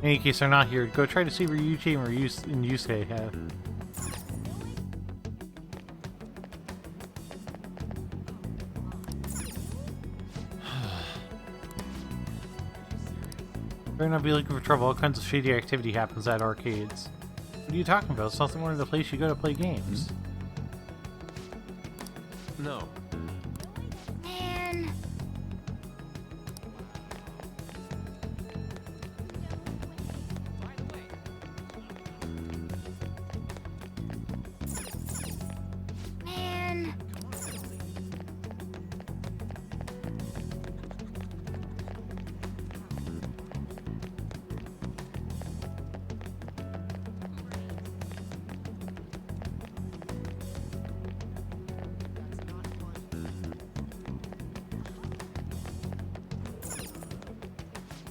In any case, they're not here. Go try to see where Yuji and Yusuke have. Better not be looking for trouble. All kinds of shady activity happens at arcades. What are you talking about? It's not one of the places you go to play games. No. Man. Man.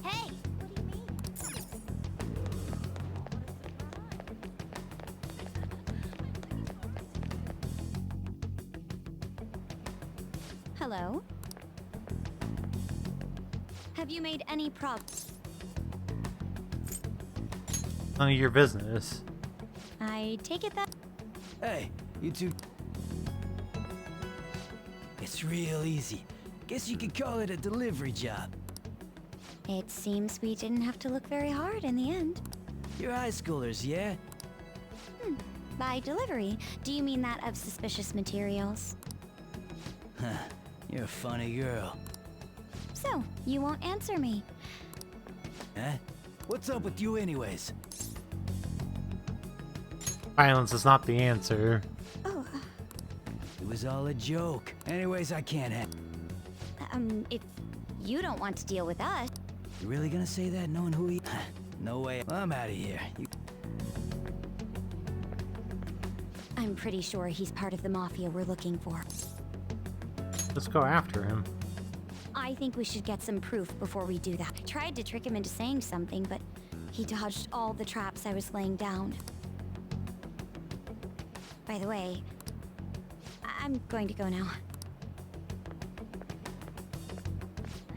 Hey. Hello? Have you made any progress? None of your business. I take it that... Hey, you two. It's real easy. Guess you could call it a delivery job. It seems we didn't have to look very hard in the end. You're high schoolers, yeah? By delivery, do you mean that of suspicious materials? Huh. You're a funny girl. So, you won't answer me. Huh? What's up with you anyways? Violence is not the answer. Oh, It was all a joke. Anyways, I can't have... if you don't want to deal with us... You really gonna say that knowing who he... No way. I'm out of here. I'm pretty sure he's part of the mafia we're looking for. Let's go after him. I think we should get some proof before we do that. I tried to trick him into saying something, but he dodged all the traps I was laying down. By the way, I'm going to go now.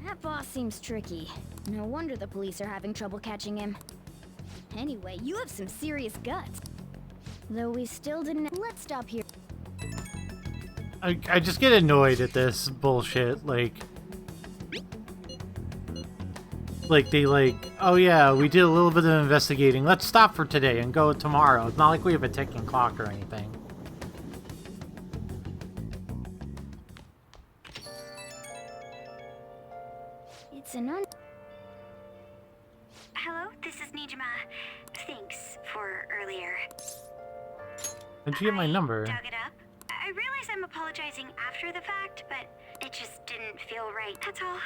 That boss seems tricky. No wonder the police are having trouble catching him. Anyway, you have some serious guts. Though we still didn't... Let's stop here. I just get annoyed at this bullshit, like oh yeah, we did a little bit of investigating, let's stop for today and go tomorrow. It's not like we have a ticking clock or anything. It's an Hello, this is Nijima. Thanks for earlier. How'd you get my number? Dug it up. I realize I'm apologizing after the fact, but it just didn't feel right. That's all.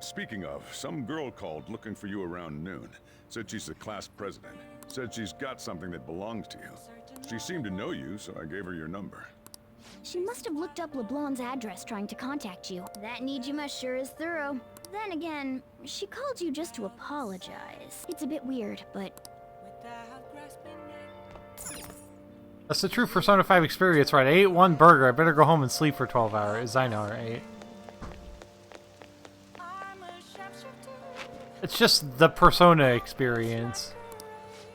Speaking of, some girl called looking for you around noon. Said she's the class president. Said she's got something that belongs to you. She seemed to know you, so I gave her your number. She must have looked up LeBlanc's address trying to contact you. That Nijima sure is thorough. Then again, she called you just to apologize. It's a bit weird, but... That's the true Persona 5 experience, right? I ate one burger, I better go home and sleep for 12 hours. I know, right? It's just the Persona experience.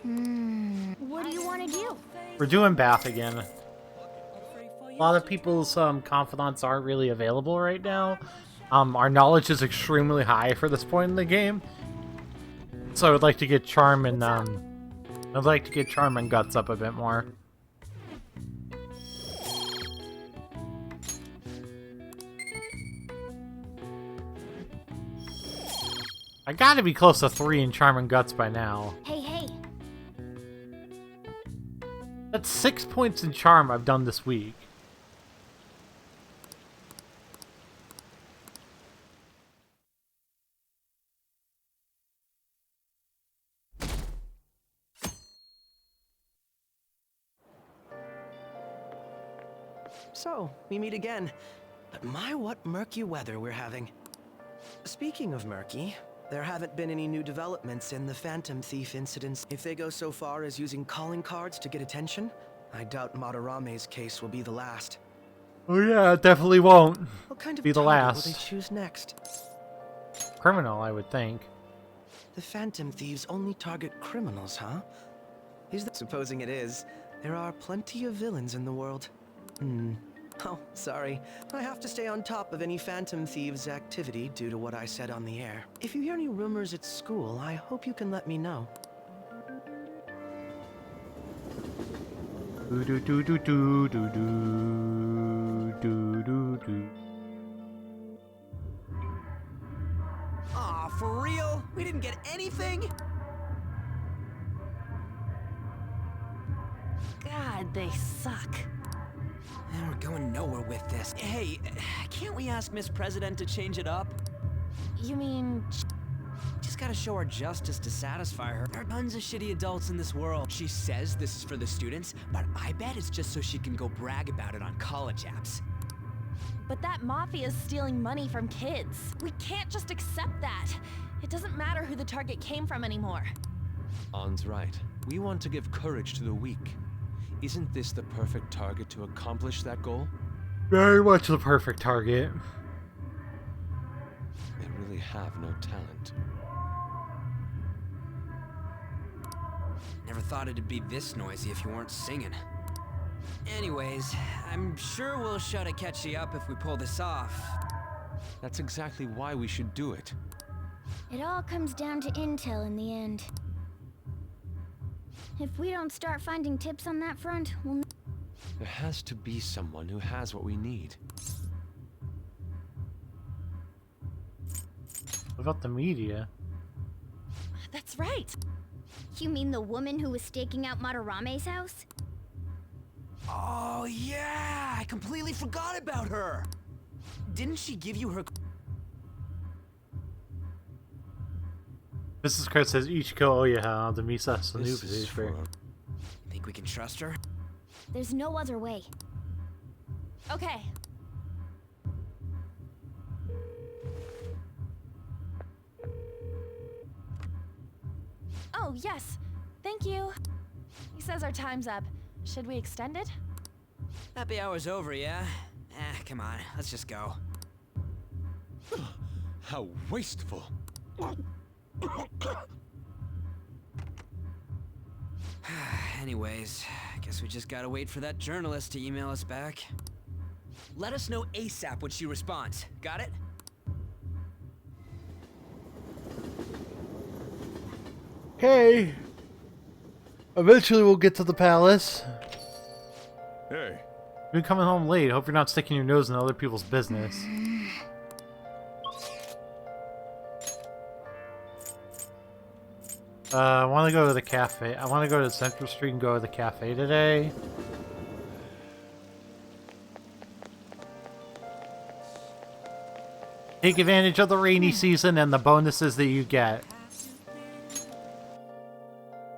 What do you want to do? We're doing Bath again. A lot of people's confidants aren't really available right now. Our knowledge is extremely high for this point in the game. So I would like to get Charm and Guts up a bit more. I gotta be close to 3 in Charm and Guts by now. Hey, hey. That's 6 points in Charm I've done this week. So, we meet again. But my, what murky weather we're having. Speaking of murky, there haven't been any new developments in the Phantom Thief incidents. If they go so far as using calling cards to get attention, I doubt Madarame's case will be the last. Oh yeah, it definitely won't What kind of be the target last. will they choose next? criminal, I would think. The Phantom Thieves only target criminals, huh? Is that supposing it is? There are plenty of villains in the world. Oh, sorry. I have to stay on top of any Phantom Thieves activity due to what I said on the air. If you hear any rumors at school, I hope you can let me know. Do do do do do do do do do. Aw, for real? We didn't get anything? God, they suck. And we're going nowhere with this. Hey, can't we ask Miss President to change it up? You mean... Just gotta show her justice to satisfy her. There are tons of shitty adults in this world. She says this is for the students, but I bet it's just so she can go brag about it on college apps. But that mafia's stealing money from kids. We can't just accept that. It doesn't matter who the target came from anymore. An's right. We want to give courage to the weak. Isn't this the perfect target to accomplish that goal? Very much the perfect target. They really have no talent. Never thought it'd be this noisy if you weren't singing. Anyways, I'm sure we'll shut a catchy up if we pull this off. That's exactly why we should do it. It all comes down to intel in the end. If we don't start finding tips on that front, we'll... There has to be someone who has what we need. What about the media? That's right. You mean the woman who was staking out Madarame's house? Oh yeah, I completely forgot about her. Didn't she give you her... Mrs. Kurt says Ichiko Oyaha, the Misa This is Sanu. Think we can trust her? There's no other way. Okay. Oh, yes. Thank you. He says our time's up. Should we extend it? Happy hour's over, yeah? Come on, let's just go. How wasteful. Anyways, I guess we just gotta wait for that journalist to email us back. Let us know ASAP when she responds. Got it? Okay. Eventually we'll get to the palace. Hey. You've been coming home late. Hope you're not sticking your nose in other people's business. I want to go to the cafe. I want to go to Central Street and go to the cafe today. Take advantage of the rainy season and the bonuses that you get.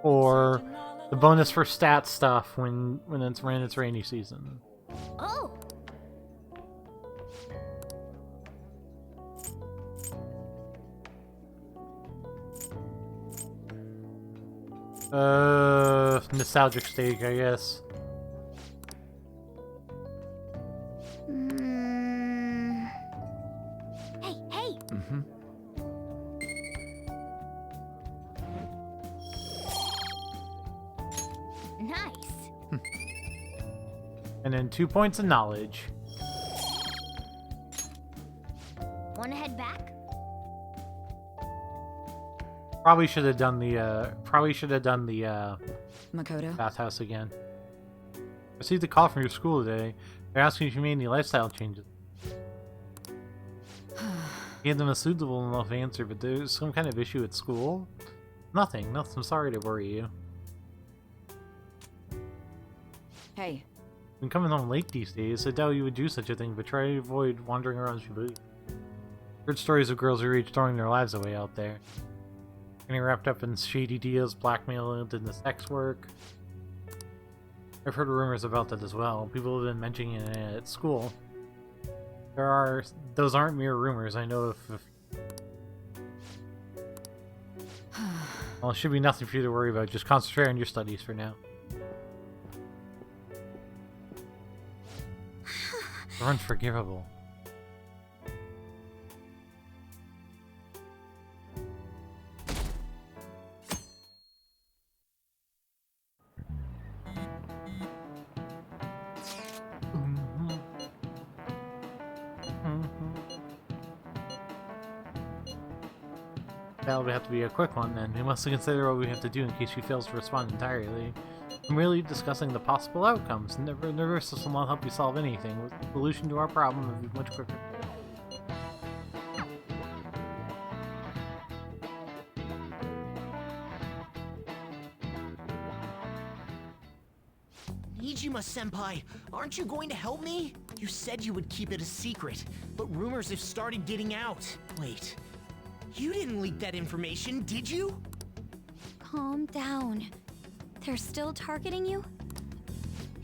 Or the bonus for stat stuff when it's rainy season. Oh! Nostalgic steak, I guess. Hey! Mm-hmm. Nice! And then 2 points of knowledge. Wanna head back? Probably should have done the Makoto? bathhouse again. I received a call from your school today. They're asking if you made any lifestyle changes. Gave them a suitable enough answer, but there's some kind of issue at school? Nothing. I'm sorry to worry you. Hey. Been coming home late these days. I doubt you would do such a thing, but try to avoid wandering around Shibuya. Heard stories of girls your age throwing their lives away out there. Getting wrapped up in shady deals, blackmail, and the sex work. I've heard rumors about that as well. People have been mentioning it at school. Those aren't mere rumors. I know if well, it should be nothing for you to worry about. Just concentrate on your studies for now. They're unforgivable. That'll have to be a quick one, then. We must consider what we have to do in case she fails to respond entirely. I'm merely discussing the possible outcomes. Nervous system won't help you solve anything. The solution to our problem will be much quicker. Nijima-senpai, aren't you going to help me? You said you would keep it a secret, but rumors have started getting out. Wait, you didn't leak that information, did you? Calm down. They're still targeting you?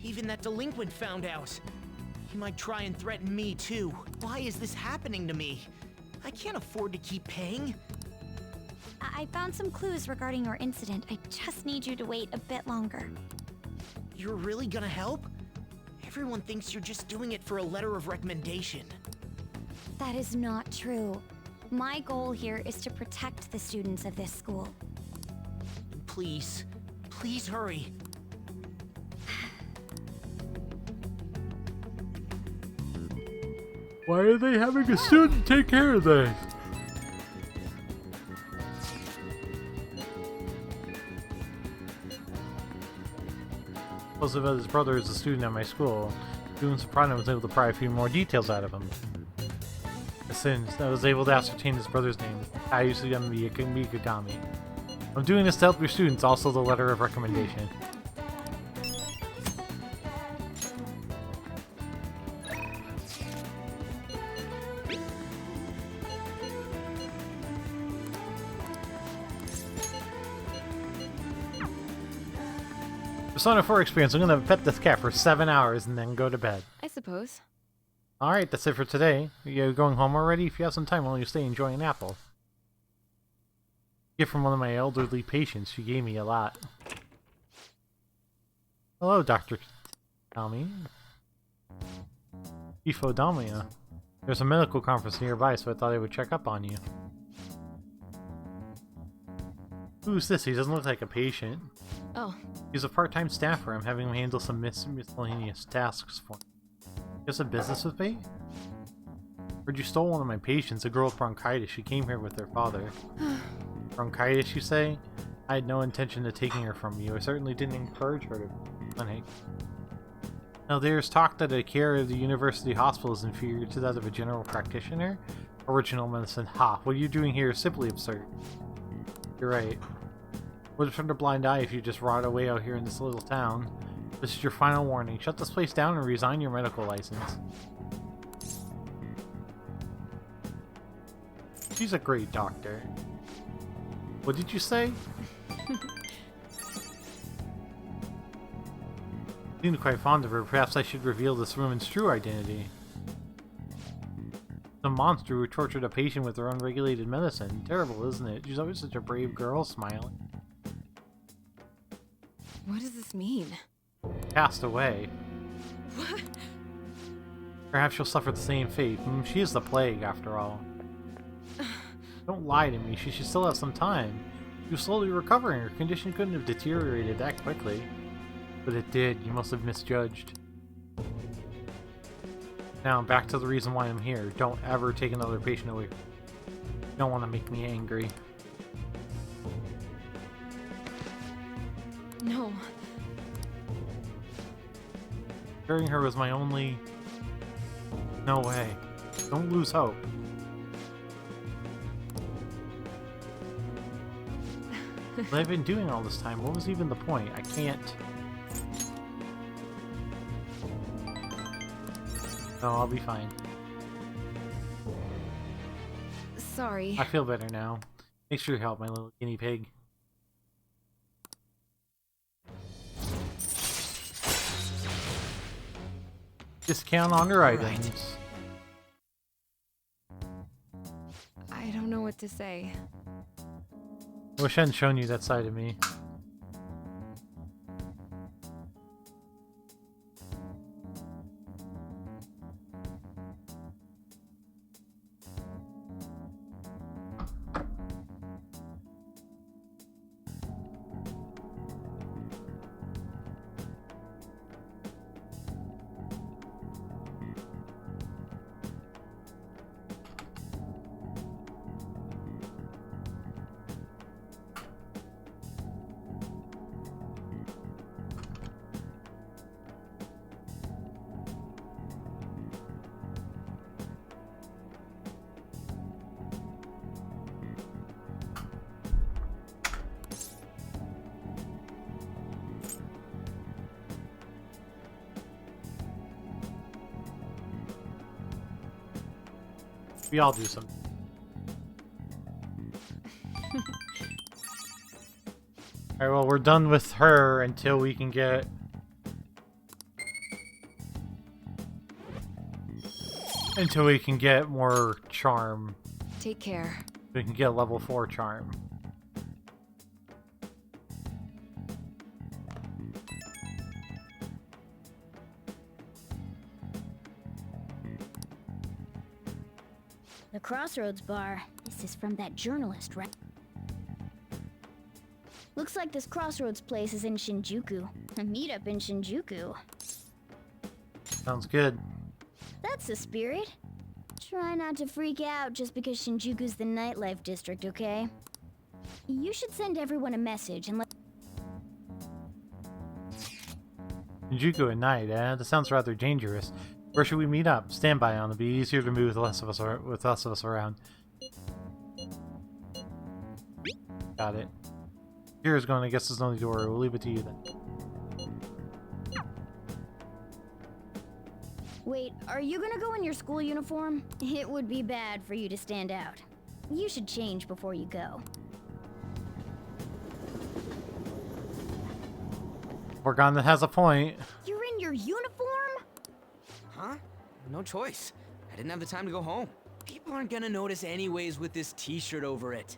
Even that delinquent found out. He might try and threaten me too. Why is this happening to me? I can't afford to keep paying. I found some clues regarding your incident. I just need you to wait a bit longer. You're really gonna help? Everyone thinks you're just doing it for a letter of recommendation. That is not true. My goal here is to protect the students of this school. Please, please hurry. Why are they having a student take care of this? Joseph, his brother, is a student at my school. Doing Soprano was able to pry a few more details out of him. As soon as I was able to ascertain his brother's name, I used to be Mikagami. I'm doing this to help your students, also the letter of recommendation. Persona 4 experience. I'm gonna pet this cat for 7 hours and then go to bed. I suppose. Alright, that's it for today. You going home already? If you have some time, why don't you stay and enjoy an apple? Gift from one of my elderly patients. She gave me a lot. Hello, Dr. Kami. Ifodamia. There's a medical conference nearby, so I thought I would check up on you. Who's this? He doesn't look like a patient. Oh. He's a part-time staffer. I'm having him handle some miscellaneous tasks for me. You have some business with me? Heard you stole one of my patients, a girl with bronchitis. She came here with her father. Bronchitis, you say? I had no intention of taking her from you. I certainly didn't encourage her to clinic. Now, there's talk that the care of the university hospital is inferior to that of a general practitioner. Original medicine. Ha! What you're doing here is simply absurd. You're right. Would have turned a blind eye if you just rot away out here in this little town. This is your final warning. Shut this place down and resign your medical license. She's a great doctor. What did you say? Seemed quite fond of her. Perhaps I should reveal this woman's true identity. The monster who tortured a patient with her unregulated medicine. Terrible, isn't it? She's always such a brave girl, smiling. What does this mean? Passed away. What? Perhaps she'll suffer the same fate. She is the plague, after all. Don't lie to me. She should still have some time. She was slowly recovering. Her condition couldn't have deteriorated that quickly. But it did. You must have misjudged. Now, back to the reason why I'm here. Don't ever take another patient away. You don't want to make me angry. No. Burying her was my only... No way. Don't lose hope. What I've been doing all this time, what was even the point? I can't... No, I'll be fine. Sorry. I feel better now. Make sure you help my little guinea pig. Discount on your items. I don't know what to say. I wish I hadn't shown you that side of me. We all do some. Alright, well, we're done with her until we can get... Until we can get more charm. Take care. We can get level 4 charm. The Crossroads Bar. This is from that journalist, right? Looks like this Crossroads place is in Shinjuku. A meetup in Shinjuku. Sounds good. That's the spirit. Try not to freak out just because Shinjuku's the nightlife district, okay? You should send everyone a message and let... Shinjuku at night, eh? That sounds rather dangerous. Where should we meet up? Stand by on. It'll be easier to move with less of us around. Got it. Here's going. I guess there's no need to worry. We'll leave it to you then. Wait, are you gonna go in your school uniform? It would be bad for you to stand out. You should change before you go. Morgana has a point. You're in your uniform? Huh? No choice. I didn't have the time to go home. People aren't gonna notice anyways with this t-shirt over it.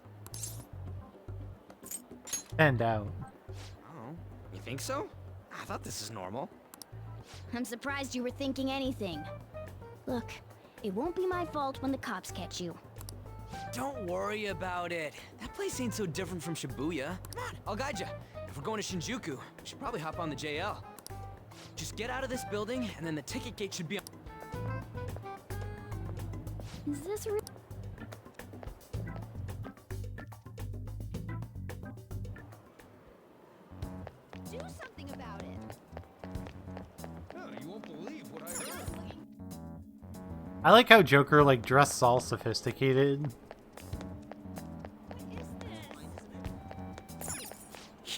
Stand out. Oh, you think so? I thought this is normal. I'm surprised you were thinking anything. Look, it won't be my fault when the cops catch you. Don't worry about it. That place ain't so different from Shibuya. Come on, I'll guide you. If we're going to Shinjuku, we should probably hop on the JL. Just get out of this building, and then the ticket gate should be on... Is this real? Do something about it. You won't believe what I heard. I like how Joker like dressed all sophisticated.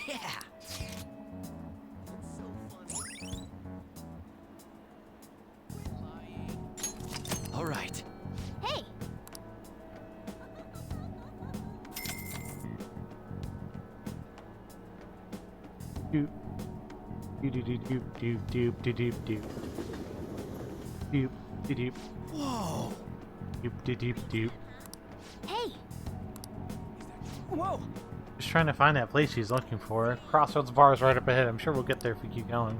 Yeah! All right. Hey! Doop. Doop doop doop doop doop doop doop. Doop doop. Whoa! Doop doop doop. Hey! Whoa! Just trying to find that place she's looking for. Crossroads Bar is right up ahead. I'm sure we'll get there if we keep going.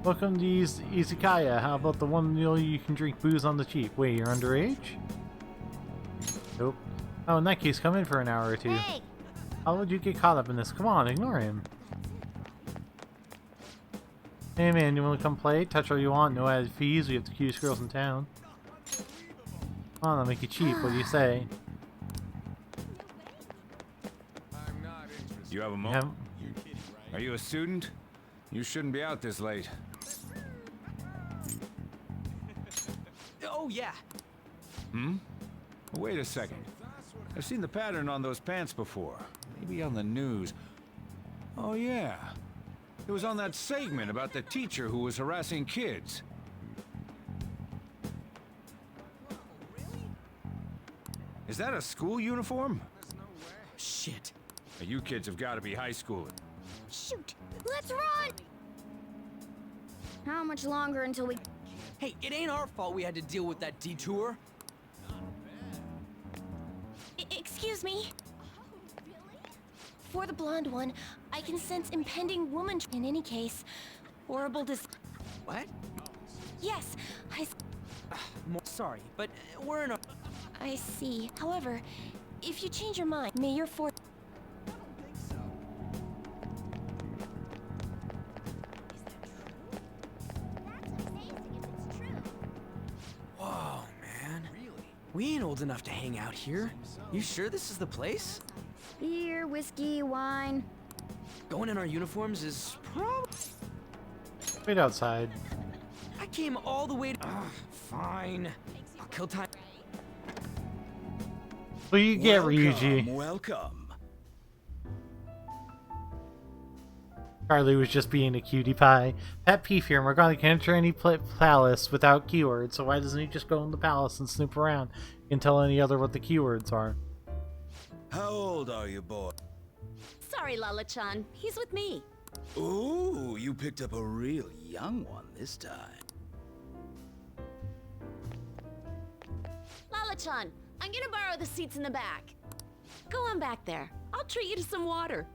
Welcome to Izakaya. How about the one meal you can drink booze on the cheap? Wait, you're underage? Nope. Oh, in that case, come in for an hour or two. Hey! How would you get caught up in this? Come on, ignore him. Hey man, you want to come play? Touch all you want, no added fees. We have the cutest girls in town. Come on, I'll make it cheap. What do you say? You have a moment? Are you a student? You shouldn't be out this late. Oh, yeah. Hmm? Wait a second. I've seen the pattern on those pants before. Maybe on the news. Oh, yeah. It was on that segment about the teacher who was harassing kids. Is that a school uniform? Shit. You kids have got to be high school. Shoot! Let's run! How much longer until we... Hey, it ain't our fault we had to deal with that detour. Excuse me? For the blonde one, I can sense impending woman... In any case, horrible What? Yes, Sorry, but we're in a... I see. However, if you change your mind, may your force... Whoa, man. We ain't old enough to hang out here. You sure this is the place? Beer, whiskey, wine. Going in our uniforms is probably... Wait outside. I came all the way to... fine. I'll kill time. Well, you get Ryuji. Welcome. Charlie was just being a cutie pie. Pet peeve here, Morgana can't enter any palace without keywords, so why doesn't he just go in the palace and snoop around and tell any other what the keywords are? How old are you, boy? Sorry, Lala-chan. He's with me. Ooh, you picked up a real young one this time. Lala-chan, I'm gonna borrow the seats in the back. Go on back there. I'll treat you to some water.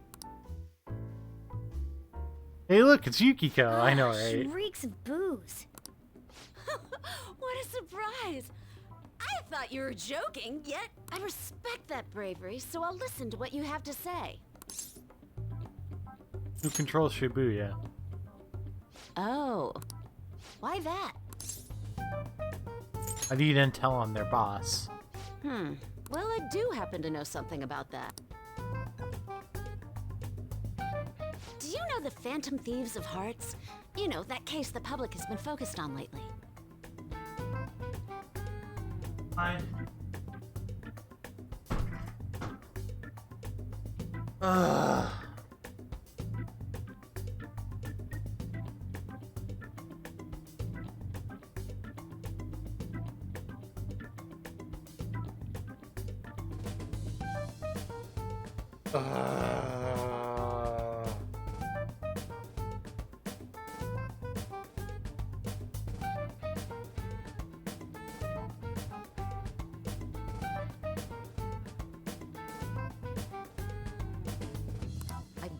Hey look, it's Yukiko. I know, She right? reeks of booze. What a surprise! I thought you were joking, yet I respect that bravery, so I'll listen to what you have to say. Who controls Shibuya? Oh. Why that? How do you then tell on their boss? Well, I do happen to know something about that. Do you know the Phantom Thieves of Hearts? You know, that case the public has been focused on lately. I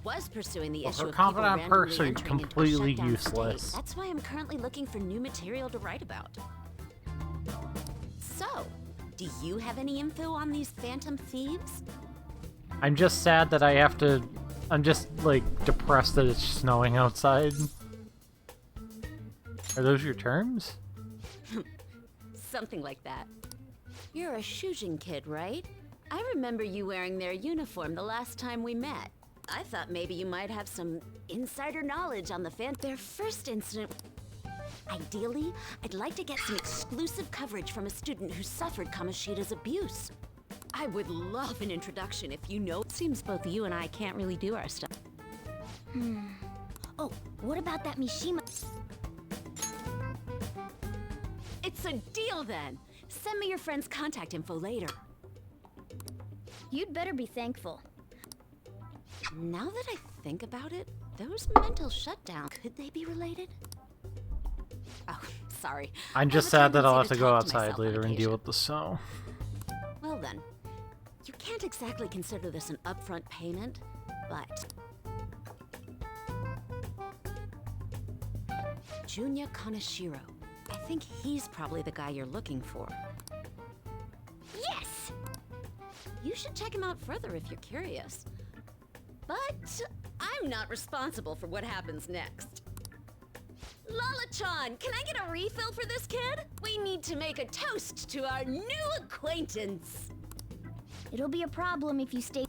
was pursuing the issue her of people confidant randomly perks are entering into a completely shutdown useless. state. That's why I'm currently looking for new material to write about. So, do you have any info on these Phantom Thieves? I'm just sad that I have to... I'm just, like, depressed that it's snowing outside. Are those your terms? Something like that. You're a Shujin kid, right? I remember you wearing their uniform the last time we met. I thought maybe you might have some insider knowledge on their first incident. Ideally, I'd like to get some exclusive coverage from a student who suffered Kamoshida's abuse. I would love an introduction if you know. It seems both you and I can't really do our stuff. Oh, what about that Mishima? It's a deal then! Send me your friend's contact info later. You'd better be thankful. Now that I think about it, those mental shutdowns, could they be related? Oh, sorry. I'm just sad that I'll have to go outside later and deal with the snow. Well then, you can't exactly consider this an upfront payment, but... Junya Kaneshiro. I think he's probably the guy you're looking for. Yes! You should check him out further if you're curious. But I'm not responsible for what happens next. Lala-chan, can I get a refill for this kid? We need to make a toast to our new acquaintance. It'll be a problem if you stay.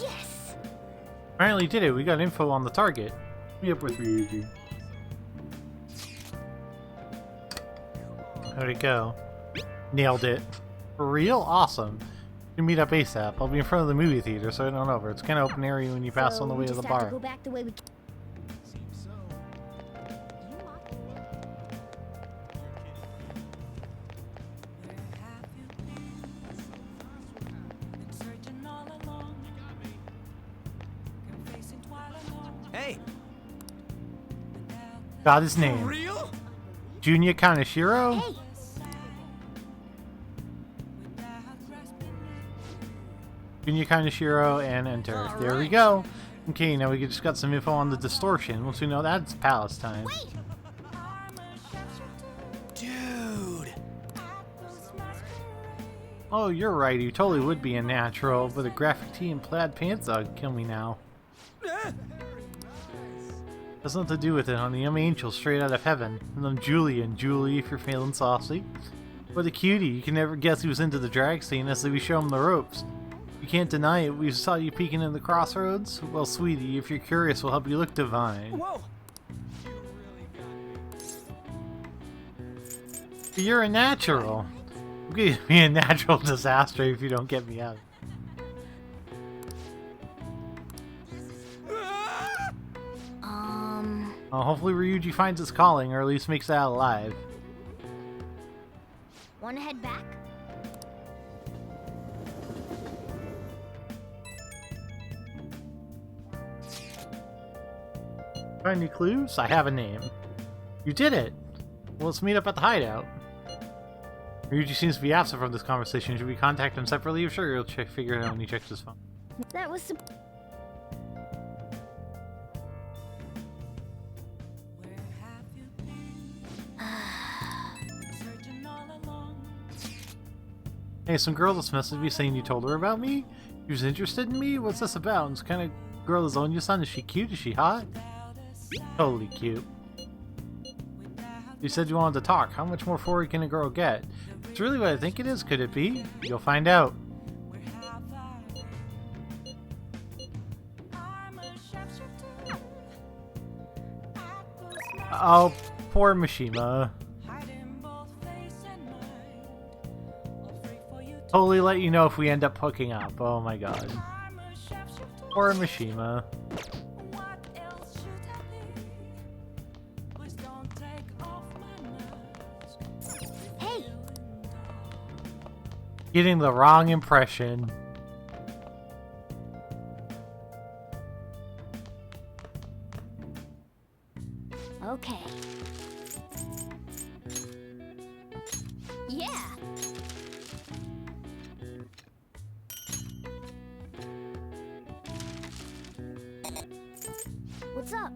Yes! Finally did it. We got info on the target. Meet up with Ryuji. How'd it go? Nailed it. For real? Awesome. You meet up ASAP. I'll be in front of the movie theater, so I don't over. It's kind of open area when you pass on the way to the bar. To go back the way we. Hey. Got his name. For real? Junya Kaneshiro? Hey. Junya Kaneshiro and enter. There we go. Okay, now we just got some info on the distortion. Once we know that, it's palace time. Dude. Oh, you're right. You totally would be a natural, but a graphic tee and plaid pants kill me now. Has nothing to do with it, honey. I'm Angel, straight out of heaven. And I'm Julie, and Julie, if you're feeling saucy. What a cutie. You can never guess who's into the drag scene unless we show him the ropes. You can't deny it. We saw you peeking in the crossroads. Well, sweetie, if you're curious, we'll help you look divine. Whoa. You're a natural. You'll be a natural disaster if you don't get me out. Hopefully Ryuji finds his calling, or at least makes it out alive. Wanna head back? Find any clues? I have a name. You did it! Well, let's meet up at the hideout. Ryuji seems to be absent from this conversation. Should we contact him separately? I'm sure he'll figure it out when he checks his phone. That was Hey, some girl just messaged me saying you told her about me? She was interested in me? What's this about? What kind of girl is Onya-san? Is she cute? Is she hot? Totally cute. You said you wanted to talk. How much more forward can a girl get? It's really what I think it is. Could it be? You'll find out. Oh, poor Mishima. Totally let you know if we end up hooking up. Oh my god. Poor Mishima. Hey! Getting the wrong impression. Okay. Yeah. What's up?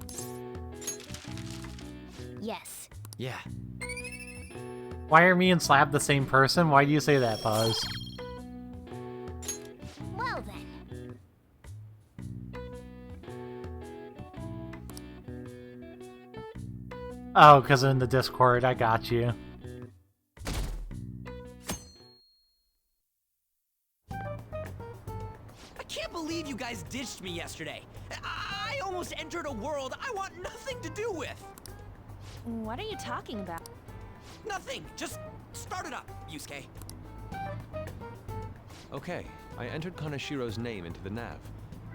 Yes. Yeah. Why are me and Slab the same person? Why do you say that, Pause? Well then. Oh, because in the Discord, I got you. I can't believe you guys ditched me yesterday. I almost entered a world I want nothing to do with. What are you talking about? Nothing. Just start it up, Yusuke. Okay, I entered Kanashiro's name into the nav.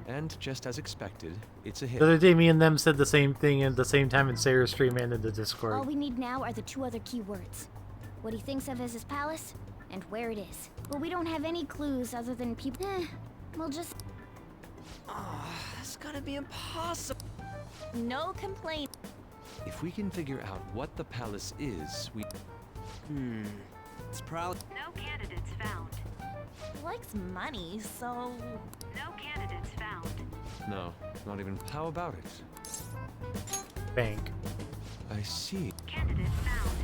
And just as expected, it's a hit. The other day, me and them said the same thing at the same time in Sarah's stream and in the Discord. All we need now are the two other keywords. What he thinks of as his palace, and where it is. But we don't have any clues other than people. We'll just... Oh, that's gonna be impossible. No complaint. If we can figure out what the palace is, we... It's probably... No candidates found. He likes money, so... No candidates found. No, not even... How about it? Bank. I see. Candidate found.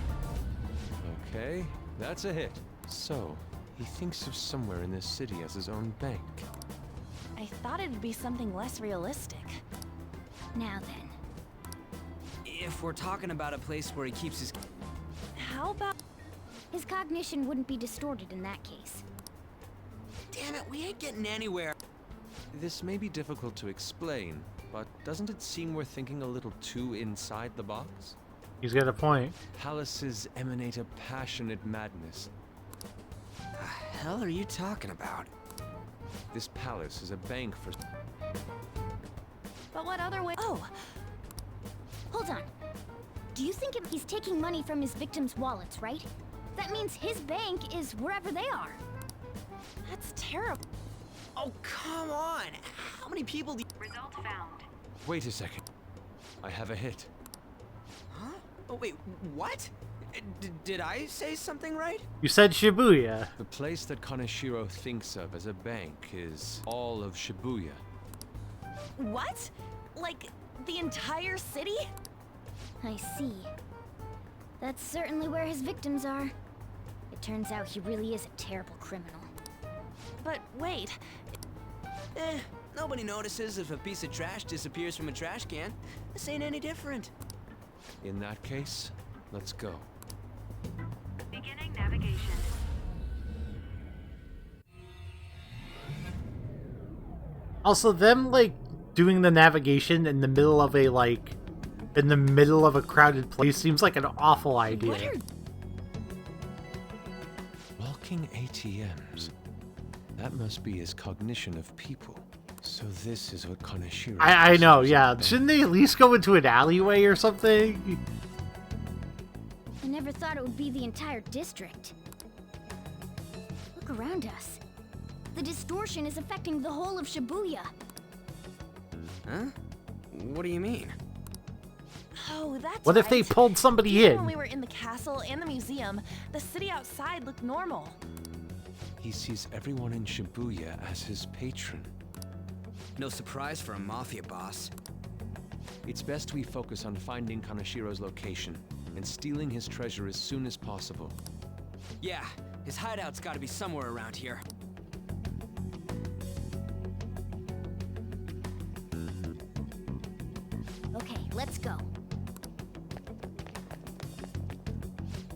Okay, that's a hit. So, he thinks of somewhere in this city as his own bank. I thought it'd be something less realistic. Now then. If we're talking about a place where he keeps his... How about... His cognition wouldn't be distorted in that case. Damn it, we ain't getting anywhere. This may be difficult to explain, but doesn't it seem we're thinking a little too inside the box? He's got a point. Palaces emanate a passionate madness. The hell are you talking about? This palace is a bank for... But what other way... Oh! Hold on. Do you think he's taking money from his victims' wallets, right? That means his bank is wherever they are. That's terrible. Oh, come on! How many people do... Result found. Wait a second. I have a hit. Huh? Oh, wait, what? Did I say something right? You said Shibuya. The place that Kaneshiro thinks of as a bank is all of Shibuya. What? Like, the entire city? I see. That's certainly where his victims are. It turns out he really is a terrible criminal. But wait. Nobody notices if a piece of trash disappears from a trash can. This ain't any different. In that case, let's go. Beginning navigation. Also, them, like, doing the navigation in the middle of a, like, in the middle of a crowded place seems like an awful idea. Walking ATMs. That must be his cognition of people. So this is what Kaneshiro... I know, yeah. Shouldn't they at least go into an alleyway or something? I never thought it would be the entire district. Look around us. The distortion is affecting the whole of Shibuya. Huh? What do you mean? Oh, that's What if they right. pulled somebody Even in? when we were in the castle and the museum, the city outside looked normal. He sees everyone in Shibuya as his patron. No surprise for a mafia boss. It's best we focus on finding Kaneshiro's location and stealing his treasure as soon as possible. Yeah, his hideout's gotta be somewhere around here. Okay, let's go.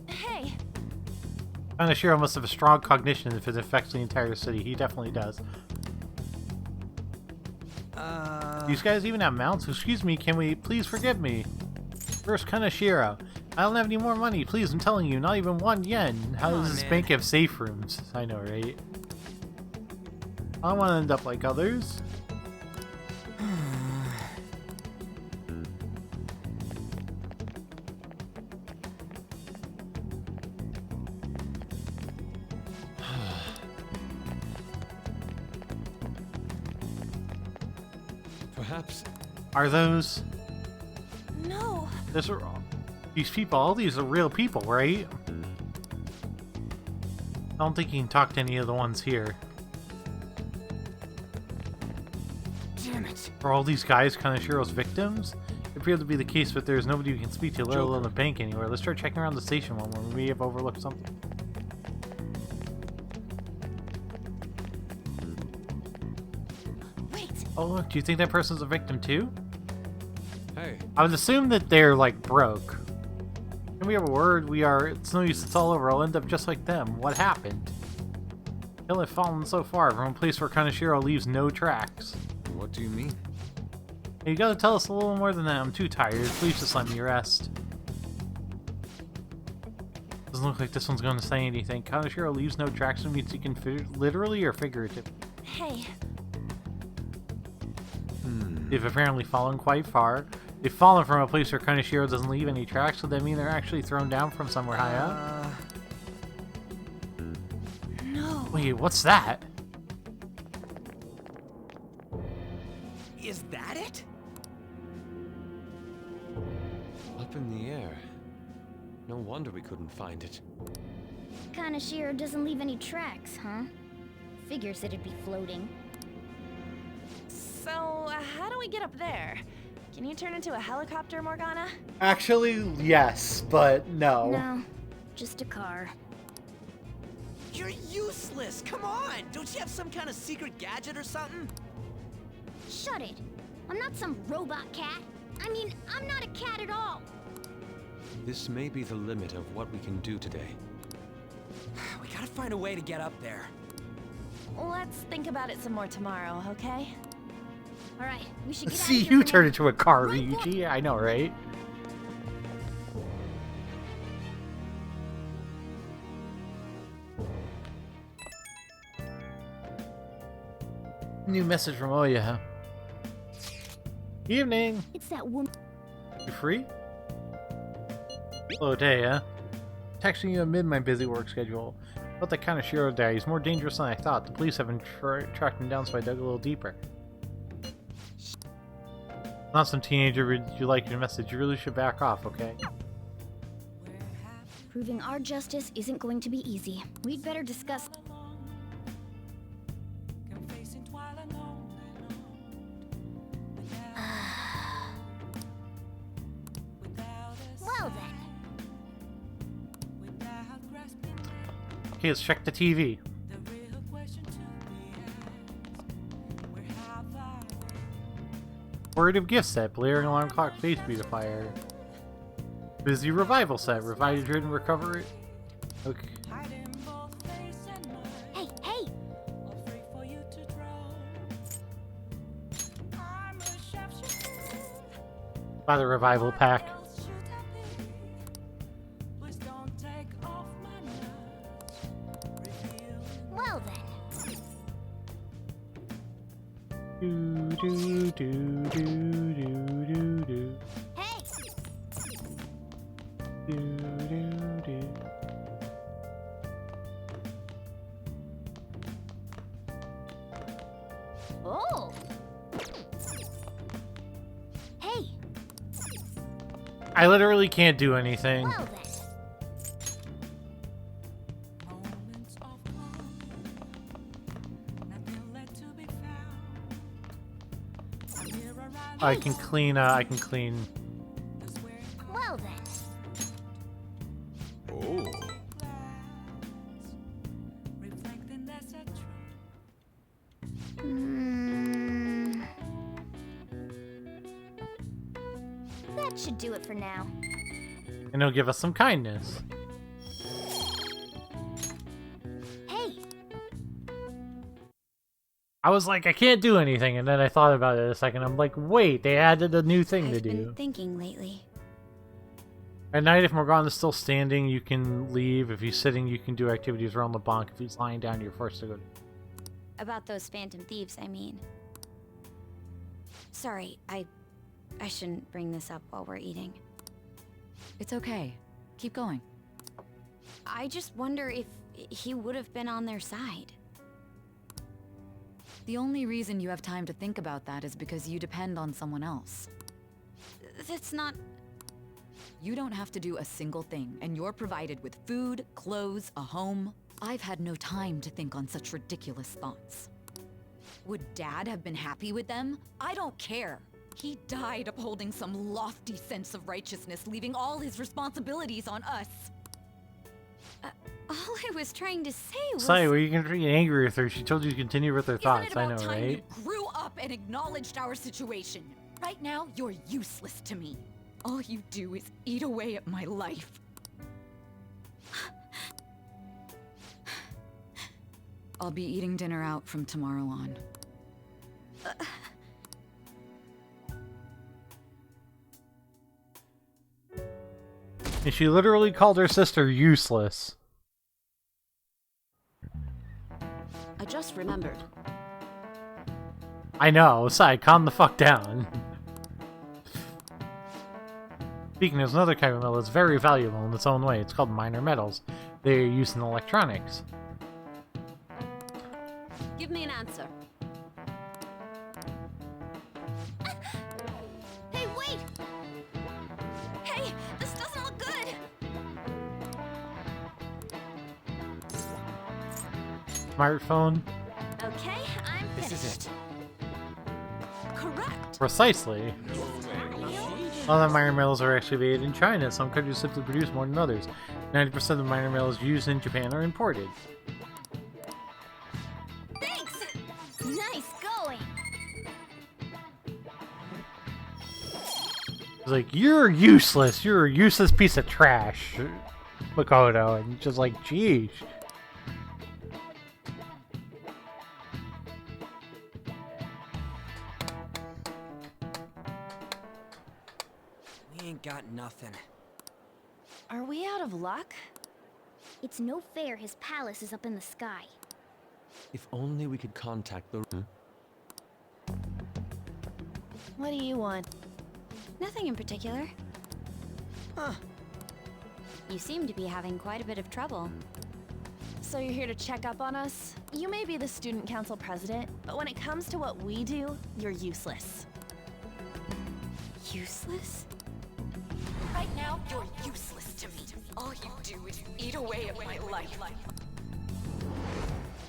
Hey, Kaneshiro must have a strong cognition if it affects the entire city. He definitely does. These guys even have mounts? Excuse me, can we please forgive me? First, Kaneshiro. I don't have any more money, please, I'm telling you, not even 1 yen. How does this bank have safe rooms? I know, right? I don't want to end up like others. Perhaps... Are those... no. These are... These people, all these are real people, right? I don't think you can talk to any of the ones here. Damn it. Are all these guys Kaneshiro's victims? It appeared to be the case, but there's nobody we can speak to, let alone the bank anywhere. Let's start checking around the station one more. We may have overlooked something. Wait. Oh, look, do you think that person's a victim too? Hey. I would assume that they're, like, broke. Can we have a word? It's no use, it's all over. I'll end up just like them. What happened? Hill have fallen so far from a place where Kaneshiro leaves no tracks. What do you mean? You gotta tell us a little more than that. I'm too tired. Please just let me rest. Doesn't look like this one's gonna say anything. Kaneshiro leaves no tracks, so means he can literally or figuratively. Hey. They've apparently fallen quite far. They've fallen from a place where Kaneshiro doesn't leave any tracks, so that mean they're actually thrown down from somewhere high up? No. Wait, what's that? Is that it? Up in the air. No wonder we couldn't find it. Kaneshiro doesn't leave any tracks, huh? Figures it'd be floating. So, how do we get up there? Can you turn into a helicopter, Morgana? Actually, yes, but no. No, just a car. You're useless! Come on! Don't you have some kind of secret gadget or something? Shut it! I'm not some robot cat. I mean, I'm not a cat at all. This may be the limit of what we can do today. We gotta find a way to get up there. Let's think about it some more tomorrow, okay? All right, we should get out of See here you for turn now. into a car, Ryuji. I know, right? New message from Oya. Evening. It's that woman. You free? Hello, Taya. Texting you amid my busy work schedule. But that kind of Shiro guy, he's more dangerous than I thought. The police haven't tracked him down, so I dug a little deeper. Not some teenager you like your message. You really should back off, okay? Proving our justice isn't going to be easy. We'd better discuss. Well then. Okay, let's check the TV. Word of gift set, blaring alarm clock, face beautifier. Busy revival set, revived and recover it. Okay. Hey, hey! By the revival pack. Well then. do do do do do do. Hey! Do do do. Oh! Hey! I literally can't do anything. Well then. I can clean. I can clean. Well then. Oh. That should do it for now. And he'll give us some kindness. Hey! I was like, I can't do anything, and then I thought about it a second. I'm like, wait, they added a new thing to I've been do. thinking lately. At night, if Morgana is still standing, you can leave. If he's sitting, you can do activities around the bonk. If he's lying down, you're forced to go. About those phantom thieves, I mean. Sorry, I shouldn't bring this up while we're eating. It's okay. Keep going. I just wonder if he would have been on their side. The only reason you have time to think about that is because you depend on someone else. That's not... You don't have to do a single thing, and you're provided with food, clothes, a home. I've had no time to think on such ridiculous thoughts. Would Dad have been happy with them? I don't care. He died upholding some lofty sense of righteousness, leaving all his responsibilities on us. All I was trying to say was... Sorry, were you getting angry with her? She told you to continue with her thoughts. Isn't it about I know, time right? you grew up and acknowledged our situation? Right now, you're useless to me. All you do is eat away at my life. I'll be eating dinner out from tomorrow on. And she literally called her sister useless. I just remembered. I know, Sai, calm the fuck down. Speaking of another kind of metal that's very valuable in its own way, it's called minor metals. They are used in electronics. Give me an answer. Hey, wait! Hey, this doesn't look good! Smartphone? Okay, I'm finished. This is it. Correct! Precisely. A lot of minor metals are actually made in China. Some countries simply produce more than others. 90% of the minor metals used in Japan are imported. Thanks! Nice going! It's like, you're useless. You're a useless piece of trash, Makoto. And just like, geez. We ain't got nothing. Are we out of luck? It's no fair his palace is up in the sky. If only we could contact the... What do you want? Nothing in particular. Huh. You seem to be having quite a bit of trouble. So you're here to check up on us? You may be the student council president, but when it comes to what we do, you're useless. Useless? Right now, you're useless to me. All you do is eat away at my life.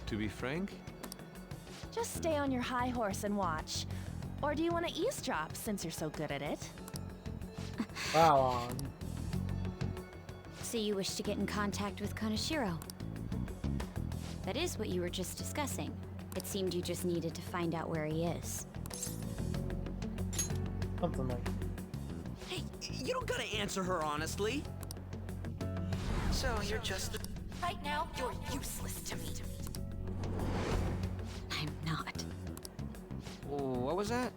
To be frank, Just stay on your high horse and watch. Or do you want to eavesdrop, since you're so good at it? Wow. So you wish to get in contact with Kaneshiro? That is what you were just discussing. It seemed you just needed to find out where he is. Something like that. Hey, you don't gotta answer her honestly. So you're just... Right now, you're useless to me. I'm not. What was that?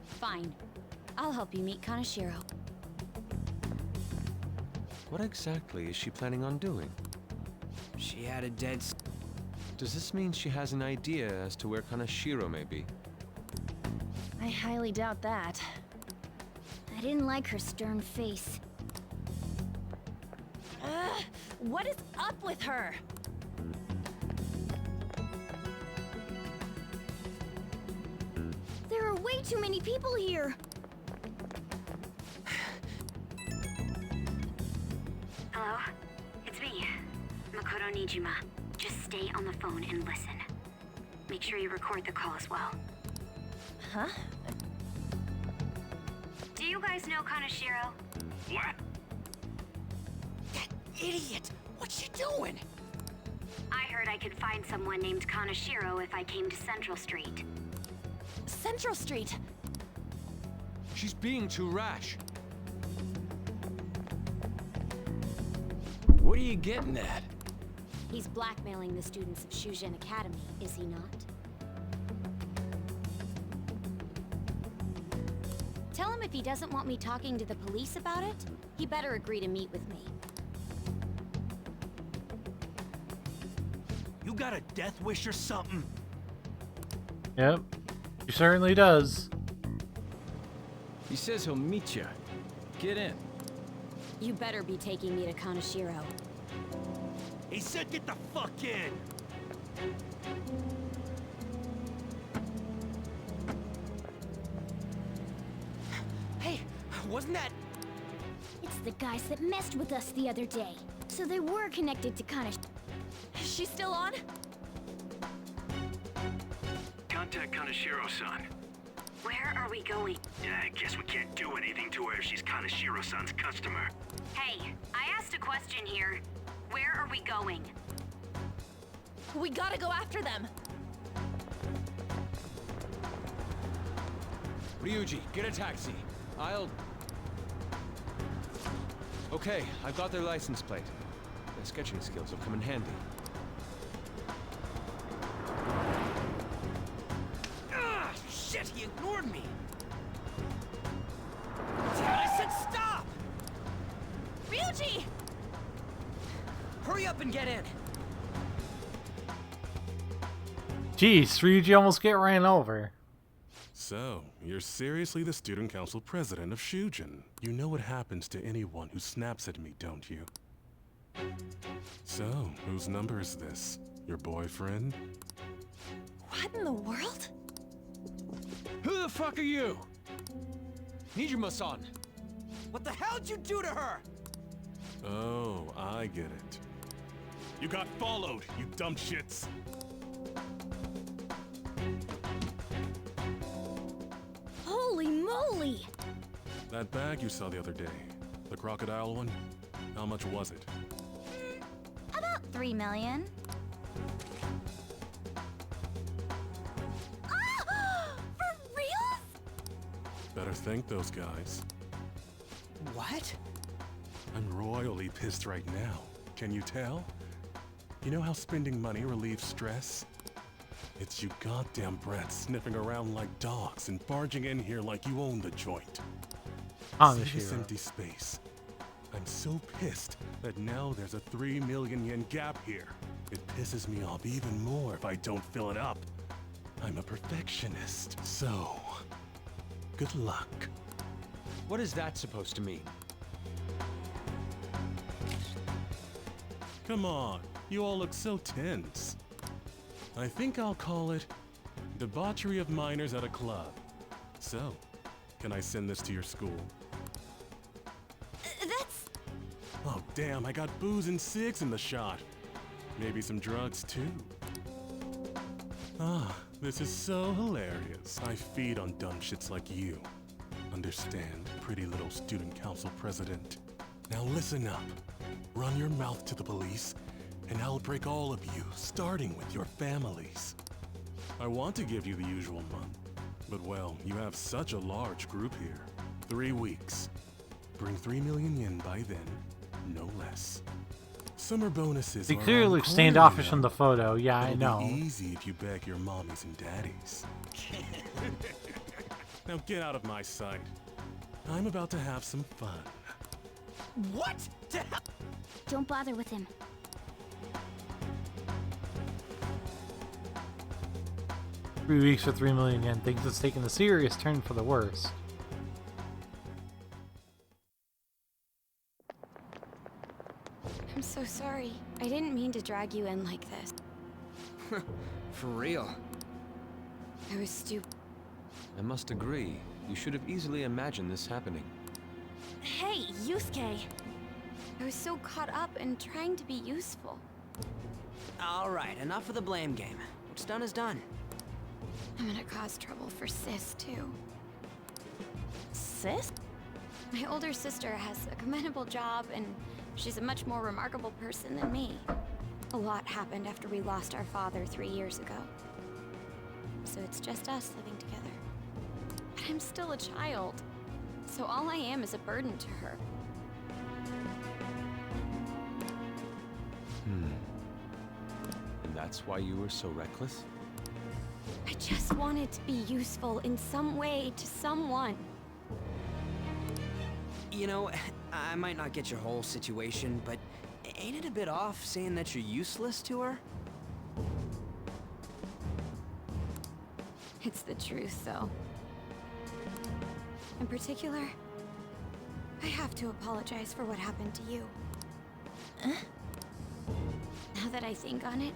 Fine. I'll help you meet Kaneshiro. what exactly is she planning on doing? She had a dead... Does this mean she has an idea as to where Kaneshiro may be? I highly doubt that. I didn't like her stern face. What is up with her? There are way too many people here. Hello? It's me, Makoto Nijima. Just stay on the phone and listen. Make sure you record the call as well. Huh? Do you guys know Kaneshiro? What? That idiot! What's she doing? I heard I could find someone named Kaneshiro if I came to Central Street. Central Street? She's being too rash. What are you getting at? He's blackmailing the students of Shujin Academy, is he not? Tell him if he doesn't want me talking to the police about it, he better agree to meet with me. You got a death wish or something? Yep, he certainly does. He says he'll meet you. Get in. You better be taking me to Kaneshiro. He said get the fuck in! Hey, wasn't that... It's the guys that messed with us the other day. So they were connected to Kanish. Is she still on? Contact Kaneshiro-san. Where are we going? I guess we can't do anything to her if she's Kaneshiro-san's customer. Hey, I asked a question here. Where are we going? We gotta go after them. Ryuji, get a taxi. Okay, I've got their license plate. Their sketching skills will come in handy. Ah, shit, he ignored me! Damn it, I said stop! Ryuji! Hurry up and get in! Jeez, Ryuji almost get ran over. So, you're seriously the student council president of Shujin. You know what happens to anyone who snaps at me, don't you? So, whose number is this? Your boyfriend? What in the world? Who the fuck are you? Nijima-san. What the hell'd you do to her? Oh, I get it. You got followed, you dumb shits! Holy moly! That bag you saw the other day, the crocodile one, how much was it? About 3 million. For real? Better thank those guys. What? I'm royally pissed right now. Can you tell? You know how spending money relieves stress? It's you goddamn brats sniffing around like dogs and barging in here like you own the joint. See this empty space. I'm so pissed that now there's a 3 million yen gap here. It pisses me off even more if I don't fill it up. I'm a perfectionist, so good luck. What is that supposed to mean? Come on, you all look so tense. I think I'll call it debauchery of minors at a club. So, can I send this to your school? That's... Oh damn, I got booze and cigs in the shot. Maybe some drugs too. Ah, this is so hilarious. I feed on dumb shits like you. Understand, pretty little student council president. Now listen up. Run your mouth to the police, and I'll break all of you, starting with your families. I want to give you the usual month, but well, you have such a large group here. 3 weeks. Bring 3 million yen by then, no less. Summer bonuses They are clearly around look the corner, standoffish you in know. the photo. Yeah, I It'll know. be easy if you beg your mommies and daddies. Now get out of my sight. I'm about to have some fun. What the hell? Don't bother with him. 3 weeks for 3 million yen. Things has taken a serious turn for the worse. I'm so sorry. I didn't mean to drag you in like this. For real. I was stupid. I must agree. You should have easily imagined this happening. Hey, Yusuke! I was so caught up in trying to be useful. Alright, enough of the blame game. What's done is done. I'm gonna cause trouble for Sis, too. Sis? My older sister has a commendable job, and she's a much more remarkable person than me. A lot happened after we lost our father 3 years ago. So it's just us living together. But I'm still a child, so all I am is a burden to her. And that's why you were so reckless? I just wanted to be useful in some way to someone. You know, I might not get your whole situation, but ain't it a bit off saying that you're useless to her? It's the truth, though. In particular, I have to apologize for what happened to you. Now that I think on it,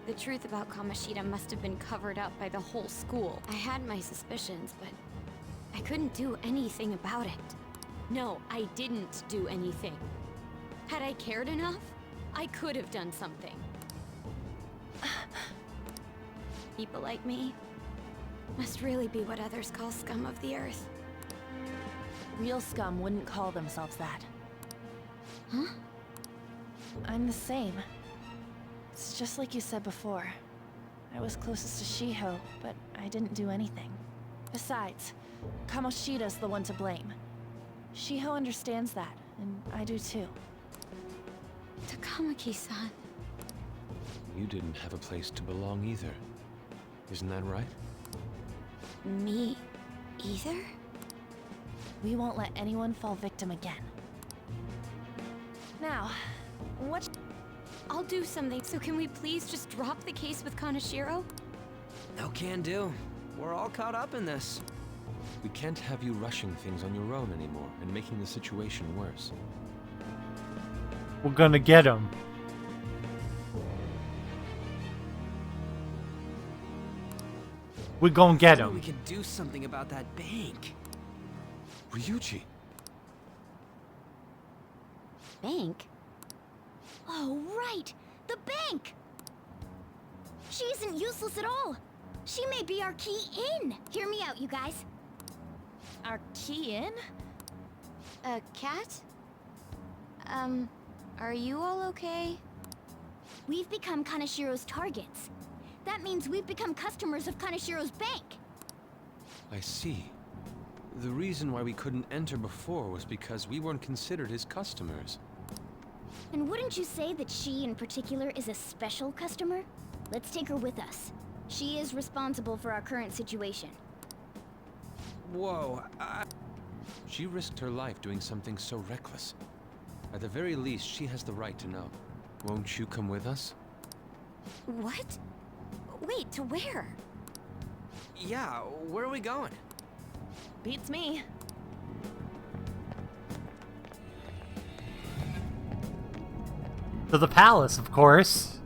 the truth about Kamoshida must have been covered up by the whole school. I had my suspicions, but I couldn't do anything about it. No, I didn't do anything. Had I cared enough, I could have done something. People like me must really be what others call scum of the earth. Real scum wouldn't call themselves that. Huh? I'm the same. It's just like you said before. I was closest to Shiho, but I didn't do anything. Besides, Kamoshida's the one to blame. Shiho understands that, and I do too. Takamaki-san. You didn't have a place to belong either. Isn't that right? Me either? We won't let anyone fall victim again. Now, what? I'll do something, so can we please just drop the case with Kaneshiro? No can do. We're all caught up in this. We can't have you rushing things on your own anymore and making the situation worse. We're gonna get him. We're gonna get him. We could do something about that bank. Ryuji! Bank? Oh, right! The bank! She isn't useless at all! She may be our key in! Hear me out, you guys. Our key in? A cat? Are you all okay? We've become Kaneshiro's targets. That means we've become customers of Kaneshiro's bank. I see. The reason why we couldn't enter before was because we weren't considered his customers. And wouldn't you say that she in particular is a special customer? Let's take her with us. She is responsible for our current situation. Whoa, She risked her life doing something so reckless. At the very least, she has the right to know. Won't you come with us? What? Wait, to where? Yeah, where are we going? Beats me. To the palace, of course.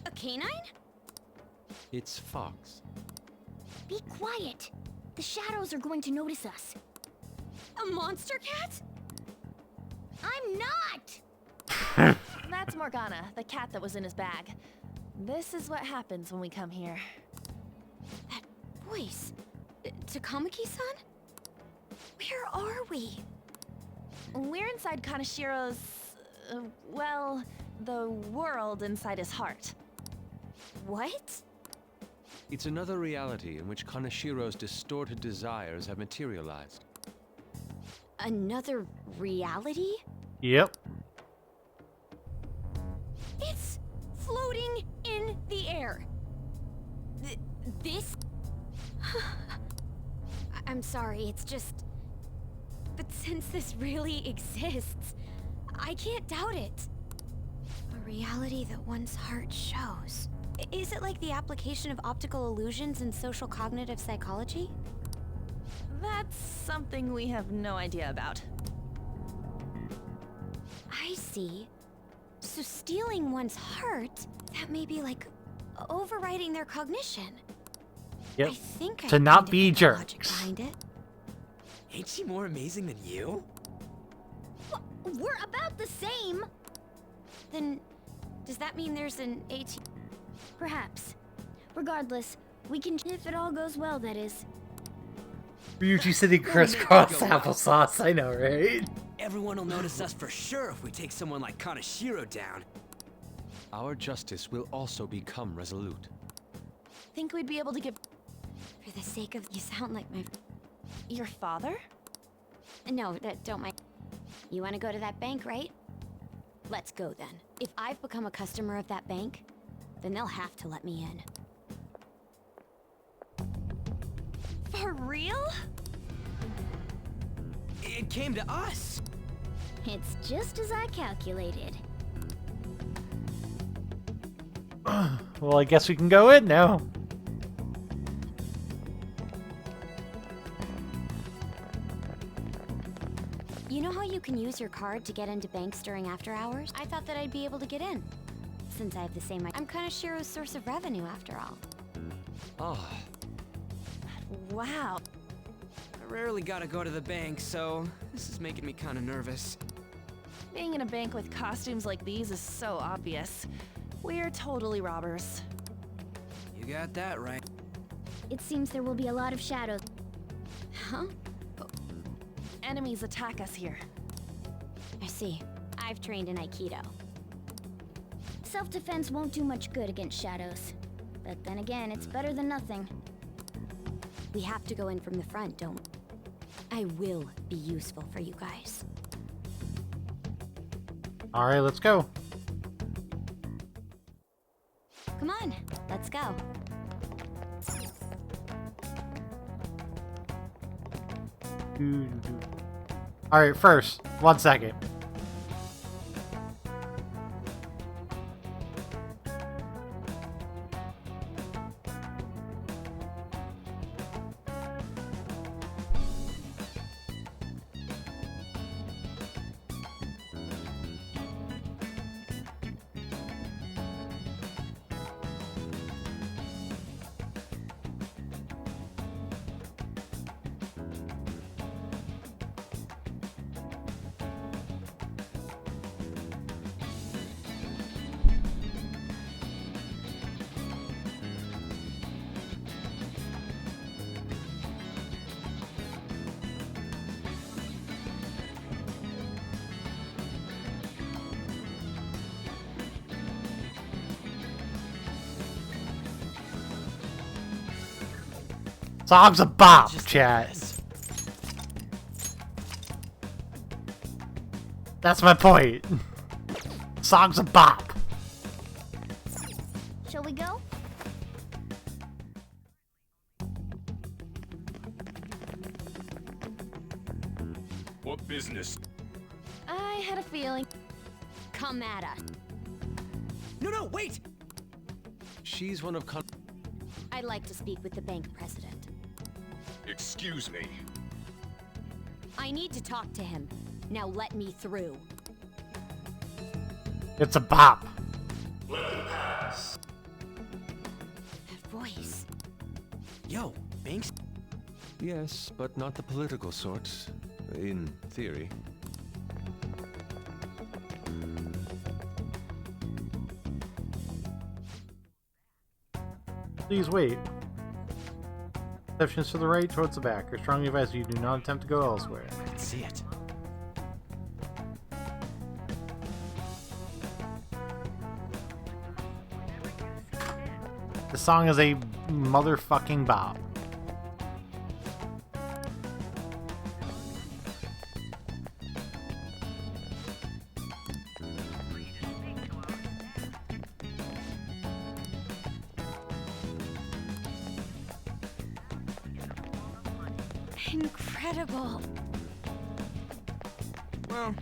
A canine? It's Fox. Be quiet. The shadows are going to notice us. A monster cat? I'm not! That's Morgana, the cat that was in his bag. This is what happens when we come here. That voice. Takamaki-san? Where are we? We're inside Kaneshiro's... well, the world inside his heart. What? It's another reality in which Kaneshiro's distorted desires have materialized. Another reality? Yep. It's floating in the air. This? I'm sorry, it's just... But since this really exists, I can't doubt it. A Reality that one's heart shows. Is it like the application of optical illusions in social cognitive psychology? That's something we have no idea about. I see. So stealing one's heart, that may be like overriding their cognition. Yep. I think To not be jerks. behind it. Ain't she more amazing than you? We're about the same. Then, does that mean there's an AT? Perhaps. Regardless, we can, if it all goes well, that is. Ryuji sitting crisscross applesauce, I know, right? Everyone will notice us for sure if we take someone like Kaneshiro down. Our justice will also become resolute. Think we'd be able to get... For the sake of... You sound like my... Your father? No, don't mind. You want to go to that bank, right? Let's go then. If I've become a customer of that bank, then they'll have to let me in. For real? It came to us. It's just as I calculated. Well, I guess we can go in now. You know how you can use your card to get into banks during after hours? I thought that I'd be able to get in. Since I have the same... I'm Kaneshiro's source of revenue, after all. Ah. Wow. I rarely gotta go to the bank, so this is making me kind of nervous. Being in a bank with costumes like these is so obvious. We're totally robbers. You got that right. It seems there will be a lot of shadows. Huh? Enemies attack us here. I see. I've trained in Aikido. Self-defense won't do much good against shadows. But then again, it's better than nothing. We have to go in from the front, don't we? I will be useful for you guys. Alright, let's go. Come on, let's go. Alright, first, 1 second. Song's a bop, chat. That's my point. Song's a bop. Shall we go? What business? I had a feeling. Come at us. No, wait! She's one of I'd like to speak with the bank president. Excuse me. I need to talk to him. Now let me through. It's a bop. Let them pass. That voice. Yo, Banks? Yes, but not the political sort. In theory. Please wait. Receptions to the right, towards the back. I strongly advise you do not attempt to go elsewhere. I can see it. The song is a motherfucking bop. Incredible. Well,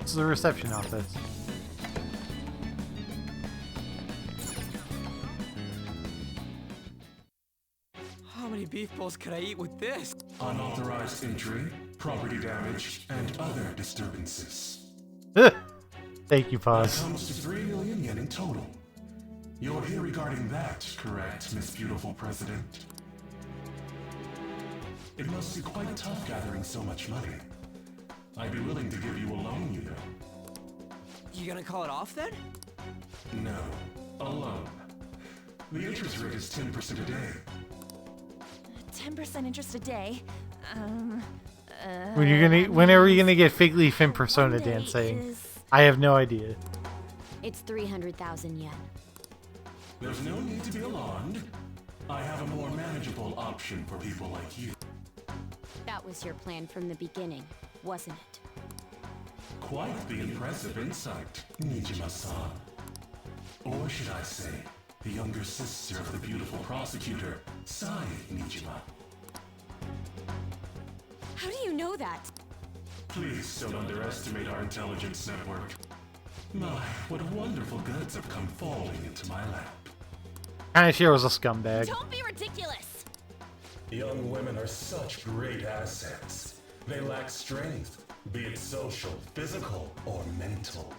This is the reception office. many beef bowls could I eat with this? Unauthorized entry, property damage, and other disturbances. Thank you, That Pause. comes to 3 million yen in total. You're here regarding that, correct, Miss Beautiful President? It must be quite tough gathering so much money. I'd be willing to give you a loan, you know. You gonna call it off then? No, a loan. The interest rate is 10% a day. 10% interest a day. When are we gonna get Fig Leaf and Persona dancing? I have no idea. It's 300,000 yen. There's no need to be alarmed. I have a more manageable option for people like you. That was your plan from the beginning, wasn't it? Quite the impressive insight, Nijima-san. Or should I say, the younger sister of the beautiful prosecutor, Sai Nijima. How do you know that? Please don't underestimate our intelligence network. My, what wonderful goods have come falling into my lap. Kanashiro's a scumbag. Don't be ridiculous! Young women are such great assets. They lack strength, be it social, physical, or mental.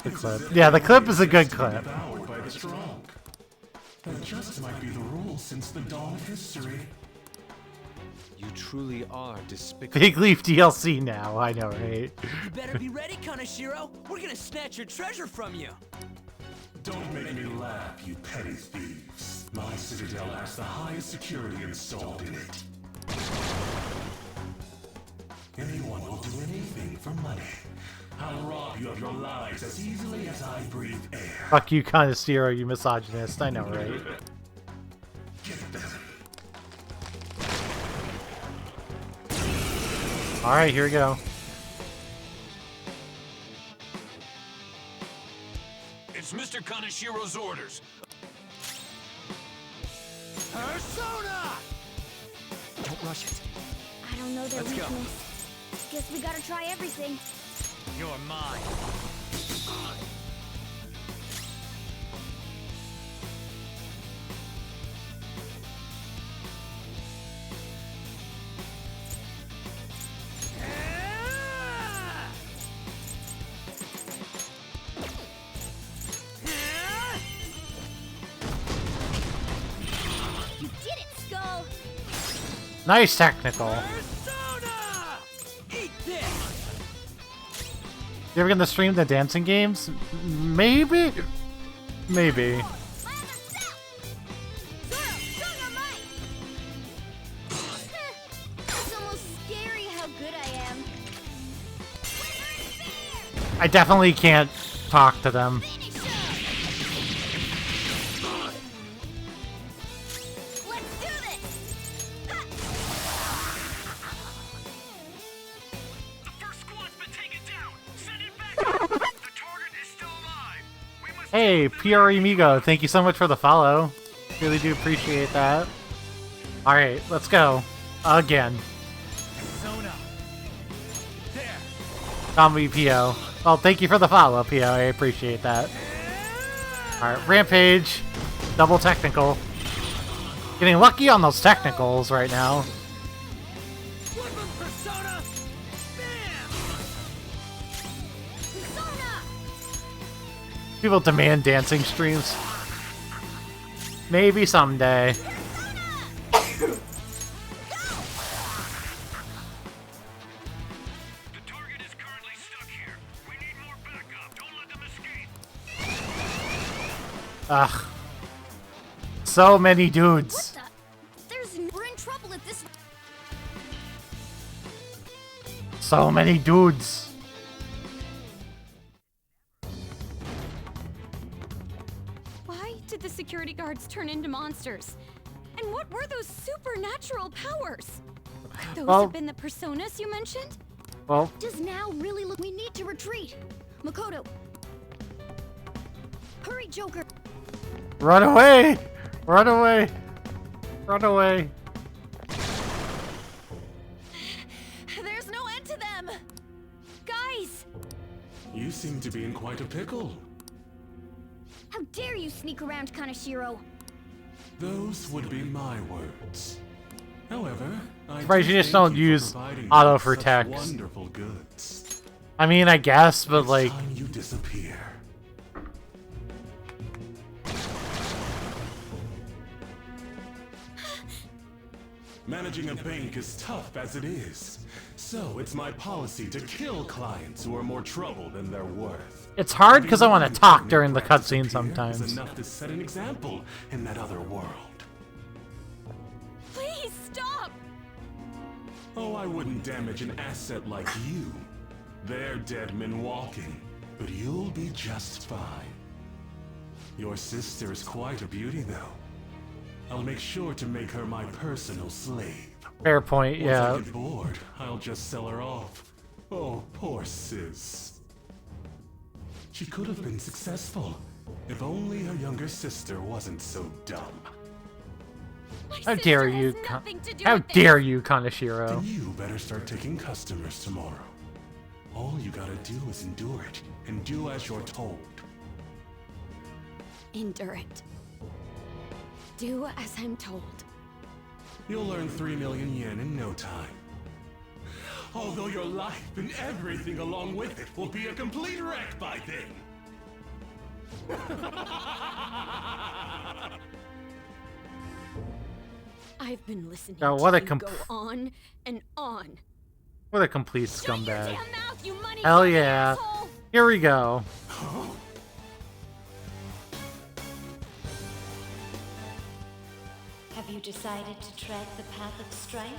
The clip. Yeah, the clip is a good clip. Devoured by the strong. That just might be the rule since the dawn of history. You truly are despicable. Fig Leaf DLC now, I know, right? You better be ready, Kanashiro. We're gonna snatch your treasure from you. Don't make me laugh, you petty thieves. My citadel has the highest security installed in it. Anyone will do anything for money. I'll rob you of your lives as easily as I breathe air. Fuck you, Kanashiro, you misogynist. I know, right? Alright, here we go. It's Mr. Kanashiro's orders. Persona! Don't rush it. I don't know their Let's go. weakness. Guess we gotta try everything. You're mine. You did it, Skull! Nice technical. Eat this! You ever gonna stream the dancing games? Maybe? Maybe. It's almost scary how good I am. I definitely can't talk to them. Let's do this! Hey, PR Amigo, thank you so much for the follow. Really do appreciate that. Alright, let's go. Again. Persona. There. Zombie PO. Well, thank you for the follow, PO. I appreciate that. Alright, Rampage. Double technical. Getting lucky on those technicals right now. Woodland Persona. Bam! Persona! People demand dancing streams. Maybe someday. Ugh. So many dudes. We're in trouble at this. So many dudes. Why did the security guards turn into monsters? And what were those supernatural powers? Could those Well- have been the personas you mentioned? Well, Does now really look? We need to retreat. Makoto. Hurry, Joker. run away! Run away! Run away! There's no end to them! Guys! You seem to be in quite a pickle. How dare you sneak around Kanashiro? Those would be my words. However, I Right, do you just thank don't you for use providing auto me for with such text. wonderful goods. I mean, I guess, but It's like, time you disappear. Managing a bank is tough as it is, so it's my policy to kill clients who are more trouble than they're worth. it's hard because I want to talk during the cutscene Is sometimes. enough to set an example in that other world. Please stop! Oh, I wouldn't damage an asset like you. They're dead men walking, but you'll be just fine. Your sister is quite a beauty, though. I'll make sure to make her my personal slave. Fair point, yeah. Once I get bored, I'll just sell her off. Oh, poor sis. She could have been successful, if only her younger sister wasn't so dumb. How dare you, how dare you, Kaneshiro? Then you better start taking customers tomorrow. All you gotta do is endure it, and do as you're told. Endure it. Do as I'm told. You'll earn 3 million yen in no time. Although your life and everything along with it will be a complete wreck by then. I've been listening Oh, what to a you go on and on. What a complete scumbag. Damn mouth, you money Hell fucking yeah. asshole! Here we go. Have you decided to tread the path of strife?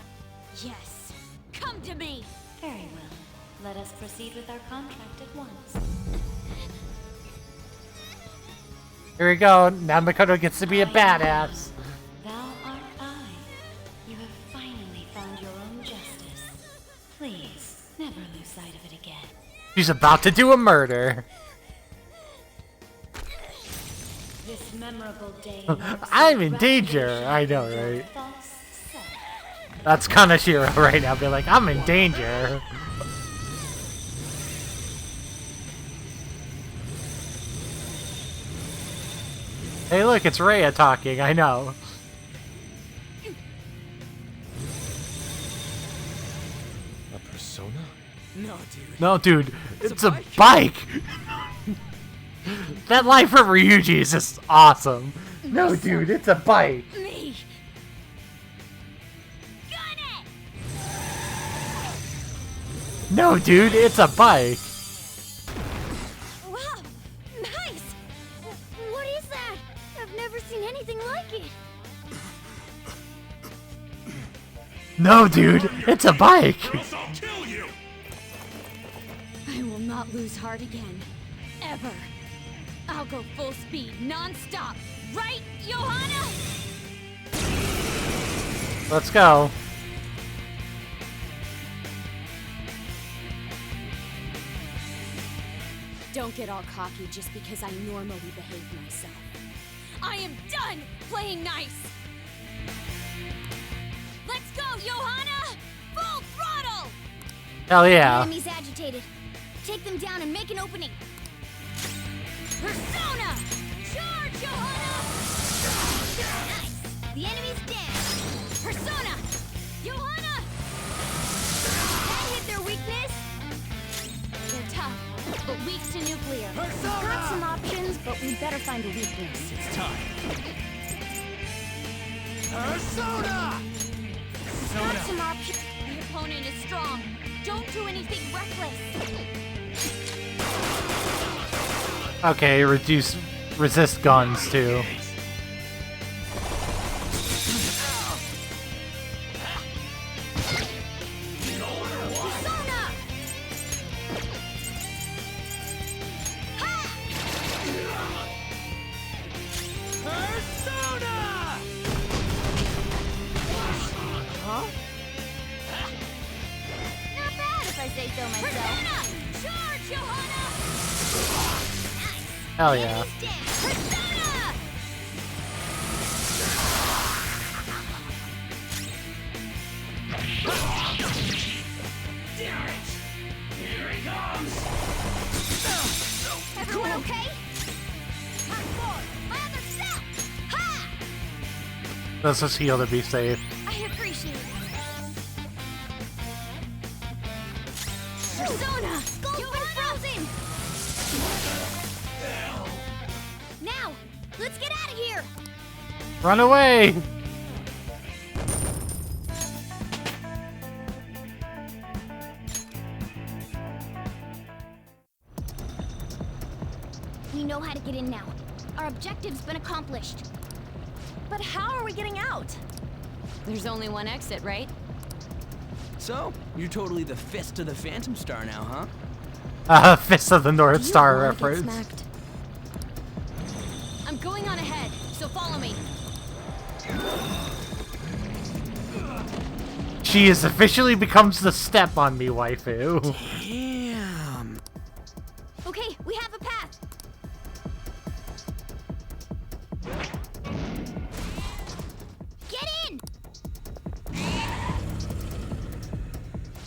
Yes. Come to me! Very well. Let us proceed with our contract at once. Here we go. Now Makoto gets to be a badass. Thou art I. You have finally found your own justice. Please, never lose sight of it again. She's about to do a murder. This memorable day. I'm in danger. I know, right? That's Kaneshiro right now. Be like, I'm in danger. Hey, look, it's Rhea talking. I know. A persona? No, dude. No, dude, it's a bike. That line from Ryuji is just awesome. No, dude, it's a bike. Me! No, dude, it's a bike. Wow, nice! What is that? I've never seen anything like it. No, dude, it's a bike. I will not lose heart again. Ever. I'll go full speed, non-stop. Right, Johanna? Let's go. Don't get all cocky just because I normally behave myself. I am done playing nice! Let's go, Johanna! Full throttle! Hell yeah. Enemies agitated. Take them down and make an opening. Persona! Charge, Johanna! Nice. The enemy's down. Persona! Johanna! That hit their weakness. They're tough, but weak to nuclear. We've got some options, but we better find a weakness. It's time. Persona! Got some options. The opponent is strong. Don't do anything reckless. Okay, resist guns too. Persona! Persona! Huh? Not bad if I say so myself. Charge, Johanna! Hell yeah. Persona! Damn it! Here he comes! Everyone okay? Hot four, my other step! Ha! Let's just heal to be safe. I appreciate it. Persona! You've been frozen! Now, let's get out of here! Run away! We know how to get in now. Our objective's been accomplished. But how are we getting out? There's only one exit, right? So, you're totally the fist of the Phantom Star now, huh? Fist of the North Star reference. I'm going on ahead, so follow me. She is officially becomes the step on me, waifu. Damn. Okay, we have a path. Get in!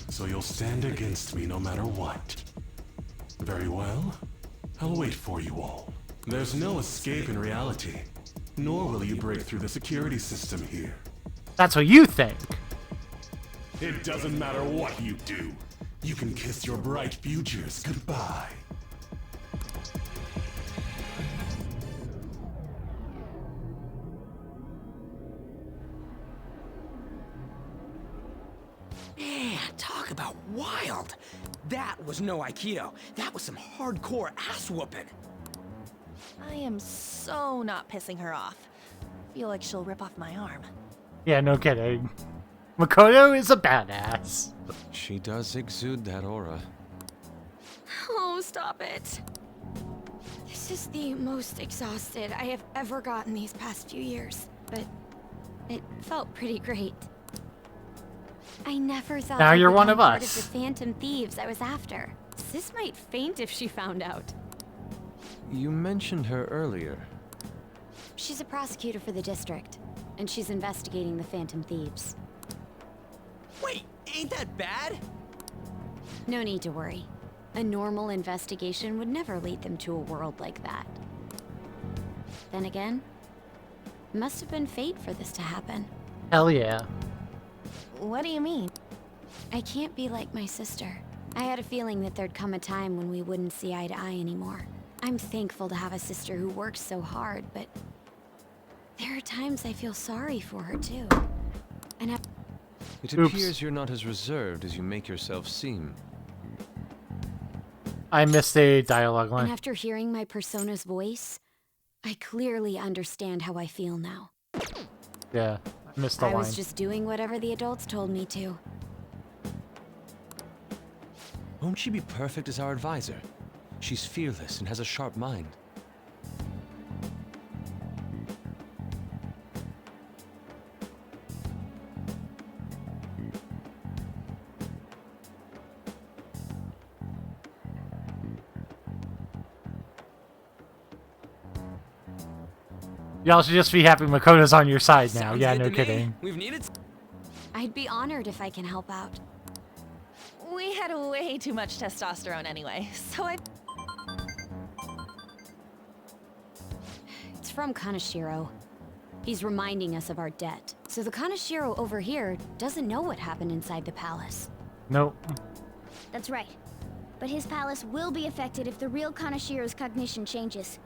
So you'll stand against me no matter what. Very well. I'll wait for you all. There's no escape in reality, nor will you break through the security system here. That's what you think. It doesn't matter what you do. You can kiss your bright futures goodbye. Man, talk about wild. That was no Aikido. That was some hardcore ass whooping. I am so not pissing her off. Feel like she'll rip off my arm. Yeah, no kidding. Makoto is a badass. She does exude that aura. Oh, stop it. This is the most exhausted I have ever gotten these past few years, but it felt pretty great. I never thought Now I'd you're one become of part us. of the Phantom Thieves I was after. Sis might faint if she found out. You mentioned her earlier. She's a prosecutor for the district, and she's investigating the Phantom Thieves. Wait, ain't that bad? No need to worry. A normal investigation would never lead them to a world like that. Then again, it must have been fate for this to happen. Hell yeah. What do you mean? I can't be like my sister. I had a feeling that there'd come a time when we wouldn't see eye to eye anymore. I'm thankful to have a sister who works so hard, but there are times I feel sorry for her too. And It appears you're not as reserved as you make yourself seem. I missed a dialogue line. And after hearing my persona's voice, I clearly understand how I feel now. Yeah, I missed the I line. was just doing whatever the adults told me to. Won't she be perfect as our advisor? She's fearless and has a sharp mind. Y'all should just be happy Makoto's on your side now. Sounds Yeah, good no to me. kidding. We've needed. I'd be honored if I can help out. We had way too much testosterone anyway, so I... It's from Kaneshiro. He's reminding us of our debt. So the Kaneshiro over here doesn't know what happened inside the palace. Nope. That's right. But his palace will be affected if the real Kanashiro's cognition changes.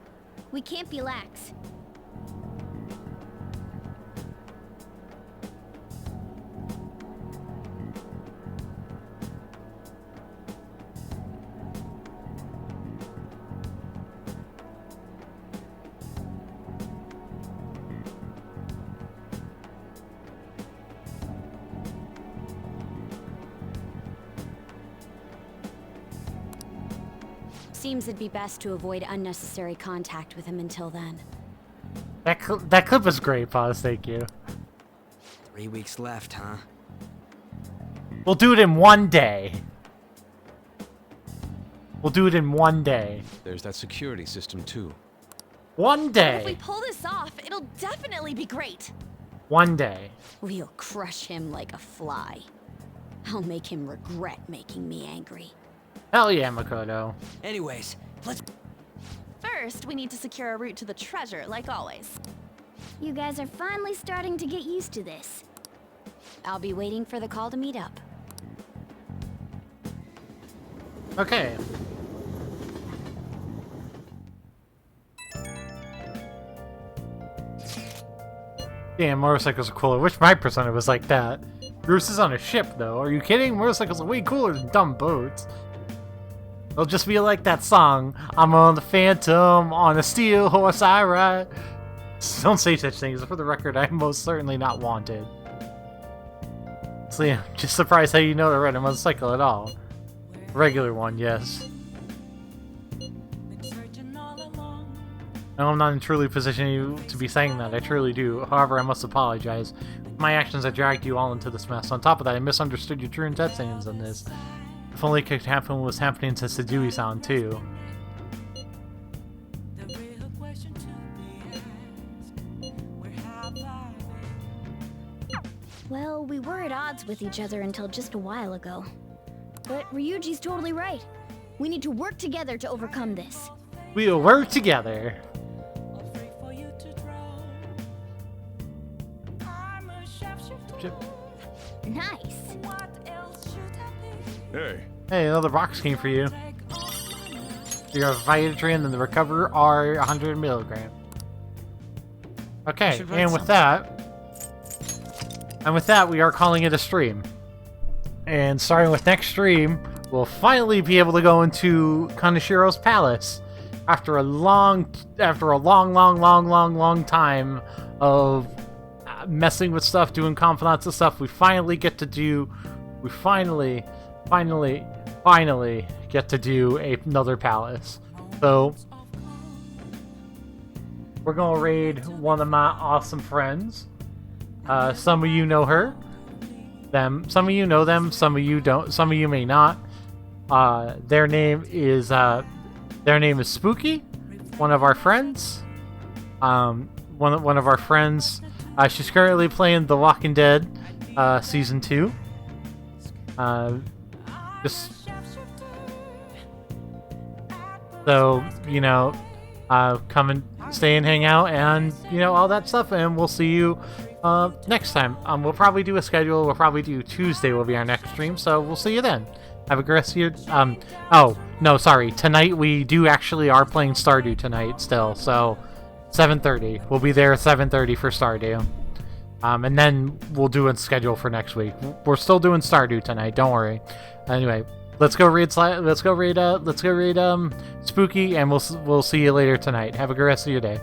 We can't be lax. Seems it'd be best to avoid unnecessary contact with him until then. That clip was great, Pause. Thank you. 3 weeks left, huh? We'll do it in one day. We'll do it in one day. There's that security system too. One If we day. pull this off, it'll definitely be great. One day. We'll crush him like a fly. I'll make him regret making me angry. Hell yeah, Makoto. Anyways, let's... First, we need to secure a route to the treasure, like always. You guys are finally starting to get used to this. I'll be waiting for the call to meet up. Okay. Damn, motorcycles are cooler. Wish my persona was like that. Bruce is on a ship, though. Are you kidding? Motorcycles are way cooler than dumb boats. They'll just be like that song. I'm on the Phantom, on a steel horse I ride. Don't say such things. For the record, I'm most certainly not wanted. So yeah, I'm just surprised how you know to ride a motorcycle at all. Regular one, yes. No, I'm not in truly positioning you to be saying that. I truly do. However, I must apologize. My actions have dragged you all into this mess. On top of that, I misunderstood your true intentions in this. If only it could happen what was happening to Sejui-san, too. Well, we were at odds with each other until just a while ago. But Ryuji's totally right. We need to work together to overcome this. We'll work together. Nice. Hey. Hey, another box came for you. Your Vitatrin and the Recover are 100 milligram. Okay, and with that, we are calling it a stream. And starting with next stream, we'll finally be able to go into Kanashiro's palace after a long time of messing with stuff, doing confidants and stuff. We finally get to do. We finally get to do another palace. So we're gonna raid one of my awesome friends. Some of you know her. Them. Some of you know them. Some of you don't. Some of you may not. Their name is Spooky. One of our friends. One of our friends. She's currently playing The Walking Dead, season 2. Just so you know, come and stay and hang out, and you know all that stuff, and we'll see you next time. We'll probably do a schedule. We'll probably do Tuesday will be our next stream, so we'll see you then. Have a great year. Oh no, sorry. Tonight we are playing Stardew tonight still, so 7:30. We'll be there at 7:30 for Stardew. And then we'll do a schedule for next week. We're still doing Stardew tonight. Don't worry. Anyway, let's go read Spooky, and we'll see you later tonight. Have a good rest of your day.